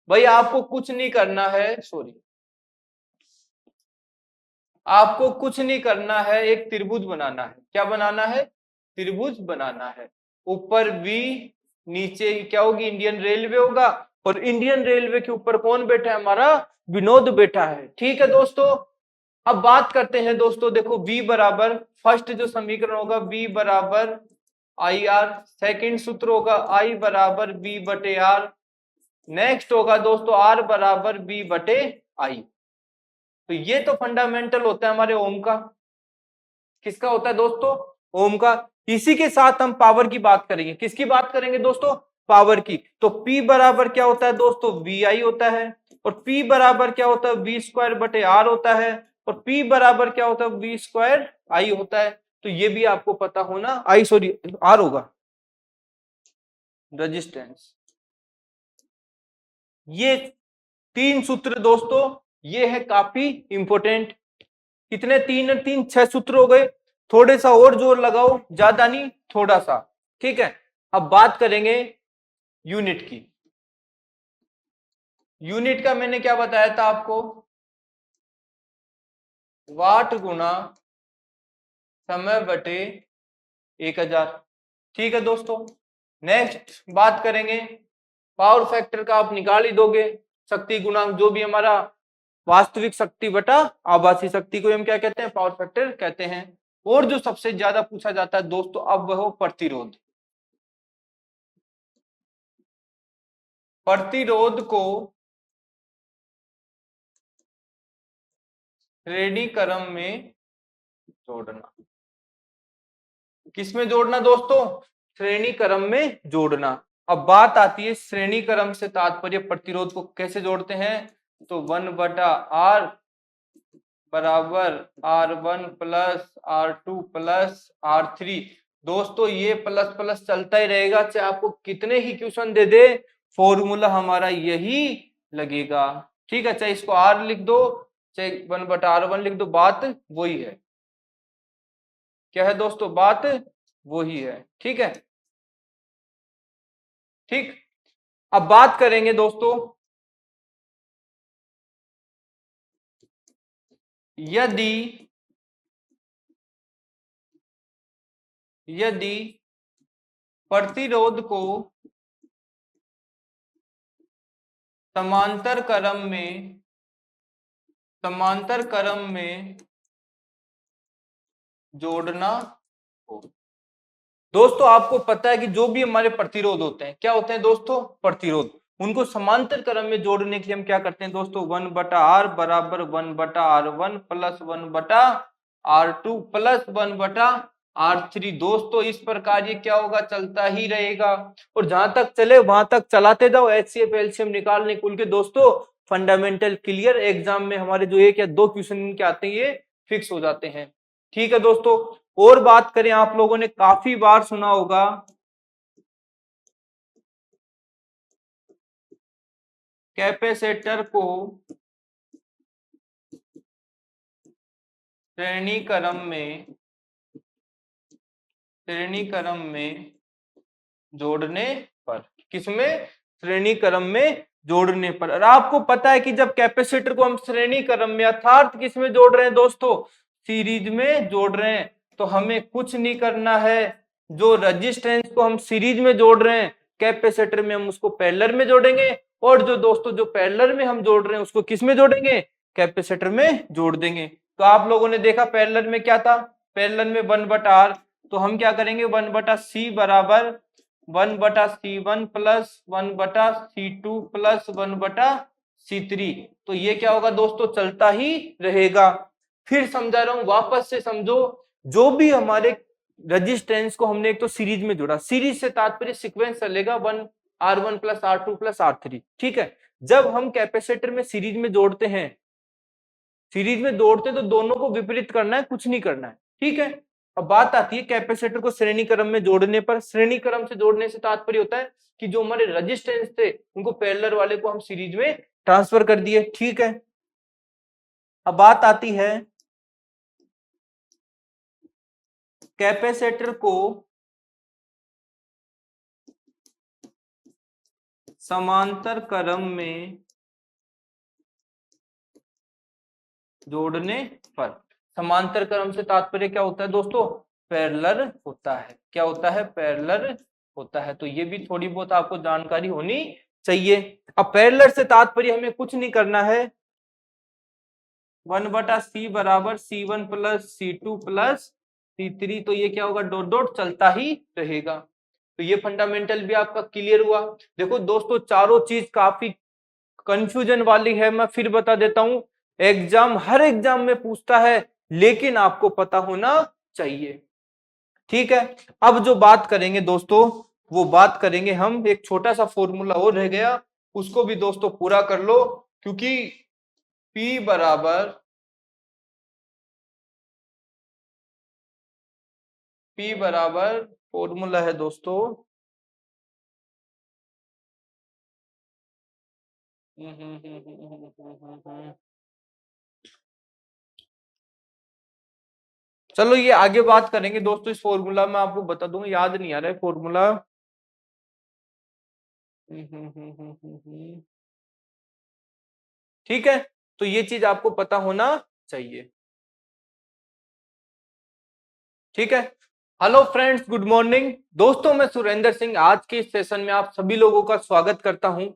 भाई। आपको कुछ नहीं करना है, सॉरी, आपको कुछ नहीं करना है, एक त्रिभुज बनाना है। क्या बनाना है, त्रिभुज बनाना है। ऊपर वी, नीचे क्या होगी, इंडियन रेलवे होगा। और इंडियन रेलवे के ऊपर कौन बैठा है, हमारा विनोद बैठा है। ठीक है दोस्तों, अब बात करते हैं दोस्तों। देखो V बराबर, फर्स्ट जो समीकरण होगा V बराबर आई आर, सेकेंड सूत्र होगा I बराबर B बटे R, नेक्स्ट होगा दोस्तों R बराबर B बटे I। तो ये तो फंडामेंटल होता है हमारे ओम का। किसका होता है दोस्तों, ओम का। इसी के साथ हम पावर की बात करेंगे। किसकी बात करेंगे दोस्तों, पावर की। तो P बराबर क्या होता है दोस्तों, VI होता है। और P बराबर क्या होता है, V स्क्वायर बटे R होता है। और P बराबर क्या होता है, V स्क्वायर I होता है। तो ये भी आपको पता होना, आई सॉरी R होगा, रेजिस्टेंस। ये तीन सूत्र दोस्तों, ये है काफी इंपोर्टेंट। कितने, तीन और तीन, छह सूत्र हो गए। थोड़े सा और जोर लगाओ, ज्यादा नहीं, थोड़ा सा। ठीक है, अब बात करेंगे यूनिट की। यूनिट का मैंने क्या बताया था आपको, वाट गुना समय बटे 1000। ठीक है दोस्तों, नेक्स्ट बात करेंगे पावर फैक्टर का। आप निकाल ही दोगे, शक्ति गुणांक जो भी हमारा वास्तविक शक्ति बटा आभासी शक्ति को हम क्या कहते हैं, पावर फैक्टर कहते हैं। और जो सबसे ज्यादा पूछा जाता है दोस्तों, अब वह हो प्रतिरोध। प्रतिरोध को श्रेणी क्रम में जोड़ना। किसमें जोड़ना दोस्तों, श्रेणी क्रम में जोड़ना। अब बात आती है श्रेणी क्रम से तात्पर्य प्रतिरोध को कैसे जोड़ते हैं। तो 1/R बराबर R1 plus R2 plus R3। दोस्तों ये प्लस प्लस चलता ही रहेगा, चाहे आपको कितने ही क्वेश्चन दे दे, फॉर्मूला हमारा यही लगेगा। ठीक है, चाहे इसको आर लिख दो, चाहे 1/r1 लिख दो, बात वही है। क्या है दोस्तों? बात वही है। ठीक है, ठीक। अब बात करेंगे दोस्तों, यदि यदि प्रतिरोध को समांतर क्रम में जोड़ना हो। दोस्तों आपको पता है कि जो भी हमारे प्रतिरोध होते हैं, क्या होते हैं दोस्तों? प्रतिरोध। उनको समांतर क्रम में जोड़ने के लिए हम क्या करते हैं दोस्तों? 1/r बराबर 1/r1 plus 1/r2 plus 1/r3। दोस्तों इस प्रकार ये क्या होगा? चलता ही रहेगा, और जहां तक चले वहां तक चलाते जाओ। एचसीएफ एलसीएम निकालने कुल के दोस्तों फंडामेंटल क्लियर, एग्जाम में हमारे जो 1 या 2 क्वेश्चन इनके आते हैं ये फिक्स हो जाते हैं। ठीक है दोस्तों, और बात करें, आप लोगों ने काफी बार सुना होगा कैपेसिटर को श्रेणी क्रम में जोड़ने पर। किसमें? श्रेणी क्रम में जोड़ने पर। और आपको पता है कि जब कैपेसिटर को हम श्रेणी क्रम में अर्थात किस में जोड़ रहे हैं दोस्तों? सीरीज में जोड़ रहे हैं, तो हमें कुछ नहीं करना है। जो रजिस्टेंस को हम सीरीज में जोड़ रहे हैं कैपेसिटर में, हम उसको पैरेलल में जोड़ेंगे, और जो दोस्तों जो पैरेलल में हम जोड़ रहे हैं उसको किस में जोड़ेंगे? कैपेसिटर में जोड़ देंगे। तो आप लोगों ने देखा पैरेलल में क्या था? पैरेलल में 1/r, तो हम क्या करेंगे? 1/c बराबर 1/c1 plus 1/c2 plus 1/c3। तो ये क्या होगा दोस्तों? चलता ही रहेगा। फिर समझा रहा हूं, वापस से समझो। जो भी हमारे रजिस्टेंस को हमने एक तो सीरीज में जोड़ा, सीरीज से तात्पर्य सीक्वेंस चलेगा 1r1 plus r2 plus r3। ठीक है, जब हम कैपेसिटर में सीरीज में जोड़ते हैं, तो दोनों को विपरीत करना है, कुछ नहीं करना है। ठीक है, अब बात आती है कैपेसिटर को श्रेणी क्रम में जोड़ने पर। श्रेणी क्रम से जोड़ने से तात्पर्य होता है कि जो हमारे रेजिस्टेंस थे उनको पैरेलल वाले को हम सीरीज में ट्रांसफर कर दिए। ठीक है, अब बात आती है कैपेसिटर को समांतर क्रम में जोड़ने पर। समांतर क्रम से तात्पर्य क्या होता है दोस्तों? पैरेलल होता है। क्या होता है? पैरेलल होता है। तो ये भी थोड़ी बहुत आपको जानकारी होनी चाहिए। अब पैरेलल से तात्पर्य हमें कुछ नहीं करना है, 1/c बराबर c1 plus c2 plus c3। तो ये क्या होगा? डॉट डॉट चलता ही रहेगा। तो ये फंडामेंटल भी आपका क्लियर हुआ। देखो दोस्तों, चारों चीज काफी कंफ्यूजन वाली है, मैं फिर बता देता हूं। हर एग्जाम में पूछता है, लेकिन आपको पता होना चाहिए। ठीक है, अब जो बात करेंगे दोस्तों, वो बात करेंगे हम, एक छोटा सा फॉर्मूला और रह गया, उसको भी दोस्तों पूरा कर लो, क्योंकि P बराबर फॉर्मूला है दोस्तों, चलो ये आगे बात करेंगे दोस्तों। इस फॉर्मूला में आपको बता दूंगा, याद नहीं आ रहा है फॉर्मूला। ठीक है, तो ये चीज आपको पता होना चाहिए। ठीक है, हेलो फ्रेंड्स, गुड मॉर्निंग दोस्तों, मैं सुरेंद्र सिंह आज के इस सेशन में आप सभी लोगों का स्वागत करता हूं।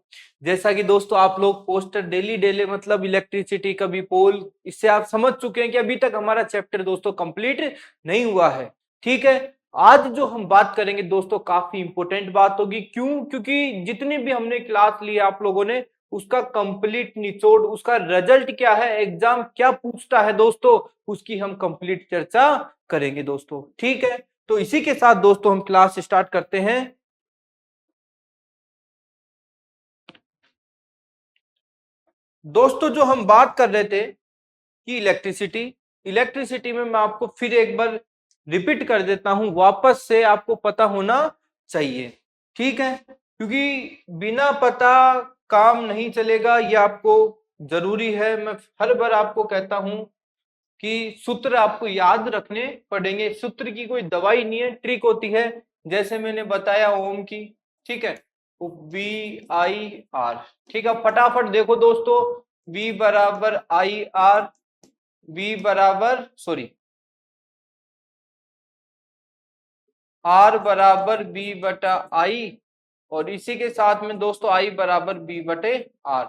जैसा कि दोस्तों आप लोग पोस्टर डेली डेली मतलब इलेक्ट्रिसिटी कभी पोल, इससे आप समझ चुके हैं कि अभी तक हमारा चैप्टर दोस्तों कंप्लीट नहीं हुआ है। ठीक है, आज जो हम बात करेंगे दोस्तों काफी इंपोर्टेंट बात होगी। क्यों? क्योंकि जितनी भी हमने क्लास ली आप लोगों ने, उसका कंप्लीट निचोड़, उसका रिजल्ट क्या है, एग्जाम क्या पूछता है दोस्तों, उसकी हम कंप्लीट चर्चा करेंगे दोस्तों। ठीक है, तो इसी के साथ दोस्तों हम क्लास स्टार्ट करते हैं। दोस्तों जो हम बात कर रहे थे कि इलेक्ट्रिसिटी में मैं आपको फिर एक बार रिपीट कर देता हूं, वापस से आपको पता होना चाहिए, ठीक है, क्योंकि बिना पता काम नहीं चलेगा, ये आपको जरूरी है। मैं हर बार आपको कहता हूं कि सूत्र आपको याद रखने पड़ेंगे, सूत्र की कोई दवाई नहीं है, ट्रिक होती है, जैसे मैंने बताया ओम की, ठीक है, VIR, ठीक है। फटाफट देखो दोस्तों, V बराबर IR, V बराबर सॉरी R बराबर B बटा I, और इसी के साथ में दोस्तों I बराबर B बटे R।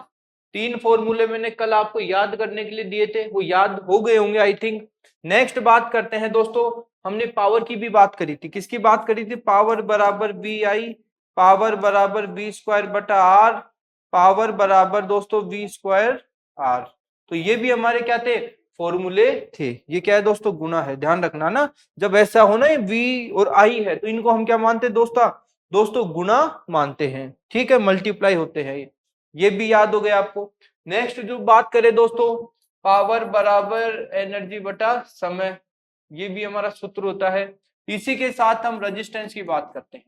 तीन फॉर्मूले मैंने कल आपको याद करने के लिए दिए थे, वो याद हो गए होंगे आई थिंक। नेक्स्ट बात करते हैं दोस्तों, हमने पावर की भी बात करी थी, किसकी बात करी थी, पावर बराबर BI, पावर बराबर B स्क्वायर बटा R, पावर बराबर दोस्तों V स्क्वायर R। तो ये भी हमारे क्या थे, फॉर्मूले थे। ये क्या है दोस्तों, गुना है, ध्यान रखना ना, जब ऐसा हो ना V और I है तो इनको हम क्या मानते हैं दोस्तों, दोस्तों गुना मानते हैं, ठीक है, मल्टीप्लाई होते हैं, ये भी याद हो गया आपको। नेक्स्ट जो बात करें दोस्तों, पावर बराबर एनर्जी बटा समय, ये भी हमारा सूत्र होता है। इसी के साथ हम रेजिस्टेंस की बात करते हैं,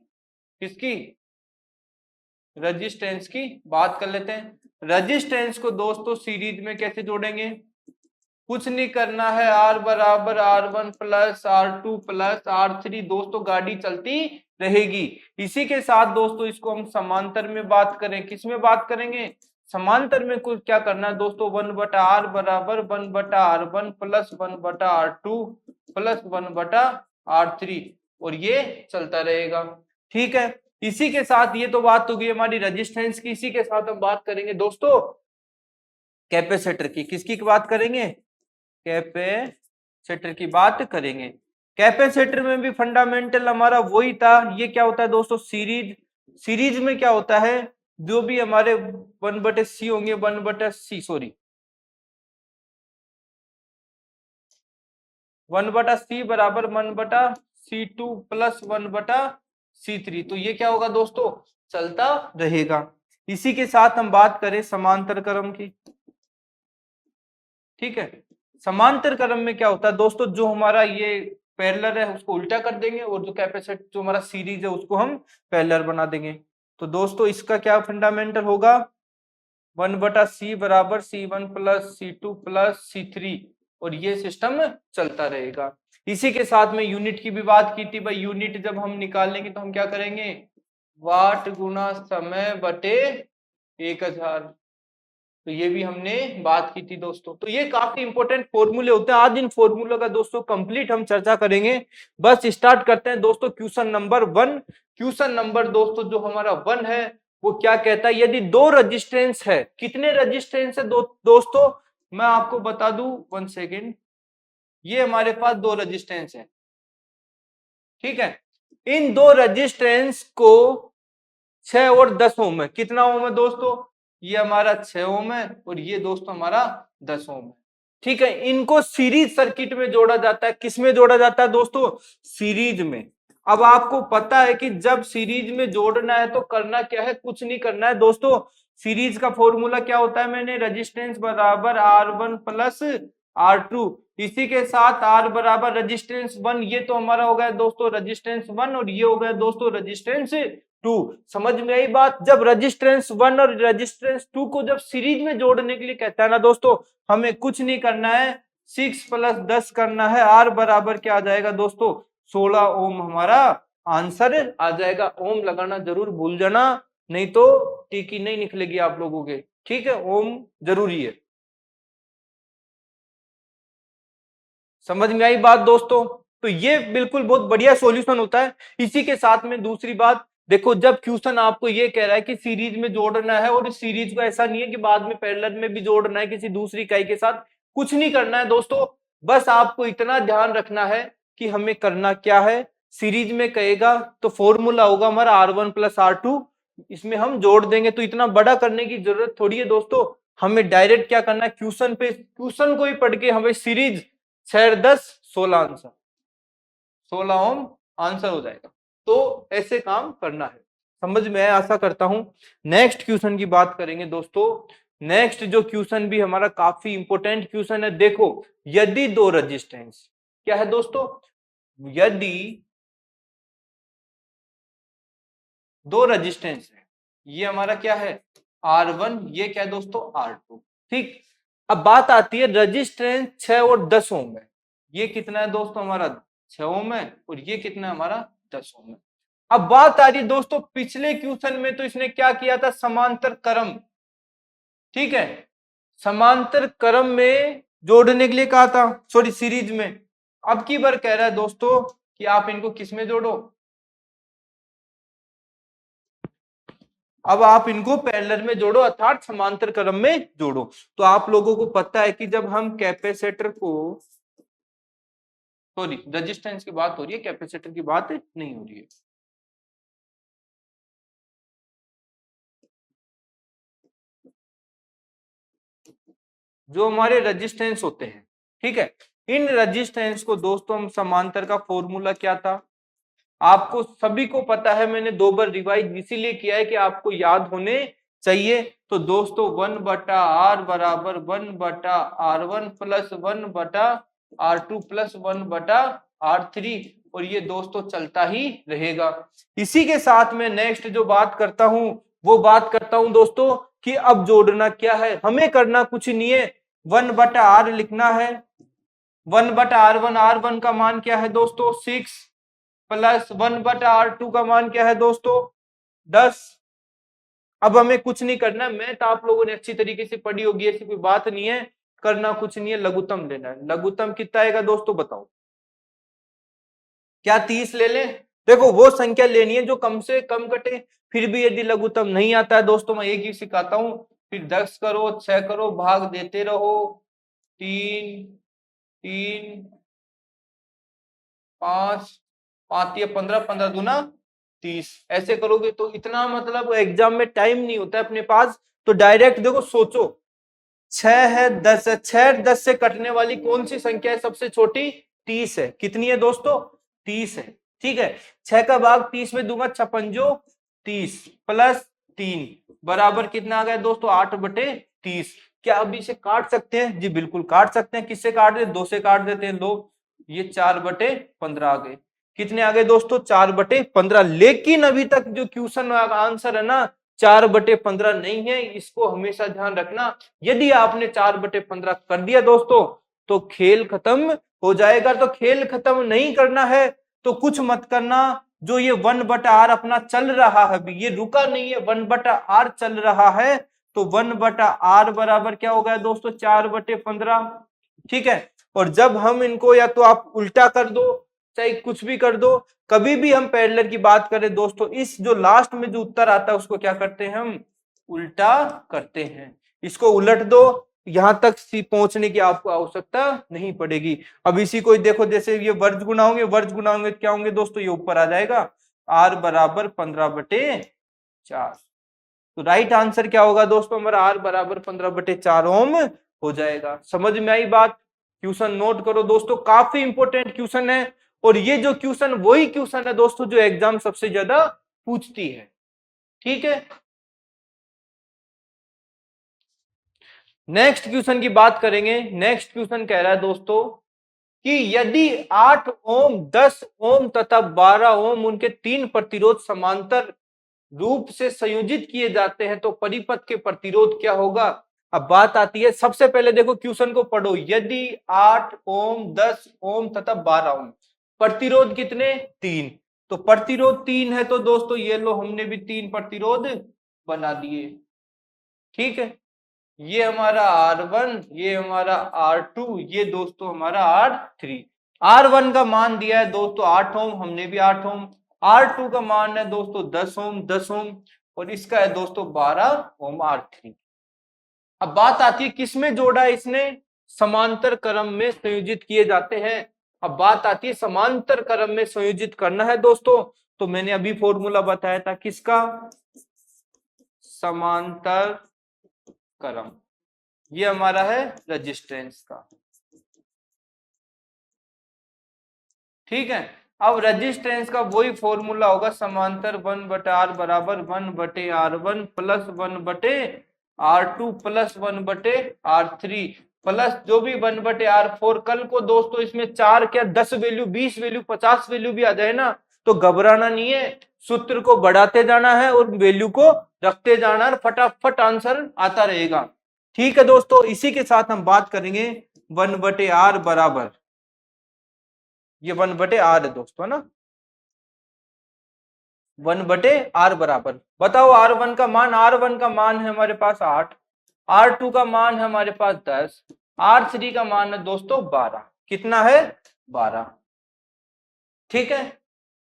किसकी, रेजिस्टेंस की बात कर लेते हैं। रेजिस्टेंस को दोस्तों सीरीज में कैसे जोड़ेंगे, कुछ नहीं करना है, R बराबर R1 plus R2 plus R3, दोस्तों गाड़ी चलती रहेगी। इसी के साथ दोस्तों इसको हम समांतर में बात करें, किस में बात करेंगे, समांतर में कुछ क्या करना है दोस्तों, 1 बटा R बराबर 1 बटा R1 प्लस 1 बटा R2 प्लस 1 बटा R3, और ये चलता रहेगा, ठीक है। इसी के साथ ये तो बात होगी हमारी रेजिस्टेंस की, इसी के साथ हम बात करेंगे दोस्तों कैपेसिटर की, किसकी बात करेंगे, कैपेसिटर की बात करेंगे। कैपेसिटर में भी फंडामेंटल हमारा वही था, ये क्या होता है दोस्तों, सीरीज में क्या होता है, जो भी हमारे 1/C होंगे, 1/C सॉरी 1/C बराबर 1/C2 प्लस 1/C3, तो ये क्या होगा दोस्तों, चलता रहेगा। इसी के साथ हम बात करें समांतर क्रम की, ठीक है। समांतर क्रम में क्या होता है दोस्तों, जो हमारा ये पैरेलल है उसको उल्टा कर देंगे, और जो कैपेसिटर जो हमारा सीरीज है उसको हम पैरेलल बना देंगे। तो दोस्तों इसका क्या फंडामेंटल होगा, 1/C बराबर C1 plus C2 plus C3, और ये सिस्टम चलता रहेगा। इसी के साथ में यूनिट की भी बात की थी भाई, यूनिट जब हम निकालेंगे तो हम क्या करेंगे, वाट गुना समय बटे 1000, तो ये भी हमने बात की थी दोस्तों। तो ये काफी इंपॉर्टेंट फॉर्मूले होते हैं, आज इन फॉर्मूलों का दोस्तों कंप्लीट हम चर्चा करेंगे। बस स्टार्ट करते हैं दोस्तों, क्वेश्चन नंबर 1। क्वेश्चन नंबर दोस्तों जो हमारा 1 है वो क्या कहता है, यदि दो रेजिस्टेंस है, कितने रेजिस्टेंस है दोस्तों, मैं आपको बता दूं 1 सेकेंड, ये हमारे पास दो रेजिस्टेंस है, ठीक है। इन दो रेजिस्टेंस को 6 और 10 ओम है, कितना ओम है दोस्तों, ये हमारा 6 ओम है, और ये दोस्तों हमारा 10 ओम है, ठीक है। इनको सीरीज सर्किट में जोड़ा जाता है, किस में जोड़ा जाता है दोस्तों, सीरीज में। अब आपको पता है कि जब सीरीज में जोड़ना है तो करना क्या है, कुछ नहीं करना है दोस्तों, सीरीज का फॉर्मूला क्या होता है, मैंने रेजिस्टेंस बराबर R1 प्लस R2, इसी के साथ R बराबर रेजिस्टेंस 1, ये तो हमारा हो गया दोस्तों रेजिस्टेंस 1, और ये हो गया दोस्तों रेजिस्टेंस 2। समझ में आई बात, जब रेजिस्टेंस 1 और रेजिस्टेंस 2 को जब सीरीज में जोड़ने के लिए कहता है ना दोस्तों, हमें कुछ नहीं करना है, 6 प्लस 10 करना है, R बराबर क्या आ जाएगा दोस्तों, 16 ओम हमारा आंसर आ जाएगा। ओम लगाना जरूर भूल जाना, नहीं तो टिकी नहीं निकलेगी आप लोगों के, ठीक है, ओम जरूरी है। समझ में आई बात दोस्तों, तो ये बिल्कुल बहुत बढ़िया सॉल्यूशन होता है। इसी के साथ में दूसरी बात देखो, जब क्वेश्चन आपको ये कह रहा है कि सीरीज में जोड़ना है, और इस सीरीज को ऐसा नहीं है कि बाद में पैरेलल में भी जोड़ना है किसी दूसरी इकाई के साथ, कुछ नहीं करना है दोस्तों, बस आपको इतना ध्यान रखना है कि हमें करना क्या है, सीरीज में कहेगा तो फॉर्मूला होगा हमारा R1 प्लस R2, इसमें हम जोड़ देंगे, तो इतना बड़ा करने की जरूरत थोड़ी है दोस्तों, हमें डायरेक्ट क्या करना है, क्वेश्चन पे, क्वेश्चन को ही पढ़ के हमें सीरीज 6 10 16 आंसर, 16 ओम आंसर हो जाएगा। तो ऐसे काम करना है, समझ में आशा करता हूं। नेक्स्ट क्वेश्चन की बात करेंगे दोस्तों। नेक्स्ट जो क्वेश्चन भी हमारा काफी इंपॉर्टेंट क्वेश्चन है, देखो यदि दो रेजिस्टेंस क्या है दोस्तों, यदि दो रेजिस्टेंस है, ये हमारा क्या है R1, ये क्या है दोस्तों R2। ठीक, अब बात आती है रेजिस्टेंस 6 और 10 ओम है। ये कितना है दोस्तों हमारा 6 ओम है और ये कितना है हमारा 10 ओम है। अब बात आ रही है दोस्तों, पिछले क्वेश्चन में तो इसने क्या किया था, समांतर क्रम, ठीक है, समांतर क्रम में जोड़ने के लिए कहा था, सॉरी सीरीज में। अब की बार कह रहा है दोस्तों कि आप इनको किस में जोड़ो, अब आप इनको पैरेलल में जोड़ो अर्थात समांतर क्रम में जोड़ो। तो आप लोगों को पता है कि जब हम कैपेसिटर को, सॉरी रेजिस्टेंस की बात हो रही है, कैपेसिटर की बात नहीं हो रही है। जो हमारे रेजिस्टेंस होते हैं, ठीक है, इन रेजिस्टेंस को दोस्तों हम समांतर का फॉर्मूला क्या था, आपको सभी को पता है, मैंने 2 बार रिवाइज इसीलिए किया है कि आपको याद होने चाहिए। तो दोस्तों 1/r बराबर 1/r1 plus 1/r2 plus 1/r3, और ये दोस्तों चलता ही रहेगा। इसी के साथ में नेक्स्ट जो बात करता हूं वो बात करता हूं दोस्तों कि अब जोड़ना क्या है, हमें करना कुछ नहीं है, 1/r लिखना है, 1/r1, r1 का मान क्या है दोस्तों 6, प्लस 1/r2 का मान क्या है दोस्तों 10। अब हमें कुछ नहीं करना, मैथ आप लोगों ने अच्छी तरीके से पढ़ी होगी, ऐसी कोई बात नहीं है, करना कुछ नहीं है, लघुत्तम लेना है। लघुत्तम कितना आएगा दोस्तों बताओ, क्या 30 ले लें? देखो वो संख्या लेनी है जो कम से कम कटे, फिर भी यदि लघुत्तम नहीं आता है दोस्तों, मैं एक ही सिखाता हूं, फिर 10 करो 6 करो, भाग देते रहो, 3 3 5 5 या 15, 15 दूना 30, ऐसे करोगे तो इतना मतलब एग्जाम में टाइम नहीं होता है अपने पास, तो डायरेक्ट देखो सोचो, 6 है 10 है, 6 10 से कटने वाली कौन सी संख्या है सबसे छोटी, 30 है। कितनी है दोस्तों 30 है, ठीक है, 6 का भाग 30 में दूंगा, 56 30 प्लस 3 बराबर कितना आ गया दोस्तों 8/30। क्या अभी इसे काट सकते हैं? जी बिल्कुल काट सकते हैं। किससे काट देते? 2 से काट देते हैं, लो ये 4/15 आ गए। कितने आ गए दोस्तों 4/15। लेकिन अभी तक जो क्वेश्चन आंसर है ना 4/15 नहीं है, इसको हमेशा ध्यान रखना। यदि आपने 4/15 कर दिया दोस्तों तो खेल खत्म हो जाएगा। तो खेल खत्म नहीं करना है तो कुछ मत करना, जो ये 1/r अपना चल रहा है, अभी ये रुका नहीं है, 1/r चल रहा है, तो 1/r बराबर क्या हो गया दोस्तों 4/15, ठीक है। और जब हम इनको या तो आप उल्टा कर दो चाहे कुछ भी कर दो, कभी भी हम पैरेलल की बात करें दोस्तों, इस जो लास्ट में जो उत्तर आता है उसको क्या करते हैं हम उल्टा करते हैं। इसको उलट दो, यहां तक पहुंचने की आपको आवश्यकता नहीं पड़ेगी। अब इसी को देखो, जैसे ये वर्ज गुना होंगे, वर्ज गुना होंगे क्या होंगे दोस्तों, ये ऊपर आ जाएगा r बराबर 15/4। तो राइट आंसर क्या होगा दोस्तों हमारा r बराबर 15/4 ओम हो जाएगा। समझ में आई बात? क्वेश्चन नोट करो दोस्तों, काफी इंपॉर्टेंट क्वेश्चन है, और ये जो क्वेश्चन वही क्वेश्चन है दोस्तों जो एग्जाम सबसे ज्यादा पूछती है, ठीक है। नेक्स्ट क्वेश्चन की बात करेंगे। नेक्स्ट क्वेश्चन कह रहा है दोस्तों कि यदि 8 ओम 10 ओम तथा 12 ओम उनके 3 प्रतिरोध समांतर रूप से संयोजित किए जाते हैं तो परिपथ के प्रतिरोध क्या होगा। अब बात आती है, सबसे पहले देखो क्वेश्चन को पढ़ो, यदि 8 ओम 10 ओम तथा 12 ओम, प्रतिरोध कितने 3, तो प्रतिरोध 3 है, तो दोस्तों ये लो हमने भी 3 प्रतिरोध बना दिए, ठीक है। ये हमारा R1, ये हमारा R2, ये दोस्तों हमारा R3। R1 का मान दिया है दोस्तों 8 ओम, हमने भी 8 ओम। R2 का मान है दोस्तों 10 ओम 10 ओम, और इसका है दोस्तों 12 ओम R3। अब बात आती है किसमें जोड़ा है इसने, समांतर क्रम में संयोजित किए जाते हैं। अब बात आती है समांतर क्रम में संयोजित करना है दोस्तों, तो मैंने अभी फॉर्मूला बताया था किसका, समांतर क्रम, ये हमारा है रेजिस्टेंस का, ठीक है। अब रेजिस्टेंस का वही फॉर्मूला होगा, समांतर 1/r बराबर 1/r1 plus 1/r2 plus 1/r3। Plus जो भी 1/r4। कल को दोस्तों इसमें 4 क्या 10 वैल्यू, 20 वैल्यू, 50 वैल्यू भी आ जाए ना तो घबराना नहीं है, सूत्र को बढ़ाते जाना है और वैल्यू को रखते जाना है, फटाफट आंसर आता रहेगा। ठीक है दोस्तों, इसी के साथ हम बात करेंगे 1/r बराबर, ये 1/r है दोस्तों, है ना, 1/r बराबर। बताओ r1 का मान, r1 का मान है हमारे पास 8, r2 का मान है हमारे पास 10, r3 का मान है दोस्तों 12। कितना है? 12। ठीक है,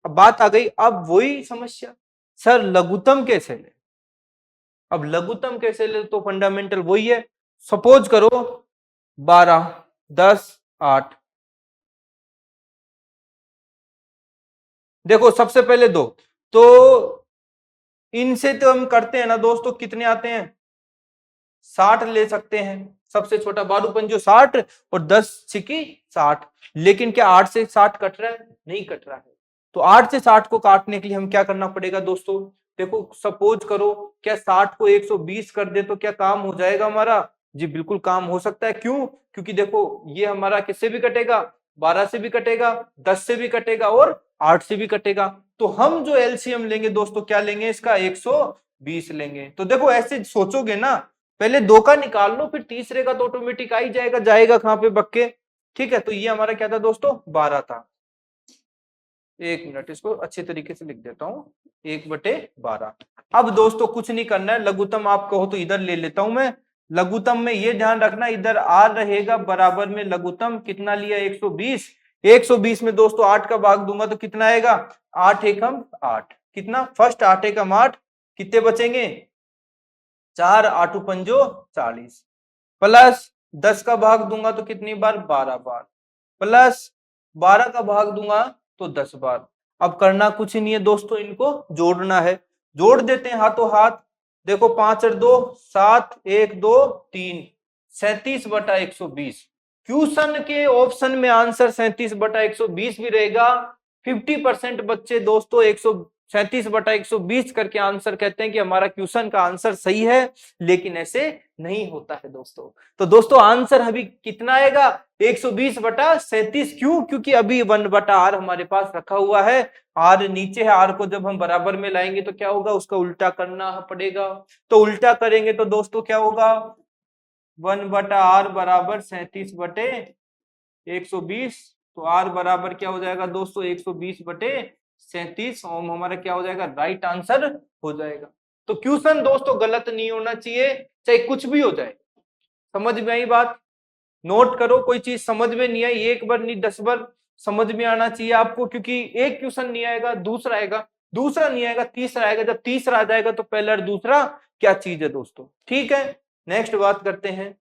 अब बात आ गई, अब वही समस्या, सर लघुत्तम कैसे ले? अब लघुत्तम कैसे ले तो फंडामेंटल वही है। सपोज करो 12, 10, 8। देखो सबसे पहले दो तो इनसे तो हम करते हैं ना दोस्तों, कितने आते हैं? 60 ले सकते हैं। सबसे छोटा 12 पंजो 60 और 10 छिकी 60। लेकिन क्या 8 से 60 कट रहा है? नहीं कट रहा है। तो 8 से 60 को काटने के लिए हम क्या करना पड़ेगा दोस्तों? देखो सपोज करो, क्या 60 को 120 कर दे तो क्या काम हो जाएगा हमारा? जी बिल्कुल काम हो सकता है। क्यों? क्योंकि देखो ये हमारा किससे भी कटेगा, 12 से भी कटेगा, 10 से भी कटेगा और 8 से भी कटेगा। तो हम जो एलसीएम लेंगे दोस्तों, क्या लेंगे इसका? 120 लेंगे। तो देखो ऐसे सोचोगे ना, पहले 2 का निकाल लो, फिर तीसरे का तो ऑटोमेटिक आ ही जाएगा, जाएगा कहां पे बक्के। ठीक है, तो ये हमारा क्या था दोस्तों? 12 था। 1 मिनट, इसको अच्छे तरीके से लिख देता हूं, 1/12। अब दोस्तों कुछ नहीं करना है, लघुत्तम आप कहो तो इधर ले लेता हूं मैं। लघुत्तम में ये ध्यान रखना, इधर आर रहेगा बराबर में लघुत्तम, कितना लिया? 120। 120 में दोस्तों 8 का भाग दूंगा तो कितना आएगा? 8 एकम 8। कितना? फर्स्ट 8 एकम 8, कितने बचेंगे? 4, 8 पंजो 40। प्लस 10 का भाग दूंगा तो कितनी बार? 12 बार। प्लस 12 का भाग दूंगा तो 10 बार। अब करना कुछ नहीं है दोस्तों, इनको जोड़ना है। जोड़ देते हैं हाथों हाथ। देखो 5 और 2 7, 1 2 3, 37/120। क्वेश्चन के ऑप्शन में आंसर 37/120 भी रहेगा। 50% बच्चे दोस्तों 37/120 करके आंसर कहते हैं कि हमारा क्वेश्चन का आंसर सही है, लेकिन ऐसे नहीं होता है दोस्तों। तो दोस्तों आंसर अभी कितना आएगा? 120/37। क्यों? क्योंकि अभी 1/r हमारे पास रखा हुआ है, r नीचे है, r को जब हम बराबर में लाएंगे तो क्या होगा? उसका उल्टा करना पड़ेगा। तो उल्टा करेंगे तो दोस्तों क्या होगा? 1/r बराबर 37/120। तो r बराबर क्या हो जाएगा दोस्तों? 120/37 ओम हमारा क्या हो जाएगा? राइट आंसर हो जाएगा। तो क्वेश्चन दोस्तों गलत नहीं होना चाहिए, चाहे कुछ भी हो जाए। समझ में आई बात? नोट करो, कोई चीज समझ में नहीं आई, एक बार नहीं 10 बार समझ में आना चाहिए आपको, क्योंकि एक क्वेश्चन नहीं आएगा दूसरा आएगा, दूसरा नहीं आएगा तीसरा आएगा, जब तीसरा आ जाएगा तो पहला और दूसरा क्या चीज है दोस्तों। ठीक है, नेक्स्ट बात करते हैं।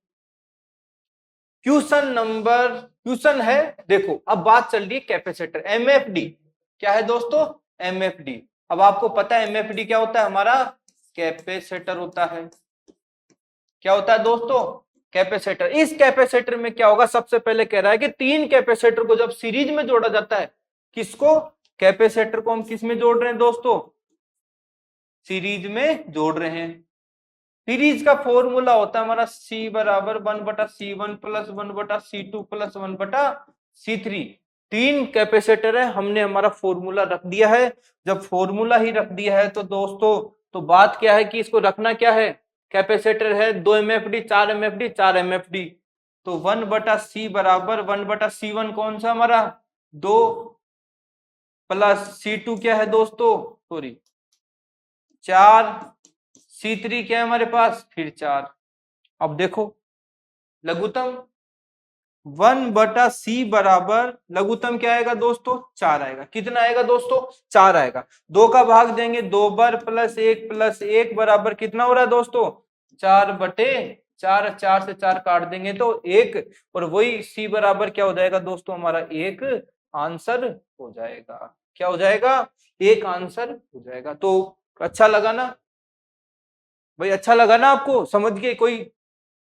क्वेश्चन है, देखो अब बात चल रही है कैपेसिटर, एमएफडी। क्या है दोस्तों? एमएफडी। अब आपको पता है एमएफडी क्या होता है? हमारा कैपेसिटर होता है। क्या होता है दोस्तों? कैपेसिटर। इस कैपेसिटर में क्या होगा? सबसे पहले कह रहा है कि 3 कैपेसिटर को जब सीरीज में जोड़ा जाता है, किसको? कैपेसिटर को हम किस में जोड़ रहे हैं दोस्तों? सीरीज में जोड़ रहे हैं। सीरीज का फॉर्मूला होता है हमारा C बराबर 1/C1 plus 1/C2 plus 1/C3। 3 capacitor है, हमने हमारा फॉर्मूला रख दिया है। जब फॉर्मूला ही रख दिया है तो दोस्तों तो बात क्या है कि इसको रखना क्या है? कैपेसिटर है 2 MFD 4 MFD 4 MFD। तो 1/C बराबर 1/C1 कौन सा हमारा? 2 प्लस C2 क्या है दोस्तों? सॉरी 4, C3 क्या है हमारे पास? फिर 4। अब देखो लघुत्तम 1/C बराबर लघुत्तम क्या आएगा दोस्तों? 4 आएगा। कितना आएगा दोस्तों? 4 आएगा। 2 का भाग देंगे 2 बार, प्लस 1 बराबर कितना हो रहा है दोस्तों? 4/4। 4 से 4 काट देंगे तो 1, और वही C बराबर क्या हो जाएगा दोस्तों? हमारा 1 आंसर हो जाएगा। क्या हो जाएगा? 1 आंसर हो जाएगा। तो अच्छा लगा ना भाई? अच्छा लगा ना आपको? समझ गए? कोई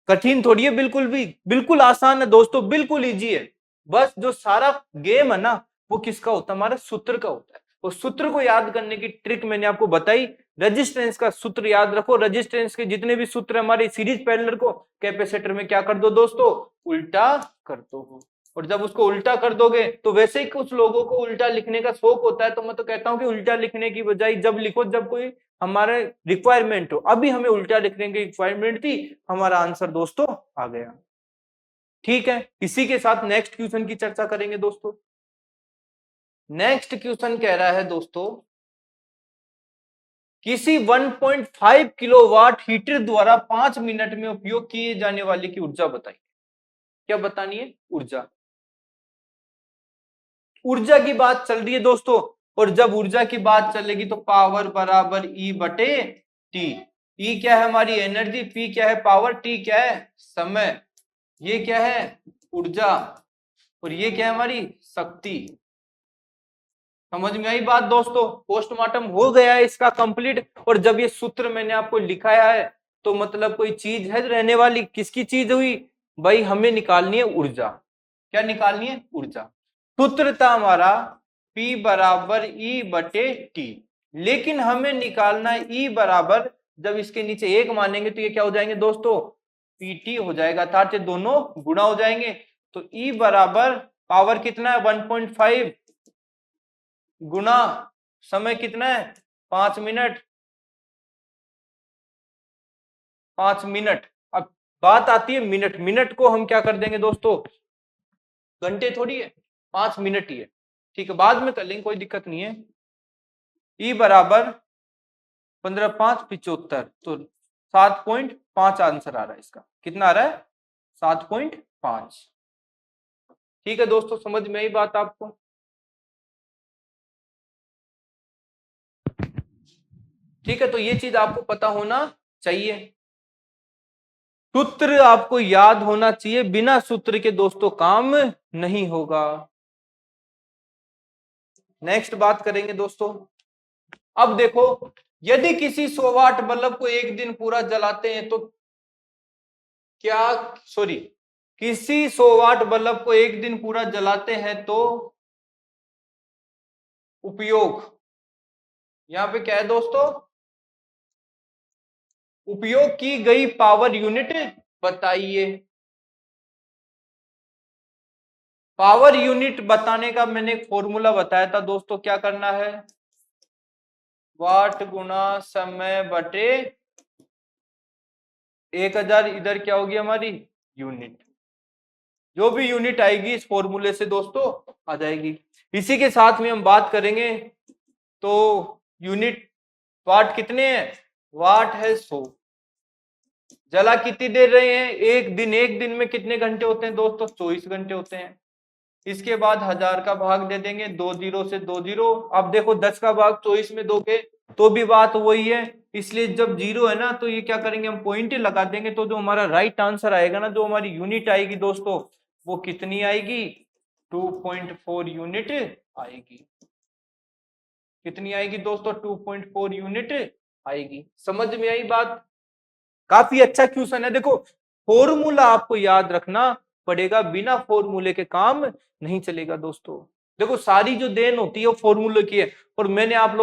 कठिन थोड़ी है, बिल्कुल भी, बिल्कुल आसान है दोस्तों, बिल्कुल इजी है। बस जो सारा गेम है ना वो किसका होता है? हमारा सूत्र का होता है। वो सूत्र को याद करने की ट्रिक मैंने आपको बताई, रेजिस्टेंस का सूत्र याद रखो, रेजिस्टेंस के जितने भी सूत्र हमारे सीरीज पैरेलल को कैपेसिटर में क्या कर दो दोस्तों, उल्टा कर दो। और जब उसको उल्टा कर दोगे तो वैसे ही कुछ लोगों को उल्टा लिखने का शौक होता है, तो मैं तो कहता हूं कि उल्टा लिखने की बजाय जब लिखो जब कोई हमारे रिक्वायरमेंट हो। अभी हमें उल्टा लिखने की रिक्वायरमेंट थी, हमारा आंसर दोस्तों आ गया। ठीक है, इसी के साथ नेक्स्ट क्वेश्चन की चर्चा करेंगे दोस्तों। नेक्स्ट क्वेश्चन कह रहा है दोस्तों, किसी 1.5 किलोवाट हीटर द्वारा 5 मिनट में उपयोग किए जाने वाले की ऊर्जा बताइए। क्या बतानी है, ऊर्जा। ऊर्जा की बात चल रही है दोस्तों, और जब ऊर्जा की बात चलेगी तो पावर बराबर ई बटे टी। ई क्या है हमारी एनर्जी, पी क्या है पावर, टी क्या है समय, ये क्या है ऊर्जा, और ये क्या है हमारी शक्ति। समझ में आई बात दोस्तों, पोस्टमार्टम हो गया है इसका कंप्लीट। और जब ये सूत्र मैंने आपको लिखाया है तो मतलब कोई चीज है रहने वाली, किसकी चीज हुई भाई, हमें निकालनी है ऊर्जा। क्या निकालनी है, ऊर्जा। सूत्र था हमारा P बराबर E बटे टी, लेकिन हमें निकालना है E बराबर, जब इसके नीचे एक मानेंगे तो ये क्या हो जाएंगे दोस्तों, PT हो जाएगा, अर्थात ये दोनों गुणा हो जाएंगे। तो E बराबर पावर कितना है 1.5 गुना समय कितना है 5 मिनट, 5 मिनट। अब बात आती है मिनट, मिनट को हम क्या कर देंगे दोस्तों, घंटे थोड़ी है, 5 मिनट ही है। ठीक है, बाद में कर लेंगे, कोई दिक्कत नहीं है। ई बराबर 15×5 = 75, तो 7.5 आंसर आ रहा है इसका। कितना आ रहा है, 7.5। ठीक है दोस्तों, समझ में आई बात आपको। ठीक है, तो ये चीज आपको पता होना चाहिए, सूत्र आपको याद होना चाहिए, बिना सूत्र के दोस्तों काम नहीं होगा। नेक्स्ट बात करेंगे दोस्तों। अब देखो, यदि किसी 100 वाट बल्ब को एक दिन पूरा जलाते हैं तो क्या, सॉरी, किसी 100 वाट बल्ब को एक दिन पूरा जलाते हैं तो उपयोग, यहां पे क्या है दोस्तों, उपयोग की गई पावर यूनिट बताइए। पावर यूनिट बताने का मैंने एक फॉर्मूला बताया था दोस्तों, क्या करना है, वाट गुना समय बटे 1000, इधर क्या होगी हमारी यूनिट, जो भी यूनिट आएगी इस फॉर्मूले से दोस्तों आ जाएगी। इसी के साथ में हम बात करेंगे तो यूनिट वाट कितने हैं, वाट है 100, जला कितनी देर रहे हैं, एक दिन, एक दिन में कितने घंटे होते हैं दोस्तों, 24 घंटे होते हैं। इसके बाद 1000 का भाग दे देंगे, 2 जीरो से 2 जीरो। अब देखो 10 का भाग 24 में दोगे तो भी बात वही है, इसलिए जब जीरो है ना तो ये क्या करेंगे, हम पॉइंट लगा देंगे, तो जो हमारा राइट आंसर आएगा ना, जो हमारी यूनिट आएगी दोस्तों, वो कितनी आएगी, 2.4 यूनिट आएगी। कितनी आएगी दोस्तों, 2.4 यूनिट आएगी। समझ में आई बात, काफी अच्छा क्वेश्चन है। देखो, फॉर्मूला आपको याद रखना पड़ेगा, बिना फॉर्मूले के काम नहीं चलेगा दोस्तों। देखो, सारी जो देन होती है वो फॉर्मूले की है, और मैंने आप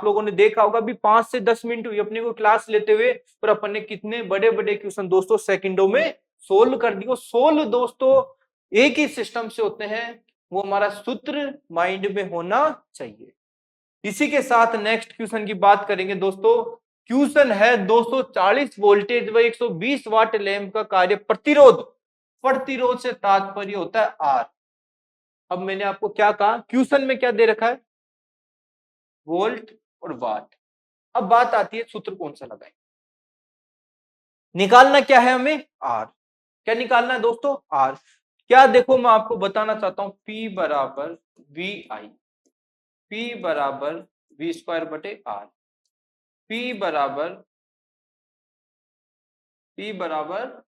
लोगों ने देखा होगा भी 5 से 10 मिनट हुई अपने को क्लास लेते हुए, और अपन ने कितने बड़े बड़े क्वेश्चन दोस्तों सेकंडों में सोल्व कर दिए। सोल्व दोस्तों एक ही सिस्टम से होते हैं, वो हमारा सूत्र माइंड में होना चाहिए। इसी के साथ नेक्स्ट क्वेश्चन की बात करेंगे दोस्तों। क्वेश्चन है 240 वोल्टेज व 120 वाट लैंप का कार्य प्रतिरोध, प्रतिरोध से तात्पर्य होता है आर। अब मैंने आपको क्या कहा, क्वेश्चन में क्या दे रखा है, वोल्ट और वाट। अब बात आती है सूत्र कौन सा लगाएं, निकालना क्या है हमें, आर। क्या निकालना है दोस्तों, आर। क्या, देखो मैं आपको बताना चाहता हूं, P बराबर वी आई, P बराबर V² बटे आर, P बराबर P बराबर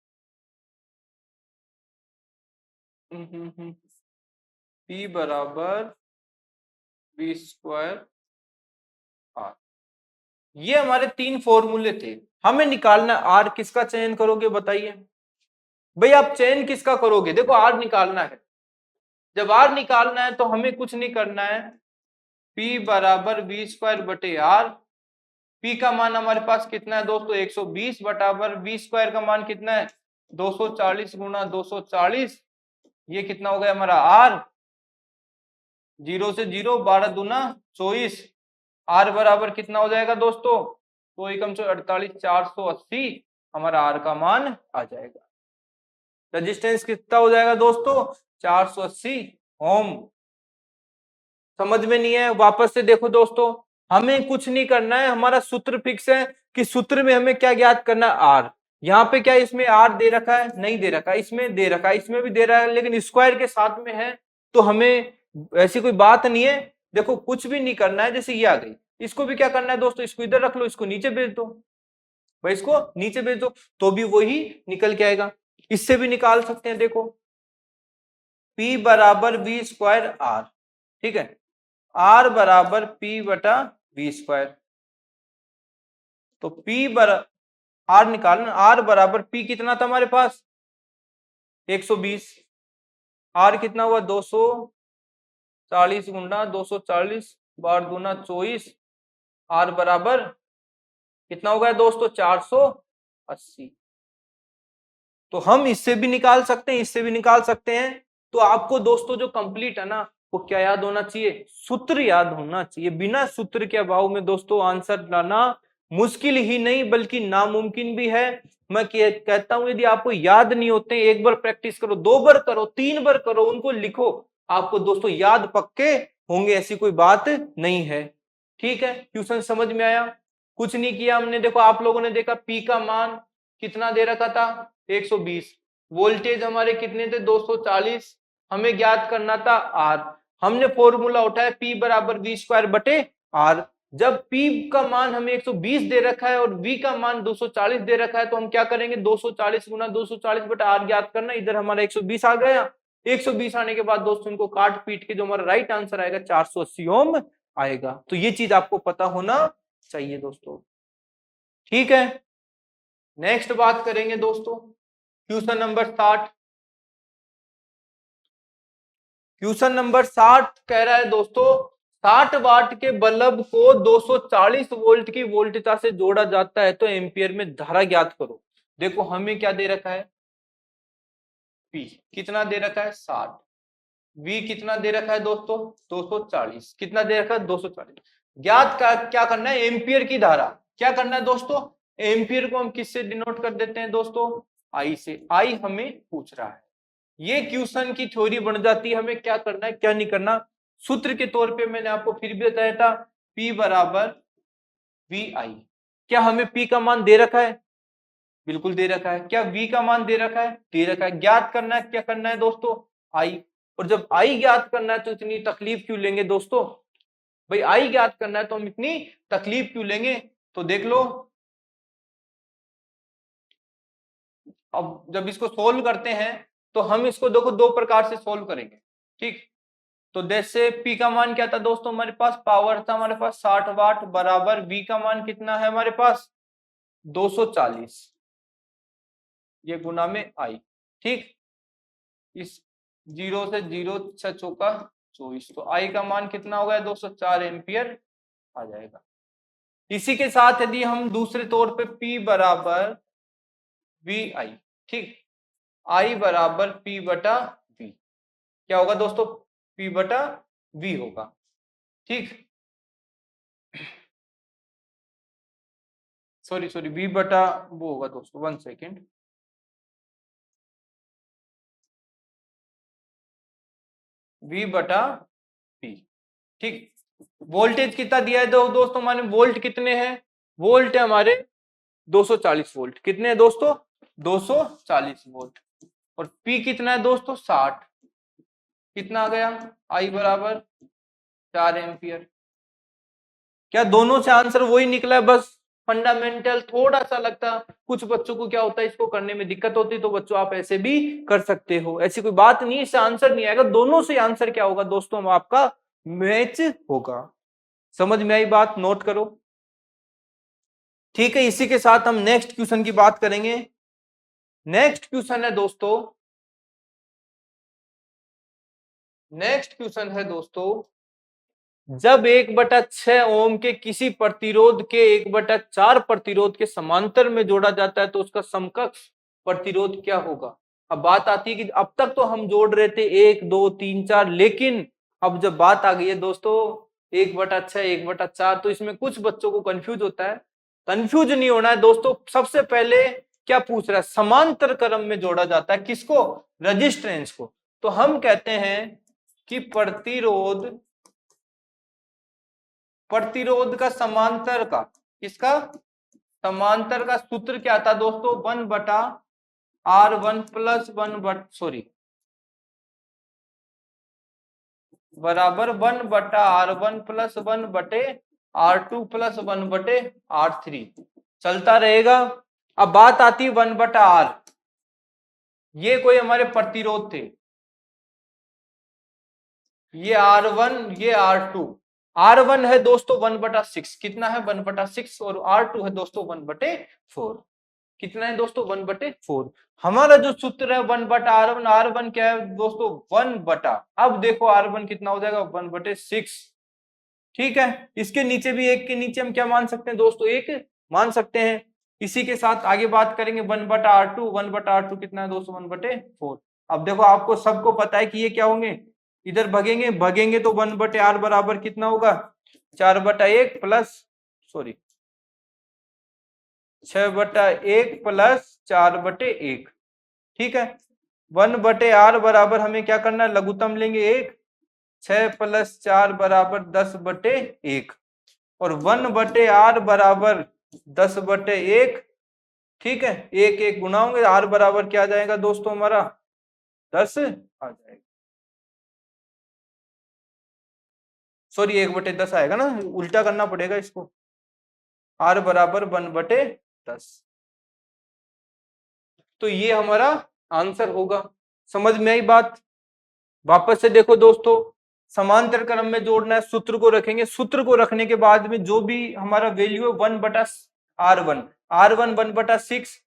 P बराबर V² आर। ये हमारे 3 फॉर्मूले थे, हमें निकालना आर। किसका चयन करोगे बताइए भाई, आप चयन किसका करोगे, देखो आर निकालना है। जब आर निकालना है तो हमें कुछ नहीं करना है, P बराबर V² बटे आर, P का मान हमारे पास कितना है दोस्तों 120 बटाबर V स्क्वायर का मान कितना है 240 गुना 240, ये कितना हो गया हमारा R, 0 से 0, 12 दूना 24, R बराबर कितना हो जाएगा दोस्तों, तो एकम 48, 480 हमारा R का मान आ जाएगा। रेजिस्टेंस कितना हो जाएगा दोस्तों 480 ओम। समझ में नहीं है, वापस से देखो दोस्तों, हमें कुछ नहीं करना है, हमारा सूत्र फिक्स है कि सूत्र में हमें क्या ज्ञात करना है, आर। यहाँ पे क्या इसमें आर दे रखा है, नहीं दे रखा, इसमें दे रखा है, इसमें भी दे रहा है, लेकिन स्क्वायर के साथ में है, तो हमें ऐसी कोई बात नहीं है। देखो कुछ भी नहीं करना है, जैसे ये आ गई, इसको भी क्या करना है दोस्तों, इसको इधर रख लो, इसको नीचे भेज दो भाई, इसको नीचे भेज दो तो भी वही निकल के आएगा। इससे भी निकाल सकते हैं, देखो P बराबर V स्क्वायर R, ठीक है, R बराबर P बटा V स्क्वायर, तो P बराबर R निकालना, R बराबर P कितना था हमारे पास 120, R कितना हुआ 240 गुना 240, 12 दूना 24, R बराबर कितना हो गया दोस्तों 480। तो हम इससे भी निकाल सकते हैं, इससे भी निकाल सकते हैं। तो आपको दोस्तों जो कंप्लीट है ना, वो क्या याद होना चाहिए, सूत्र याद होना चाहिए। बिना सूत्र के अभाव में दोस्तों आंसर लाना मुश्किल ही नहीं बल्कि नामुमकिन भी है। मैं कहता हूं यदि आपको याद नहीं होते, एक बार प्रैक्टिस करो, 2 बार करो, 3 बार करो, उनको लिखो, आपको दोस्तों याद पक्के होंगे, ऐसी कोई बात नहीं है। ठीक है, क्वेश्चन समझ में आया, कुछ नहीं किया हमने। देखो आप लोगों ने देखा P का मान कितना दे रखा था 120, वोल्टेज हमारे कितने थे 240, हमें ज्ञात करना था R। हमने फॉर्मूला उठाया P बराबर V स्क्वायर बटे R। जब P का मान हमें 120 दे रखा है और V का मान 240 दे रखा है, तो हम क्या करेंगे 240 गुना 240 बटा R ज्ञात करना। इधर हमारा 120 आ गया, 120 आने के बाद दोस्तों इनको काट पीट के जो हमारा राइट आंसर आएगा 480 ओम आएगा। तो ये चीज आपको पता होना चाहिए दोस्तों, ठीक है। नेक्स्ट बात करेंगे दोस्तों क्वेश्चन नंबर 60। क्वेश्चन नंबर 60 कह रहा है दोस्तों 60 वाट के बल्ब को 240 वोल्ट की वोल्टता से जोड़ा जाता है तो एम्पियर में धारा ज्ञात करो। देखो हमें क्या दे रखा है, P कितना दे रखा है 60, V कितना दे रखा है दोस्तों 240, कितना दे रखा है 240। ज्ञात क्या करना है, एम्पियर की धारा। क्या करना है दोस्तों, एम्पियर को हम किससे डिनोट कर देते हैं दोस्तों, I से। I हमें पूछ रहा है, ये क्वेश्चन की थ्योरी बन जाती है, हमें क्या करना है क्या नहीं करना। सूत्र के तौर पे मैंने आपको फिर भी बताया था P बराबर VI। क्या हमें P का मान दे रखा है, बिल्कुल दे रखा है। क्या V का मान दे रखा है, दे रखा है। ज्ञात करना है, क्या करना है दोस्तों I। और जब I ज्ञात करना है तो इतनी तकलीफ क्यों लेंगे दोस्तों, भाई I ज्ञात करना है तो हम इतनी तकलीफ क्यों लेंगे। तो देख लो, अब जब इसको सोल्व करते हैं तो हम इसको देखो 2 प्रकार से सोल्व करेंगे, ठीक। तो जैसे P का मान क्या था दोस्तों, हमारे पास पावर था हमारे पास 60 वाट बराबर V का मान कितना है हमारे पास 240, ये गुना में I, ठीक। इस 0 से 0 6 चौका 24, तो I का मान कितना हो गया 204 एम्पियर आ जाएगा। इसी के साथ यदि हम दूसरे तौर पे P बराबर VI, ठीक, I बराबर P बटा V, क्या होगा दोस्तों P बटा V होगा, ठीक। सॉरी V बटा वो होगा दोस्तों, 1 सेकेंड, V बटा P, ठीक। वोल्टेज कितना दिया है दोस्तों, माने वोल्ट कितने हैं, वोल्ट है हमारे 240 वोल्ट, कितने हैं दोस्तों 240 वोल्ट। और P कितना है दोस्तों 60, कितना आ गया I बराबर 4 एम्पियर। क्या दोनों से आंसर वही निकला है, बस फंडामेंटल थोड़ा सा लगता, कुछ बच्चों को क्या होता है इसको करने में दिक्कत होती है, तो बच्चों आप ऐसे भी कर सकते हो, ऐसी कोई बात नहीं, इससे आंसर नहीं आएगा, दोनों से आंसर क्या होगा दोस्तों आपका मैच होगा। समझ में आई बात, नोट करो, ठीक है। इसी के साथ हम नेक्स्ट क्वेश्चन की बात करेंगे। नेक्स्ट क्वेश्चन है दोस्तों, नेक्स्ट क्वेश्चन है दोस्तों जब 1/6 ओम के किसी प्रतिरोध के 1/4 प्रतिरोध के समांतर में जोड़ा जाता है तो उसका समकक्ष प्रतिरोध क्या होगा। अब बात आती है कि अब तक तो हम जोड़ रहे थे 1 2 3 4, लेकिन अब जब बात आ गई है दोस्तों 1/6 1/4, तो इसमें कुछ बच्चों को कंफ्यूज होता है। कंफ्यूज नहीं होना है दोस्तों। सबसे पहले क्या पूछ रहा है, समांतर क्रम में जोड़ा जाता है किसको, रजिस्टेंस को। तो हम कहते हैं कि प्रतिरोध का समांतर का, किसका, समांतर का सूत्र क्या था दोस्तों, 1/R1 प्लस 1 बराबर 1/R1 plus 1/R2 plus 1/R3 चलता रहेगा। अब बात आती है 1/R, ये कोई हमारे प्रतिरोध थे, ये R1 ये R2। R1 है दोस्तों 1/6, कितना है 1/6, और R2 है दोस्तों 1/4, कितना है दोस्तों 1/4। हमारा जो सूत्र है 1/R1, R1 क्या है दोस्तों 1/, अब देखो R1 कितना हो जाएगा 1/6। ठीक है, इसके नीचे भी, एक के नीचे हम क्या मान सकते हैं दोस्तों, एक मान सकते हैं। इसी के साथ आगे बात करेंगे 1/R2, 1/R2 कितना है दोस्तों 1/4। अब देखो आपको सबको पता है कि ये क्या होंगे, इधर भगेंगे भगेंगे तो 1/R बराबर कितना होगा 4/1 प्लस 6/1 प्लस 4/1। ठीक है, 1/R बराबर हमें क्या करना है, लघुत्तम लेंगे 1, 6 प्लस 4 बराबर 10/1, और 1/R बराबर 10/1। ठीक है, एक एक गुना होंगे, R बराबर क्या आ जाएगा दोस्तों हमारा 10 आ जाएगा, 1/10 आएगा ना, उल्टा करना पड़ेगा इसको, R बराबर 1/10। तो ये हमारा आंसर होगा। समझ में आई बात। वापस से देखो दोस्तों, समांतर क्रम में जोड़ना है, सूत्र को रखेंगे, सूत्र को रखने के बाद में जो भी हमारा वैल्यू है 1/R1, R1 1/6,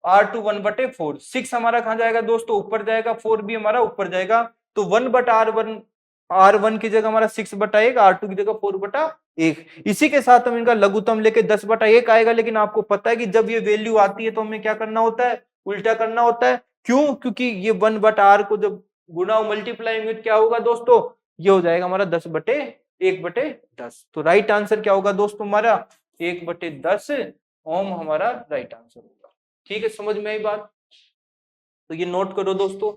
R2 1/4, 6 हमारा कहां जाएगा दोस्तों, ऊपर जाएगा, 4 भी हमारा ऊपर जाएगा। तो 1/R1 की जगह हमारा 6/1, R2 की जगह 4/1। इसी के साथ हम इनका लघुत्तम लेके 10/1 आएगा। लेकिन आपको पता है कि जब ये वैल्यू आती है तो हमें क्या करना होता है, उल्टा करना होता है। क्यों, क्योंकि ये 1/R को जब गुना मल्टीप्लाई होंगे क्या होगा दोस्तों, ये हो जाएगा हमारा 1/10। तो राइट आंसर क्या होगा दोस्तों हमारा 1/10 ओम हमारा राइट आंसर होगा। ठीक है, समझ में आई बात। तो ये नोट करो दोस्तों।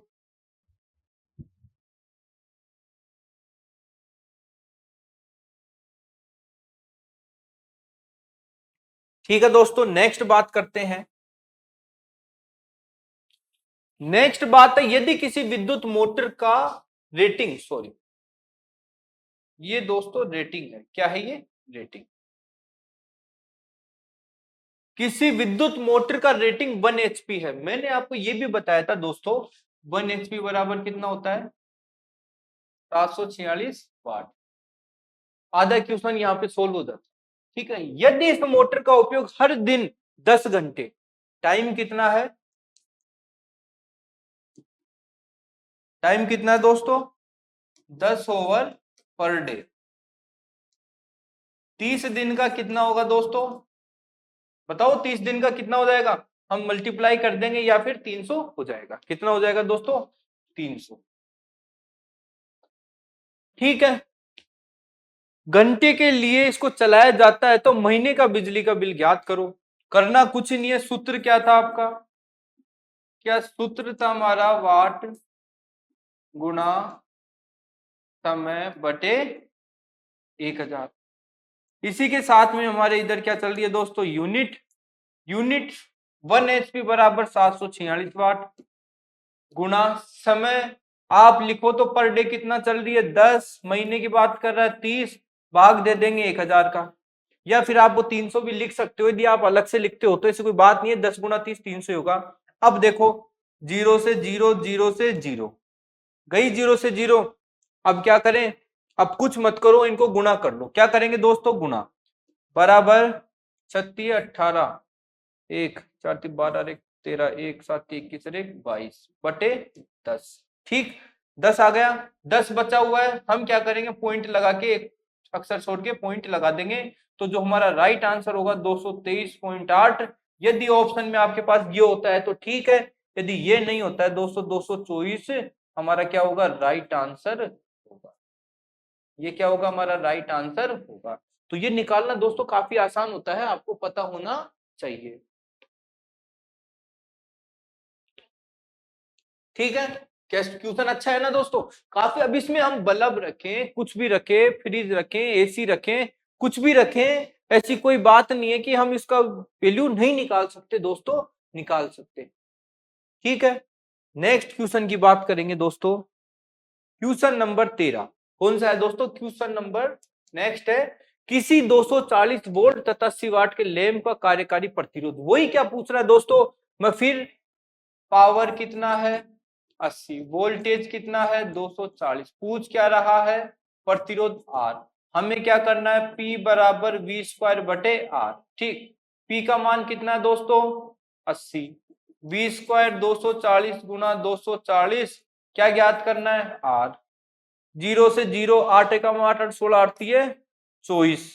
ठीक है दोस्तों, नेक्स्ट बात करते हैं। नेक्स्ट बात है, यदि किसी विद्युत मोटर का रेटिंग, ये दोस्तों रेटिंग है, क्या है ये, रेटिंग। किसी विद्युत मोटर का रेटिंग 1 HP है। मैंने आपको ये भी बताया था दोस्तों 1 HP बराबर कितना होता है 746 वाट। आधा क्वेश्चन यहाँ पे सोल्व हो जाता है। ठीक है, यदि इस मोटर का उपयोग हर दिन 10 घंटे, टाइम कितना है, टाइम कितना है दोस्तों 10 ओवर पर डे, 30 दिन का कितना होगा दोस्तों, बताओ 30 दिन का कितना हो जाएगा, हम मल्टीप्लाई कर देंगे या फिर 300 हो जाएगा, कितना हो जाएगा दोस्तों 300। ठीक है, घंटे के लिए इसको चलाया जाता है तो महीने का बिजली का बिल ज्ञात करो। करना कुछ नहीं है, सूत्र क्या था आपका, क्या सूत्र था हमारा, वाट गुणा समय बटे 1000। इसी के साथ में हमारे इधर क्या चल रही है दोस्तों, यूनिट 1 HP बराबर 746 वाट गुणा समय, आप लिखो तो पर डे कितना चल रही है 10, महीने की बात कर रहा है 30, भाग दे देंगे 1000 का, या फिर आप वो 300 भी लिख सकते हो। यदि आप अलग से लिखते हो तो ऐसी कोई बात नहीं है, 10 गुणा 30 300 होगा। अब देखो 0 से 0, 0 से 0 गई, 0 से 0। अब क्या करें, अब कुछ मत करो, इनको गुणा कर लो। क्या करेंगे दोस्तों, गुणा बराबर 36 18 1 4 3 12 1 13 1 7 21 1 22 बटे 10। ठीक, 10 आ गया, 10 बचा हुआ है, हम क्या करेंगे पॉइंट लगा के अक्षर छोड़ के पॉइंट लगा देंगे, तो जो हमारा राइट आंसर होगा 223.8। यदि ऑप्शन में आपके पास ये होता है तो ठीक है, यदि ये नहीं होता है दोस्तों 224 हमारा क्या होगा, राइट आंसर होगा। ये क्या होगा, हमारा राइट आंसर होगा। तो ये निकालना दोस्तों काफी आसान होता है, आपको पता होना चाहिए। ठीक है, क्वेश्चन अच्छा है ना दोस्तों, काफी। अब इसमें हम बल्ब रखें, कुछ भी रखें, फ्रिज रखें, एसी रखें, कुछ भी रखें, ऐसी कोई बात नहीं है कि हम इसका वैल्यू नहीं निकाल सकते दोस्तों, निकाल सकते। ठीक है, नेक्स्ट क्वेश्चन की बात करेंगे दोस्तों। क्वेश्चन नंबर 13 कौन सा है दोस्तों, क्वेश्चन नंबर नेक्स्ट है, किसी 240 वोल्ट तथा 80 वाट के लैंप का कार्यकारी प्रतिरोध, वही क्या पूछ रहा है दोस्तों, मैं फिर, पावर कितना है 80, वोल्टेज कितना है 240, पूछ क्या रहा है, प्रतिरोध R। हमें क्या करना है, P बराबर V स्क्वायर बटे R। ठीक, P का मान कितना है दोस्तों 80, V स्क्वायर 240 गुना 240, क्या ज्ञात करना है R। 0 से 0, 8 एकम 8, 8 16 आती है 24,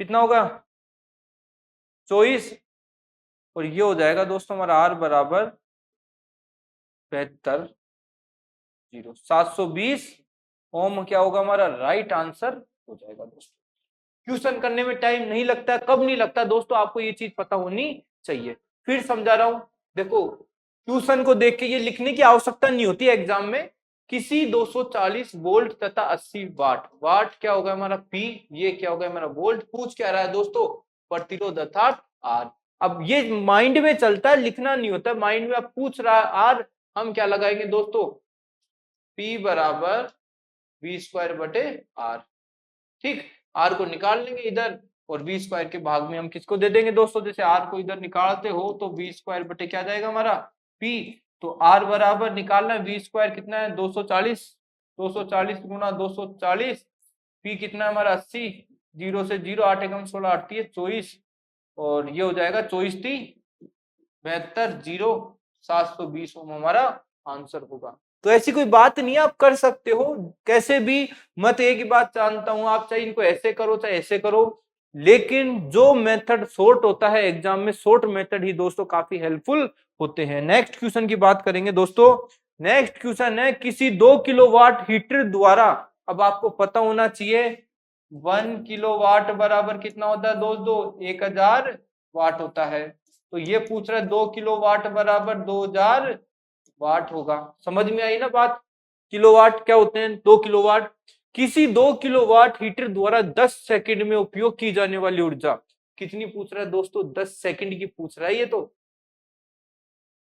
कितना होगा 24, और ये हो जाएगा दोस्तों हमारा R बराबर 72, 720 ओम, क्या होगा हमारा राइट आंसर हो जाएगा दोस्तों। क्वेश्चन करने में टाइम नहीं लगता, कब नहीं लगता दोस्तों, आपको ये चीज पता होनी चाहिए। फिर समझा रहा हूं, देखो क्वेश्चन को देख के ये लिखने की आवश्यकता नहीं होती है एग्जाम में। किसी 240 वोल्ट तथा 80 वाट, वाट क्या होगा हमारा P, ये क्या होगा हमारा वोल्ट, पूछ क्या रहा है दोस्तों, प्रतिरोध अर्थात R। अब ये माइंड में चलता है, लिखना नहीं होता, माइंड में अब पूछ रहा है R, हम क्या लगाएंगे दोस्तों, P बराबर V स्क्वायर बटे R। ठीक, R को निकाल लेंगे इधर, और V स्क्वायर के भाग में हम किसको दे देंगे दोस्तों, जैसे R को इधर निकालते हो तो V स्क्वायर बटे क्या जाएगा हमारा P, तो R बराबर निकालना है, V स्क्वायर कितना है 240, 240 गुना 240, P कितना है हमारा 80, 0 से 0, 8 एकम 16 आती है 24, और ये हो जाएगा 24 × 72, 0, 720 ओम हमारा आंसर होगा। तो ऐसी कोई बात नहीं है, आप कर सकते हो कैसे भी। मत एक ही बात जानता हूं, आप चाहे इनको ऐसे करो चाहे ऐसे करो, लेकिन जो मेथड शॉर्ट होता है एग्जाम में, शॉर्ट मेथड ही दोस्तों काफी हेल्पफुल होते हैं। नेक्स्ट क्वेश्चन की बात करेंगे दोस्तों। नेक्स्ट क्वेश्चन है, किसी 2 किलोवाट हीटर द्वारा, अब आपको पता होना चाहिए 1 किलोवाट बराबर कितना होता है दोस्तों, 1000 वाट होता है। तो ये पूछ रहा है 2 किलोवाट बराबर 2000 वाट होगा। समझ में आई ना बात, किलोवाट क्या होते हैं, 2 किलोवाट। किसी 2 किलोवाट हीटर द्वारा 10 सेकंड में उपयोग की जाने वाली ऊर्जा कितनी पूछ रहा है दोस्तों, 10 सेकंड की पूछ रहा है ये तो,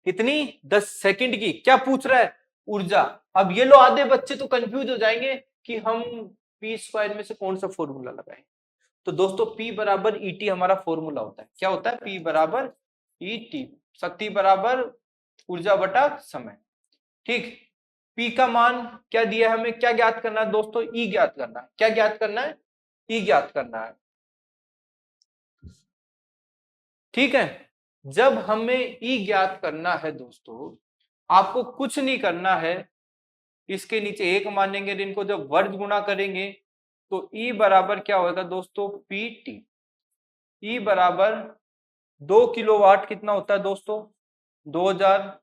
कितनी 10 सेकंड की क्या पूछ रहा है ऊर्जा। अब ये लो आधे बच्चे तो कंफ्यूज हो जाएंगे कि हम P स्क्वायर में से कौन सा फॉर्मूला लगाएं। तो दोस्तों P बराबर ET हमारा फॉर्मूला होता है, क्या होता है P बराबर ET, शक्ति बराबर ऊर्जा बटा समय। ठीक, P का मान क्या दिया है हमें, क्या ज्ञात करना है दोस्तों, E ज्ञात करना है, क्या ज्ञात करना है, E ज्ञात करना है। ठीक है, जब हमें E ज्ञात करना है दोस्तों, आपको कुछ नहीं करना है, इसके नीचे 1 मानेंगे, इनको जब वर्ग गुणा करेंगे तो E बराबर क्या होगा दोस्तों, PT। E बराबर 2 किलोवाट कितना होता है दोस्तों 2000।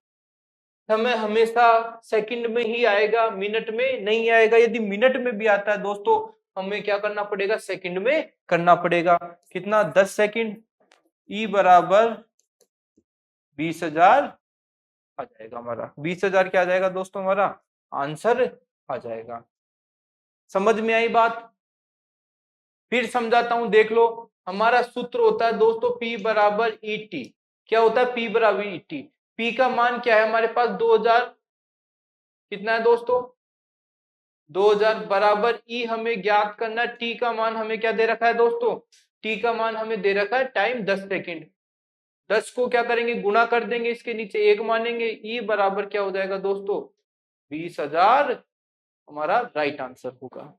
समय हमेशा सेकंड में ही आएगा, मिनट में नहीं आएगा। यदि मिनट में भी आता है दोस्तों, हमें क्या करना पड़ेगा, सेकंड में करना पड़ेगा। कितना 10 सेकंड, E बराबर 20,000 आ जाएगा हमारा, 20,000 क्या आ जाएगा दोस्तों, हमारा आंसर आ जाएगा। समझ में आई बात, फिर समझाता हूं, देख लो। हमारा सूत्र होता है दोस्तों P बराबर ET, क्या होता है P बराबर ET। P का मान क्या है हमारे पास 2000, कितना है दोस्तों 2000 बराबर E हमें ज्ञात करना, T का मान हमें क्या दे रखा है दोस्तों, T का मान हमें दे रखा है टाइम 10 सेकंड। 10 को क्या करेंगे, गुणा कर देंगे, इसके नीचे 1 मानेंगे, E बराबर क्या हो जाएगा दोस्तों 20,000 हमारा राइट आंसर होगा।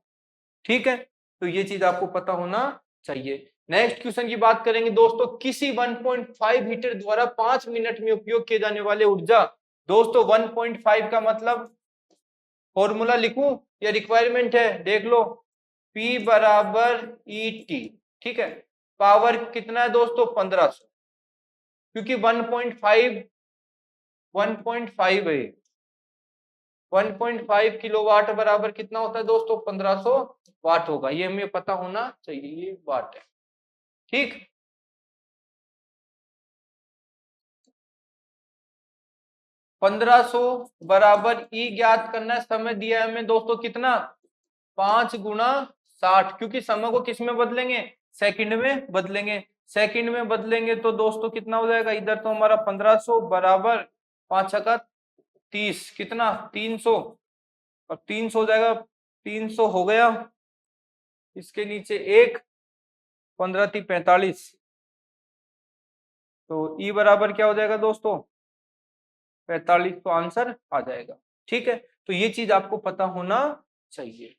ठीक है, तो ये चीज आपको पता होना चाहिए। नेक्स्ट क्वेश्चन की बात करेंगे दोस्तों, किसी 1.5 हीटर द्वारा 5 मिनट में उपयोग किए जाने वाले ऊर्जा। दोस्तों 1.5 का मतलब फॉर्मूला लिखूं या रिक्वायरमेंट है, देख लो। P बराबर ई टी, ठीक है। पावर कितना है दोस्तों 1500, क्योंकि 1.5 है, 1.5 किलोवाट बराबर कितना होता है दोस्तों 1500 वाट होगा, ये हमें पता होना चाहिए, ये वाट है, ठीक। पंद्रह सौ बराबर ई ज्ञात करना है, समय दिया है हमें दोस्तों कितना 5 × 60, क्योंकि समय को किस में बदलेंगे सेकंड में बदलेंगे, सेकंड में बदलेंगे तो दोस्तों कितना हो जाएगा, इधर तो हमारा 1500 बराबर 5 × 30 कितना 300, और 300 हो जाएगा, 300 हो गया, इसके नीचे एक 15×3 = 45, तो ई बराबर क्या हो जाएगा दोस्तों 45, तो आंसर आ जाएगा, ठीक है। तो ये चीज आपको पता होना चाहिए।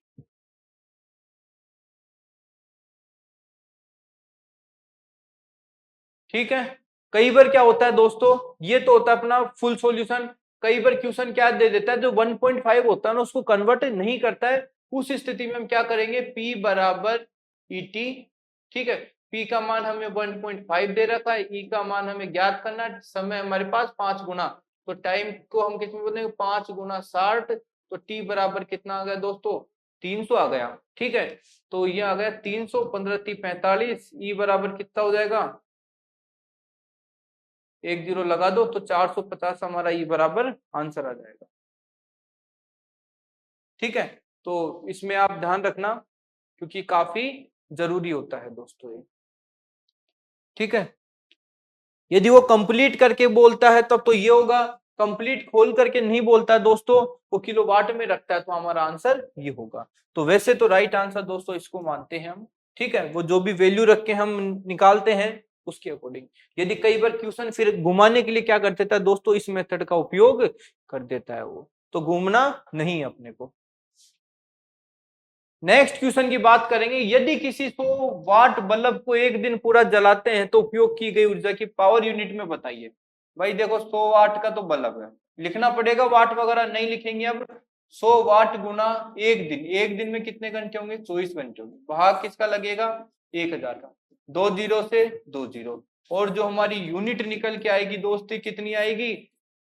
ठीक है, कई बार क्या होता है दोस्तों, ये तो होता है अपना फुल सॉल्यूशन, कई बार क्वेश्चन क्या दे देता है जो 1.5 होता है ना उसको कन्वर्ट नहीं करता है, उस स्थिति में हम क्या करेंगे P बराबर ई टी, ठीक है। P का मान हमें 1.5 दे रखा है, E का मान हमें ज्ञात करना है, समय हमारे पास 5 गुना, तो टाइम को हम किस में बोलेंगे 5 × 60, तो T बराबर कितना आ गया दोस्तों 300 आ गया, ठीक है। तो ये आ गया 300, 15×3 = 45, E बराबर कितना हो जाएगा, एक जीरो लगा दो तो 450 हमारा ई बराबर आंसर आ जाएगा, ठीक है। तो इसमें आप ध्यान रखना क्योंकि काफी जरूरी होता है दोस्तों ये, ठीक है। यदि वो कंप्लीट करके बोलता है तब तो ये होगा, कंप्लीट खोल करके नहीं बोलता है दोस्तों, वो किलोवाट में रखता है तो हमारा आंसर ये होगा। तो वैसे तो राइट आंसर दोस्तों इसको मानते हैं हम, ठीक है, वो जो भी वैल्यू रख के हम निकालते हैं उसके अकॉर्डिंग। यदि कई बार क्वेश्चन फिर घुमाने के लिए क्या कर देता है दोस्तों, इस मेथड का उपयोग कर देता है वो, तो घूमना नहीं अपने को। नेक्स्ट क्वेश्चन की बात करेंगे, यदि किसी 100 वाट बल्ब को एक दिन पूरा जलाते हैं तो उपयोग की गई ऊर्जा की पावर यूनिट में बताइए। भाई देखो 100 वाट का तो बल्ब है, लिखना पड़ेगा, वाट वगैरह नहीं लिखेंगे अब। 100 वाट गुना एक दिन, एक दिन में कितने घंटे होंगे 24 घंटे होंगे, भाग किसका लगेगा 1000 का, 2 जीरो से 2 जीरो, और जो हमारी यूनिट निकल के आएगी दोस्ती कितनी आएगी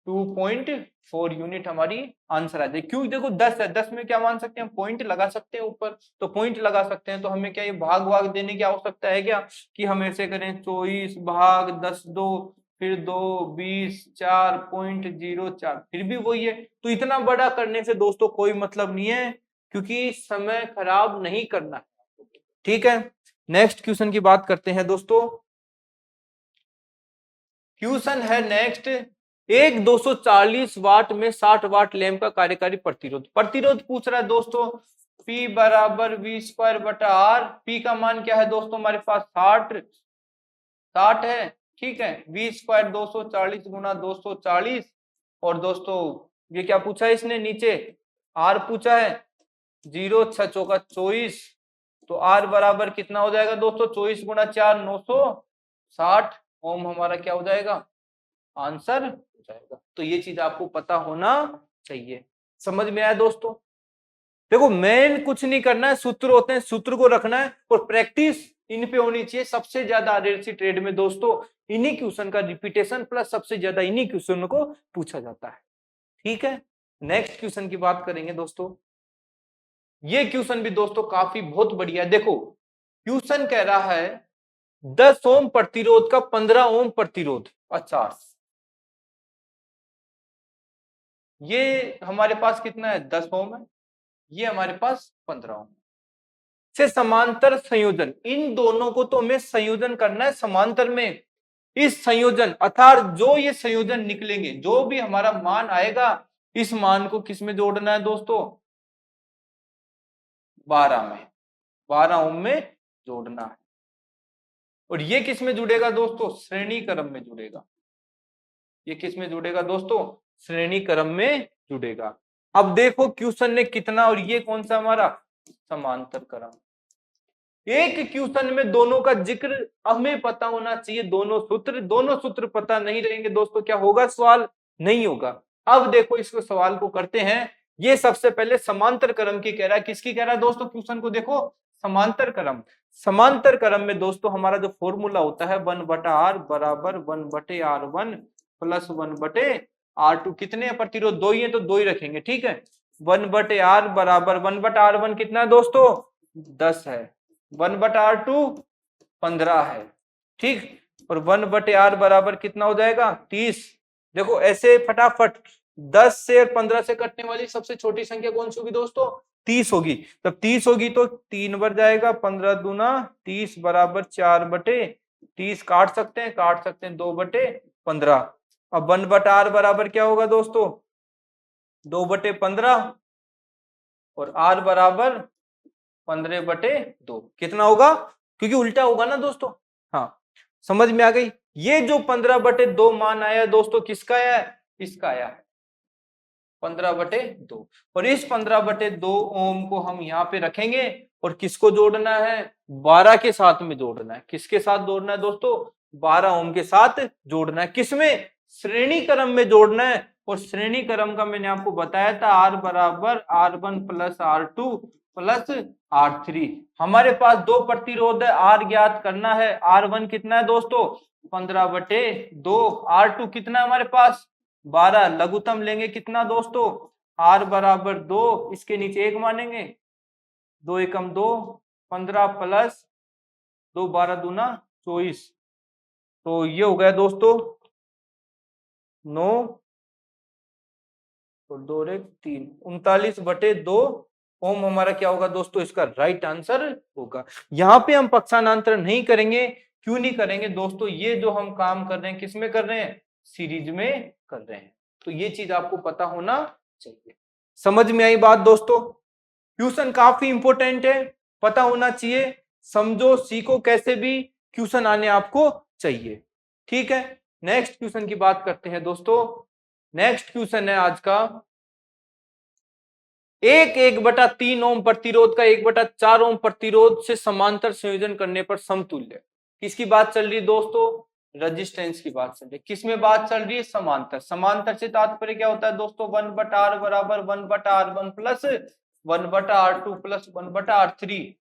2.4 यूनिट हमारी आंसर आ जाए। क्यों देखो 10 है, 10 में क्या मान सकते हैं पॉइंट लगा सकते हैं ऊपर, तो पॉइंट लगा सकते हैं, तो हमें क्या ये भाग भाग देने की आवश्यकता है क्या कि हम ऐसे करें 24 भाग 10 दो फिर 2 20 4.04, फिर भी वही है। तो इतना बड़ा करने से दोस्तों कोई मतलब नहीं है, क्योंकि समय खराब नहीं करना है, ठीक है। नेक्स्ट क्वेश्चन की बात करते हैं दोस्तों, क्वेश्चन है नेक्स्ट, एक 240 वाट में 60 वाट लैंप का कार्यकारी प्रतिरोध, प्रतिरोध पूछ रहा है दोस्तों, P बराबर V²/R, P का मान क्या है दोस्तों हमारे पास 60 है, ठीक है। V² 240 × 240, और दोस्तों ये क्या पूछा है इसने नीचे R पूछा है, 0 6 चौका 24, तो R बराबर कितना हो जाएगा दोस्तों 24 × 4 960 ओम हमारा क्या हो जाएगा आंसर हो जाएगा। तो ये चीज आपको पता होना चाहिए, समझ में आया दोस्तों। देखो मेन कुछ नहीं करना है, सूत्र होते हैं सूत्र को रखना है और प्रैक्टिस इन पे होनी चाहिए। सबसे ज्यादा आरएलसी ट्रेड में दोस्तों इन्हीं क्वेश्चन का रिपीटेशन प्लस सबसे ज्यादा इन्हीं क्वेश्चन को पूछा जाता है, ठीक है। नेक्स्ट क्वेश्चन की बात करेंगे दोस्तों, ये क्वेश्चन भी दोस्तों काफी बहुत बढ़िया है। देखो क्वेश्चन कह रहा है 10 ओम प्रतिरोध का 15 ओम प्रतिरोध, अच्छा ये हमारे पास कितना है 10 ओम है, ये हमारे पास 15 ओम से समांतर संयोजन, इन दोनों को तो हमें संयोजन करना है समांतर में। इस संयोजन अर्थात जो ये संयोजन निकलेंगे, जो भी हमारा मान आएगा, इस मान को किस में जोड़ना है दोस्तों 12 में, 12 ओम में जोड़ना है। और ये किस में जुड़ेगा दोस्तों श्रेणी क्रम में जुड़ेगा, ये किस में जुड़ेगा दोस्तों श्रेणी क्रम में जुड़ेगा। अब देखो क्वेश्चन ने कितना, और ये कौन सा हमारा समांतर क्रम, एक क्वेश्चन में दोनों का जिक्र हमें पता होना चाहिए, दोनों सूत्र पता नहीं रहेंगे दोस्तों क्या होगा सवाल नहीं होगा। अब देखो इसको सवाल को करते हैं, ये सबसे पहले समांतर क्रम की कह रहा है, किसकी कह रहा है दोस्तों क्वेश्चन को देखो समांतर क्रम। समांतर क्रम में दोस्तों हमारा जो फॉर्मूला होता है 1/r बराबर 1/r1 प्लस 1/r2। कितने प्रतिरोध? दो ही है तो दो ही रखेंगे, ठीक है। 1/r बराबर 1/r1 कितना है दोस्तों? 10 है। 1/r2 15 है, ठीक। और 1/r बराबर कितना हो जाएगा? 30। देखो ऐसे फटाफट 10 से और 15 से कटने वाली सबसे छोटी संख्या कौन सी होगी दोस्तों? 30 होगी। तब 30 होगी तो 3 बार जाएगा, 15 दूना 30 बराबर 4/30। काट सकते हैं, 2/15। अब 1/r बराबर क्या होगा दोस्तों? 2/15 और r बराबर 15/2। कितना होगा? क्योंकि उल्टा होगा ना दोस्तों। हाँ, समझ में आ गई। ये जो 15/2 मान आया दोस्तों, किसका आया है? इसका आया है 15/2। और इस 15/2 ओम को हम यहाँ पे रखेंगे और किसको जोड़ना है? 12 के साथ में जोड़ना है। किसके साथ जोड़ना है दोस्तों? 12 ओम के साथ जोड़ना है। किसमें? श्रेणी क्रम में जोड़ना है। और श्रेणी क्रम का मैंने आपको बताया था r बराबर r1 plus r2 plus r3। हमारे पास दो प्रतिरोध है, r ज्ञात करना है। r1 कितना है दोस्तों? 15/2। r2 कितना है हमारे पास? 12। लघुत्तम लेंगे कितना दोस्तों? r बराबर 2, इसके नीचे 1 मानेंगे। 2 एकम 2, 15 प्लस 2 12 दूना 24। तो ये हो गया दोस्तों 9 और 2 और 1 3, 39/2 ओम हमारा क्या होगा दोस्तों? इसका राइट आंसर होगा। यहाँ पे हम पक्षांतर नहीं करेंगे। क्यों नहीं करेंगे दोस्तों? ये जो हम काम कर रहे हैं किस में कर रहे हैं? सीरीज में कर रहे हैं। तो ये चीज आपको पता होना चाहिए। समझ में आई बात दोस्तों? क्वेश्चन काफी इंपॉर्टेंट है, पता होना चाहिए। समझो, सीखो, कैसे भी क्वेश्चन आने आपको चाहिए, ठीक है। नेक्स्ट क्वेश्चन की बात करते हैं दोस्तों। नेक्स्ट क्वेश्चन है आज का, 1/3 ओम प्रतिरोध का 1/4 ओम प्रतिरोध से समांतर संयोजन करने पर समतुल्य। किसकी बात चल रही है दोस्तों? रेजिस्टेंस की बात चल रही है। किसमें बात चल रही है? समांतर। समांतर से तात्पर्य क्या होता है दोस्तों? 1/r बराबर 1/r1 plus 1/r2 plus 1/r3।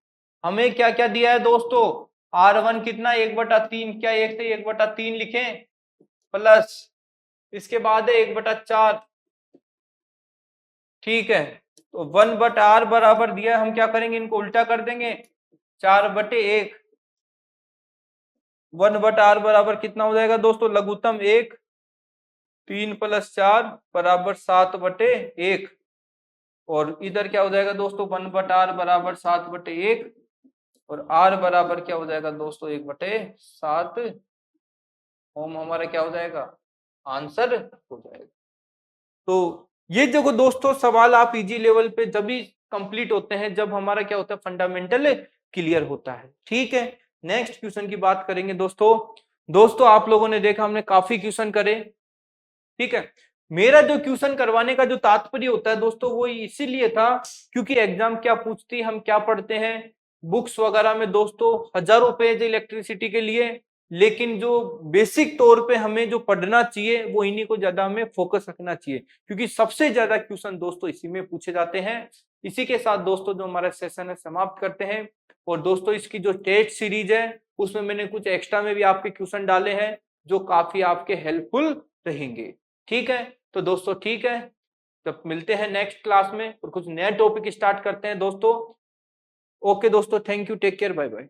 हमें क्या क्या दिया है दोस्तों? r1 कितना? 1/3। क्या 1 से 1/3 लिखें? प्लस इसके बाद है 1/4, ठीक है। तो 1/r बराबर दिया, हम क्या करेंगे? इनको उल्टा कर देंगे, 4/1। 1/r बराबर कितना हो जाएगा दोस्तों? लघुत्तम 1, 3 + 4 बराबर 7/1। और इधर क्या हो जाएगा दोस्तों? 1/r बराबर 7/1 और r बराबर क्या हो जाएगा दोस्तों? 1/7 ओम हमारा क्या हो जाएगा? आंसर हो जाएगा। तो ये देखो दोस्तों, सवाल आप इजी लेवल पे जब भी कंप्लीट होते हैं जब हमारा क्या होता है? फंडामेंटल क्लियर होता है, ठीक है। नेक्स्ट क्वेश्चन की बात करेंगे दोस्तों आप लोगों ने देखा हमने काफी क्वेश्चन करे, ठीक है। मेरा जो क्वेश्चन करवाने का जो तात्पर्य होता है दोस्तों, वो इसीलिए था क्योंकि एग्जाम क्या पूछती है, हम क्या पढ़ते हैं बुक्स वगैरह में दोस्तों, हजारों पेज इलेक्ट्रिसिटी के लिए, लेकिन जो बेसिक तौर पे हमें जो पढ़ना चाहिए वो इन्हीं को ज्यादा हमें फोकस रखना चाहिए, क्योंकि सबसे ज्यादा क्वेश्चन दोस्तों इसी में पूछे जाते हैं। इसी के साथ दोस्तों जो हमारा सेशन है समाप्त करते हैं। और दोस्तों इसकी जो टेस्ट सीरीज है उसमें मैंने कुछ एक्स्ट्रा में भी आपके क्वेश्चन डाले हैं जो काफी आपके हेल्पफुल रहेंगे, ठीक है। तो दोस्तों ठीक है, तब मिलते हैं नेक्स्ट क्लास में और कुछ नया टॉपिक स्टार्ट करते हैं दोस्तों। ओके दोस्तों, thank you, take care, bye bye.